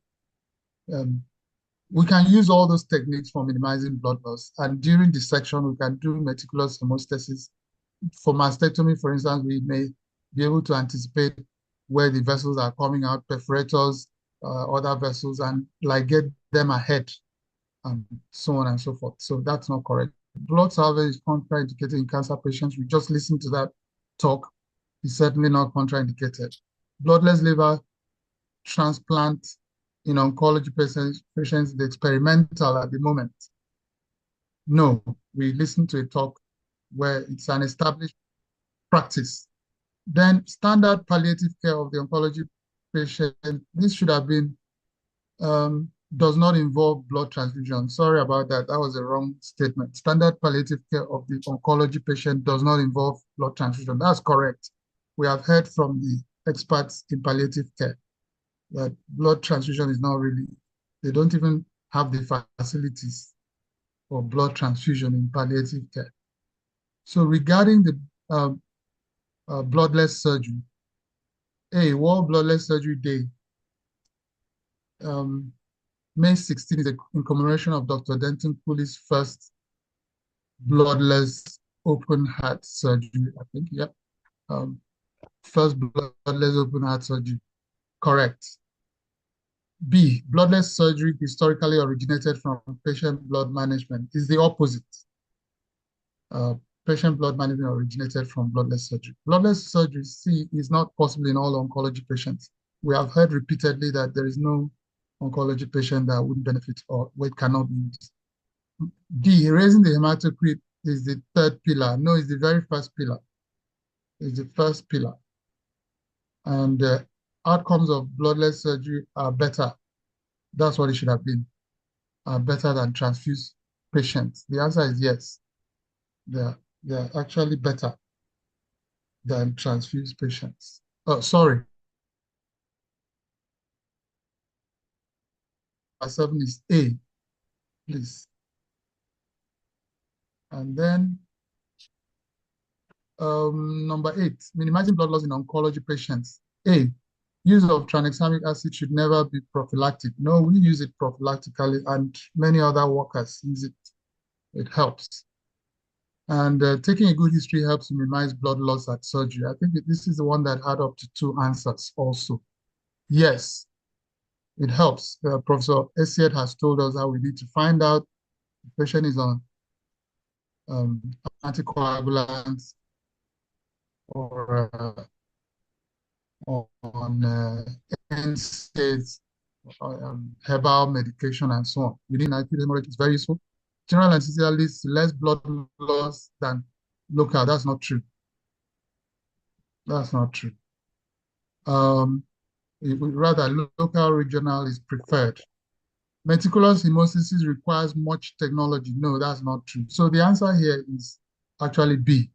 we can use all those techniques for minimizing blood loss. And during dissection, we can do meticulous hemostasis. For mastectomy, for instance, we may be able to anticipate where the vessels are coming out, perforators, other vessels, and like get them ahead, and so on and so forth. So that's not correct. Blood salvage is contraindicated in cancer patients. We just listened to that talk. It's certainly not contraindicated. Bloodless liver transplant in oncology patients is experimental at the moment. No, we listened to a talk where it's an established practice. Then standard palliative care of the oncology patient, this should have been, does not involve blood transfusion. Sorry about that. That was a wrong statement. Standard palliative care of the oncology patient does not involve blood transfusion. That's correct. We have heard from the experts in palliative care that blood transfusion is not really, they don't even have the facilities for blood transfusion in palliative care. So regarding the bloodless surgery, World Bloodless Surgery Day, May 16 is in commemoration of Dr. Denton Cooley's first bloodless open heart surgery, I think, yep. First bloodless open heart surgery, correct. B, bloodless surgery historically originated from patient blood management. Is the opposite. Patient blood management originated from bloodless surgery. Bloodless surgery, C, is not possible in all oncology patients. We have heard repeatedly that there is no oncology patient that wouldn't benefit or weight cannot be used. D, raising the hematocrit is the third pillar. No, it's the very first pillar. It's the first pillar. And outcomes of bloodless surgery are better. That's what it should have been. Better than transfused patients. The answer is yes. They're actually better than transfused patients. Oh, sorry. 7 is A, please. And then number 8, minimizing blood loss in oncology patients. A, use of tranexamic acid should never be prophylactic. No, we use it prophylactically and many other workers use it. It helps. And taking a good history helps minimize blood loss at surgery. I think this is the one that had up to 2 answers also. Yes, it helps. Professor Esiet has told us how we need to find out if the patient is on anticoagulants or on NSAIDs, herbal medication, and so on. Within acute hemorrhage is very useful. General anesthesia leads to less blood loss than local. That's not true. That's not true. Rather, local regional is preferred. Meticulous hemostasis requires much technology. No, that's not true. So the answer here is actually B.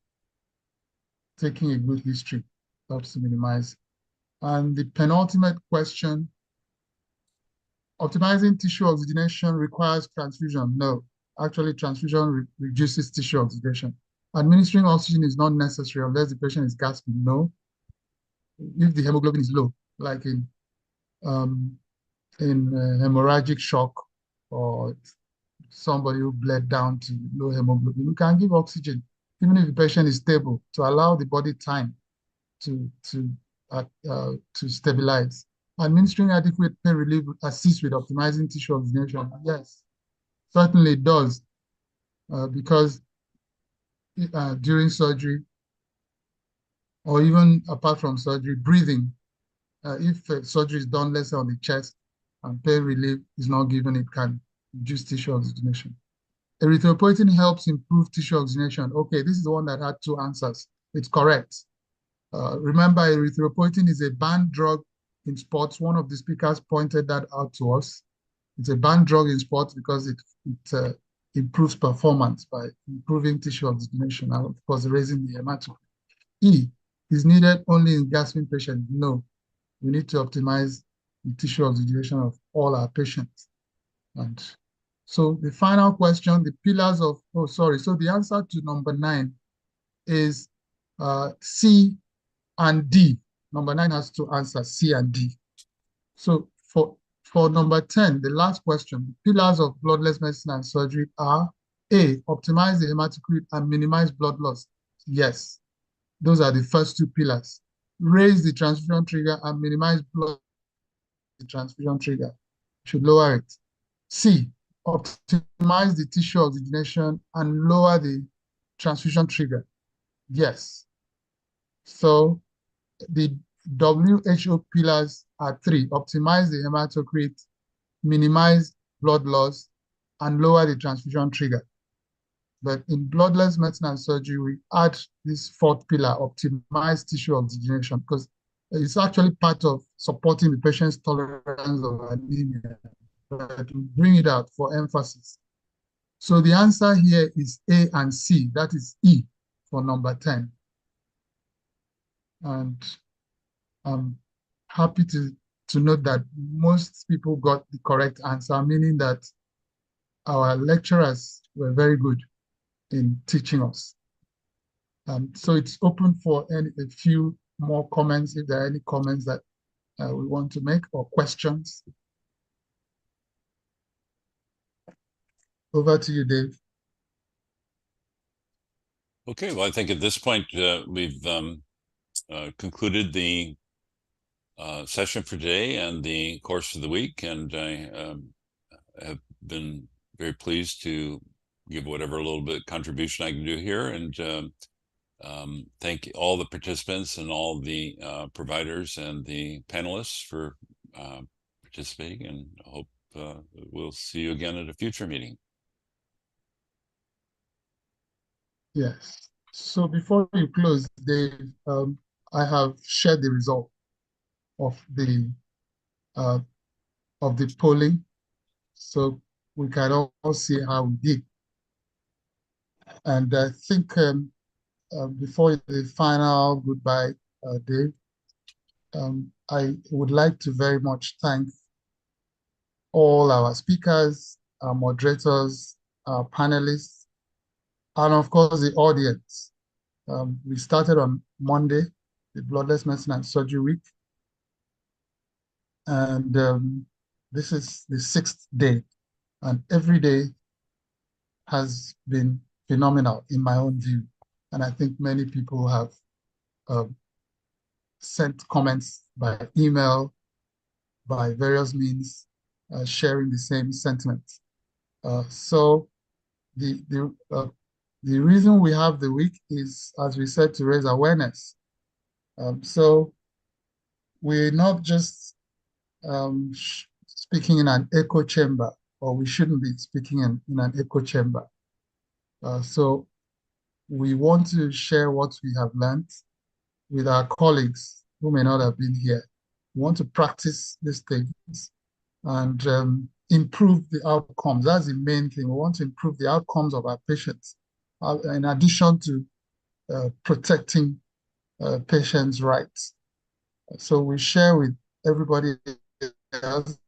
Taking a good history helps to minimize. And the penultimate question, optimizing tissue oxygenation requires transfusion. No, actually transfusion reduces tissue oxidation. Administering oxygen is not necessary unless the patient is gasping. No, if the hemoglobin is low, like in hemorrhagic shock or somebody who bled down to low hemoglobin, we can give oxygen, even if the patient is stable, to allow the body time to stabilize. Administering adequate pain relief assists with optimizing tissue oxygenation. Yes, certainly it does, because during surgery or even apart from surgery, breathing, if surgery is done, let's say on the chest, and pain relief is not given, it can reduce tissue oxygenation. Erythropoietin helps improve tissue oxygenation. Okay, this is the one that had two answers. It's correct. Remember, erythropoietin is a banned drug in sports. One of the speakers pointed that out to us. It's a banned drug in sports because it improves performance by improving tissue oxygenation and, of course, raising the hematocrit. E is needed only in gasping patients. No, we need to optimize the tissue oxygenation of all our patients. And so the final question, the pillars of, so the answer to number 9 is C and D. Number 9 has to answer C and D. So for number 10, the last question, the pillars of bloodless medicine and surgery are A, optimize the hematocrit and minimize blood loss. Yes, those are the first two pillars. Raise the transfusion trigger and minimize blood. The transfusion trigger should lower it. C, optimize the tissue oxygenation and lower the transfusion trigger. Yes. So the WHO pillars are 3: optimize the hematocrit, minimize blood loss, and lower the transfusion trigger. But in bloodless medicine and surgery, we add this 4th pillar, optimize tissue oxygenation, because it's actually part of supporting the patient's tolerance of anemia, but we bring it out for emphasis. So the answer here is A and C, that is E for number 10. And I'm happy to note that most people got the correct answer, meaning that our lecturers were very good in teaching us. So it's open for a few more comments, if there are any comments that we want to make or questions. Over to you, Dave. Okay, well, I think at this point we've concluded the session for today and the course for the week, and I have been very pleased to give whatever little bit contribution I can do here, and thank all the participants and all the providers and the panelists for participating, and hope we'll see you again at a future meeting. Yes. So before you close, Dave, I have shared the result of the polling, so we can all see how we did. And I think before the final goodbye, Dave, I would like to very much thank all our speakers, our moderators, our panelists, and of course the audience. We started on Monday, the Bloodless Medicine and Surgery Week, and this is the 6th day, and every day has been phenomenal in my own view, and I think many people have sent comments by email, by various means, sharing the same sentiments. So the reason we have the week is, as we said, to raise awareness. So we're not just speaking in an echo chamber, or we shouldn't be speaking in an echo chamber. So we want to share what we have learned with our colleagues who may not have been here. We want to practice these things and improve the outcomes. That's the main thing. We want to improve the outcomes of our patients, in addition to protecting patients' rights. So we share with everybody else.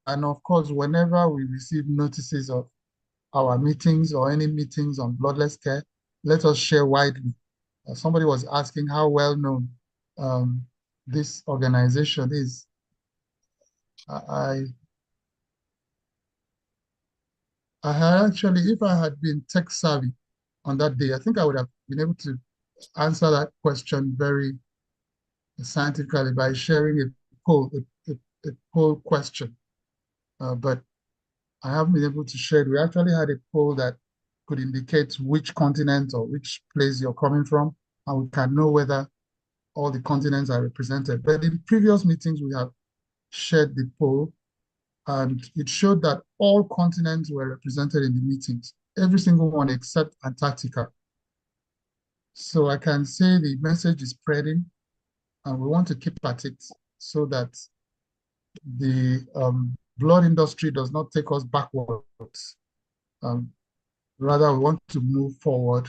And of course, whenever we receive notices of our meetings or any meetings on bloodless care, let us share widely. Somebody was asking how well known this organization is. I had actually, if I had been tech savvy on that day, I think I would have been able to answer that question very scientifically by sharing a poll question. But I haven't been able to share it. We actually had a poll that could indicate which continent or which place you're coming from, and we can know whether all the continents are represented. But in previous meetings, we have shared the poll, and it showed that all continents were represented in the meetings, every single one except Antarctica. So I can say the message is spreading, and we want to keep at it so that the blood industry does not take us backwards. Rather, we want to move forward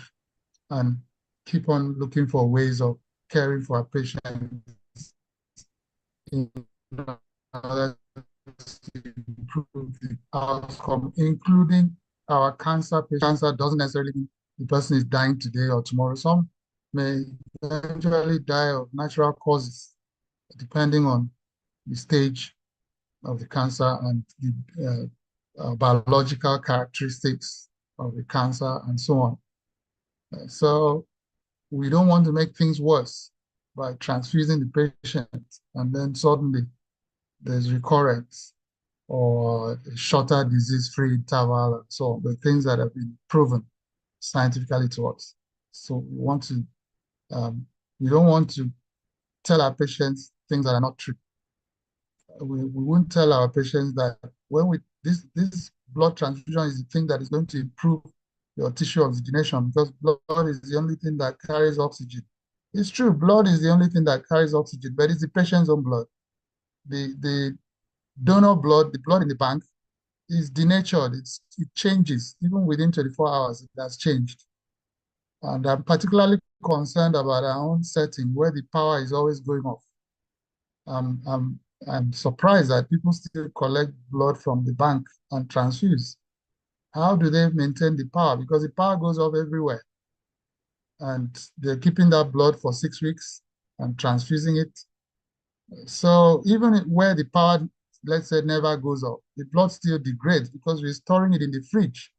and keep on looking for ways of caring for our patients in order to improve the outcome, including our cancer patients. Cancer doesn't necessarily mean the person is dying today or tomorrow. Some may eventually die of natural causes, depending on the stage of the cancer and the biological characteristics of the cancer and so on. So we don't want to make things worse by transfusing the patient and then suddenly there's recurrence or a shorter disease-free interval and so on, the things that have been proven scientifically to us. So we want to, we don't want to tell our patients things that are not true. We won't tell our patients that when this blood transfusion is the thing that is going to improve your tissue oxygenation, because blood is the only thing that carries oxygen. It's true, blood is the only thing that carries oxygen, but it's the patient's own blood. The donor blood, the blood in the bank, is denatured. It changes. Even within 24 hours, it has changed. And I'm particularly concerned about our own setting where the power is always going off. I'm surprised that people still collect blood from the bank and transfuse. How do they maintain the power? Because the power goes off everywhere. And they're keeping that blood for 6 weeks and transfusing it. So even where the power, let's say, never goes off, the blood still degrades because we're storing it in the fridge.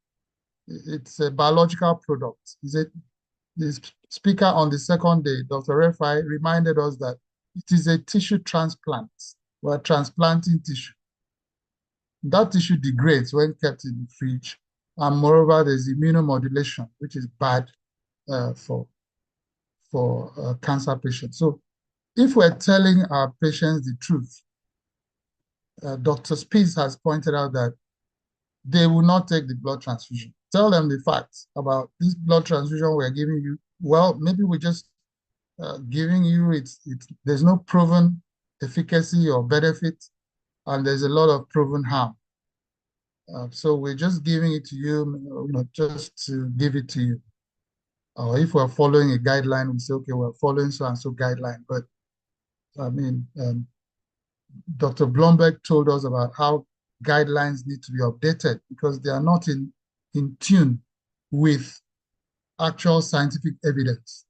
It's a biological product. The speaker on the second day, Dr. Refai, reminded us that it is a tissue transplant. We're transplanting tissue. That tissue degrades when kept in the fridge. And moreover, there's immunomodulation, which is bad for cancer patients. So if we're telling our patients the truth, Dr. Spies has pointed out that they will not take the blood transfusion. Tell them the facts about this blood transfusion we're giving you. Well, maybe we're just giving you there's no proven efficacy or benefit, and there's a lot of proven harm. So we're just giving it to you, just to give it to you. Or if we're following a guideline, we say, okay, we're following so-and-so guideline. But I mean, Dr. Blomberg told us about how guidelines need to be updated because they are not in tune with actual scientific evidence.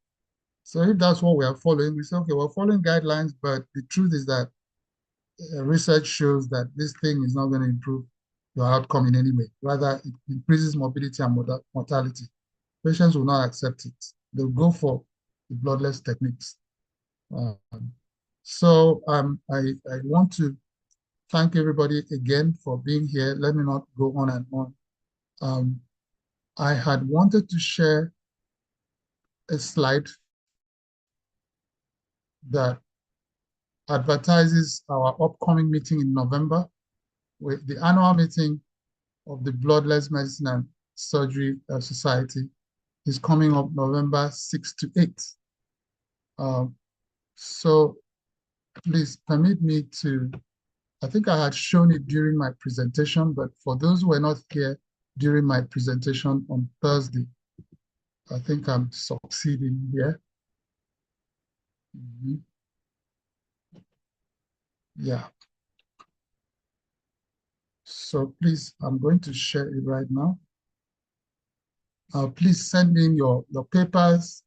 So if that's what we are following, we say, okay, we're following guidelines, but the truth is that research shows that this thing is not going to improve your outcome in any way. Rather, it increases morbidity and mortality. Patients will not accept it. They'll go for the bloodless techniques. So I want to thank everybody again for being here. Let me not go on and on. I had wanted to share a slide that advertises our upcoming meeting in November, with the annual meeting of the Bloodless Medicine and Surgery Society is coming up November 6th to 8th. So please permit me to, I think I had shown it during my presentation, but for those who were not here during my presentation on Thursday, I think I'm succeeding here. Mhm. Yeah. So please, I'm going to share it right now. Please send in your papers,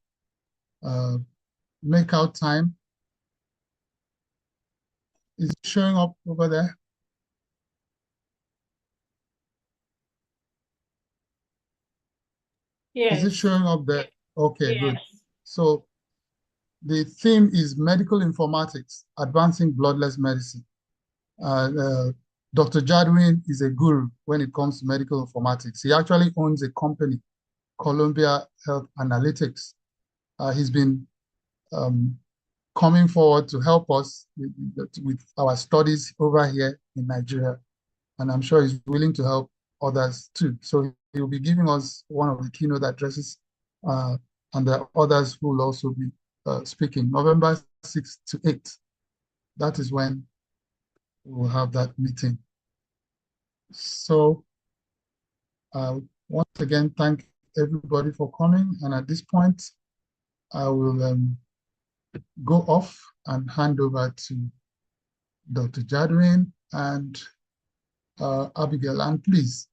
make out time. Is it showing up over there? Yes. Is it showing up there? Okay, Yes. good. So the theme is medical informatics, advancing bloodless medicine. Dr. Jadwin is a guru when it comes to medical informatics. He actually owns a company, Columbia Health Analytics. He's been coming forward to help us with our studies over here in Nigeria. And I'm sure he's willing to help others too. So he'll be giving us one of the keynote addresses, and the others who will also be speaking. November 6th to 8th. That is when we'll have that meeting. So once again, thank everybody for coming. And at this point, I will go off and hand over to Dr. Jadwin and Abigail. And please,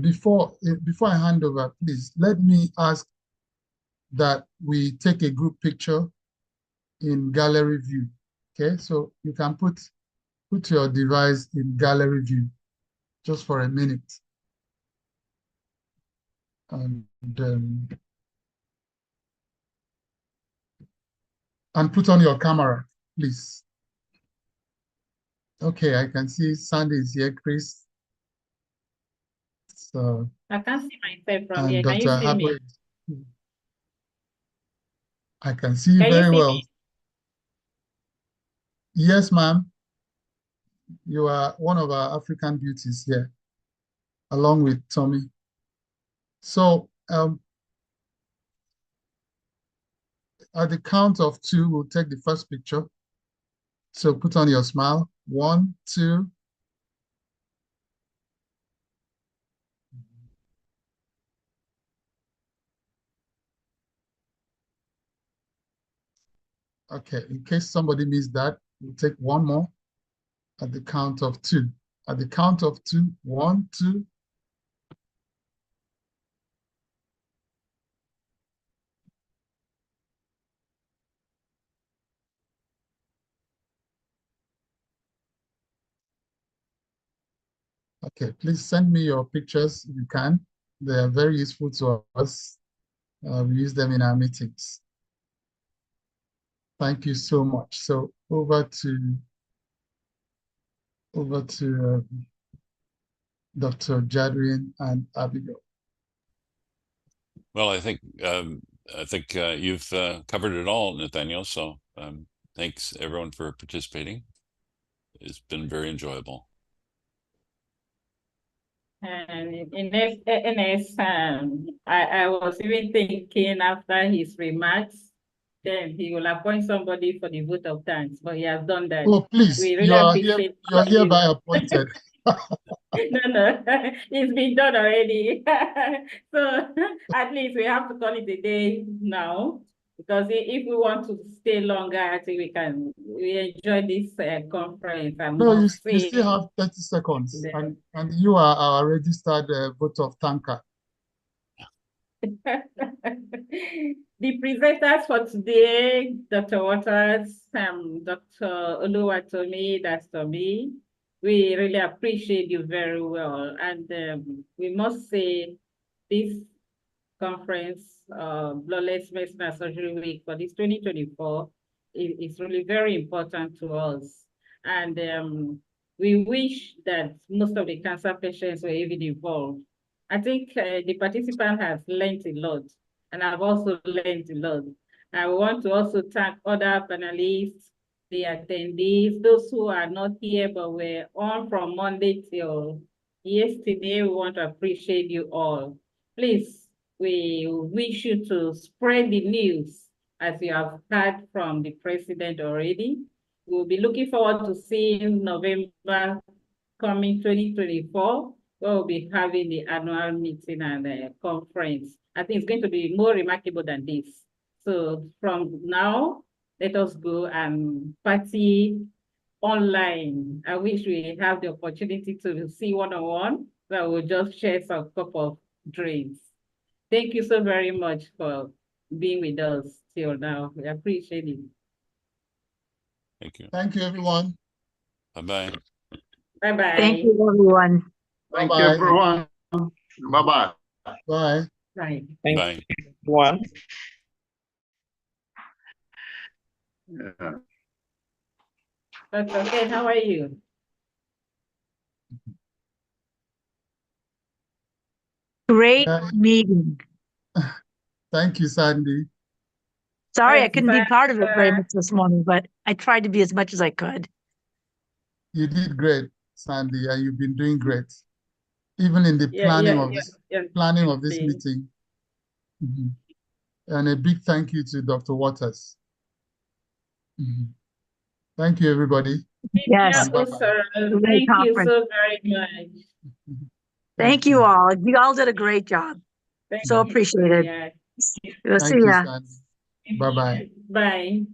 before I hand over, please let me ask that we take a group picture in gallery view. Okay, so you can put your device in gallery view just for a minute. And put on your camera, please. Okay, I can see Sandy is here, Chris. So I can't see myself from here. and Can you Dr. see me? Harper, I can see you Can you very see well. me? Yes, ma'am. You are one of our African beauties here, along with Tommy. So at the count of 2, we'll take the first picture. So put on your smile. 1, 2. Okay, in case somebody missed that, we'll take one more at the count of 2. At the count of 2, 1, 2. Okay, please send me your pictures if you can. They are very useful to us. We use them in our meetings. Thank you so much. So over to Dr. Jadwin and Abigail. Well, I think you've covered it all, Nathaniel. So thanks everyone for participating. It's been very enjoyable. And I was even thinking after his remarks, then he will appoint somebody for the vote of thanks, but he has done that. Oh, please, We really you are appreciate hereby appointed. No, it's been done already. So at least we have to call it a day now, because if we want to stay longer, I think we enjoy this conference. I No, must you say. still have 30 seconds, and you are our registered vote of thanker. The presenters for today, Dr. Waters, Dr. Oluwatomi, that's Tommy. We really appreciate you very well. And we must say this conference, Bloodless Medicine and Surgery Week for this 2024 is really very important to us. And we wish that most of the cancer patients were even involved. I think the participant has learned a lot, and I've also learned a lot. I want to also thank other panelists, the attendees, those who are not here but were on from Monday till yesterday. We want to appreciate you all. Please, we wish you to spread the news as you have heard from the president already. we'll be looking forward to seeing November coming 2024. We'll be having the annual meeting and conference. I think it's going to be more remarkable than this. So from now, let us go and party online. I wish we have the opportunity to see one-on-one, so we'll just share some cup of drinks. Thank you so very much for being with us till now. We appreciate it. Thank you. Thank you, everyone. Bye-bye. Bye-bye. Thank you, everyone. Thank you, Bye-bye. everyone. Bye-bye. Bye. Bye. Thank Bye. you, everyone. Yeah. That's okay. How are you? Great Yeah. meeting. Thank you, Sandy. Sorry, I Yes, couldn't be part of it very Sarah. much this morning, but I tried to be as much as I could. You did great, Sandy, and you've been doing great. Even in the Yeah, planning yeah, of yeah, this yeah. planning of this See. meeting. Mhm. And a big thank you to Dr. Waters. Mhm. Thank you, everybody. Yes, Yeah, Bye-bye. Sarah, great thank you conference. so very much. Thank you all. You all did a great job. Thank So you. appreciated. Yeah. We'll see Thank you, ya. Sandy. Bye-bye. Bye.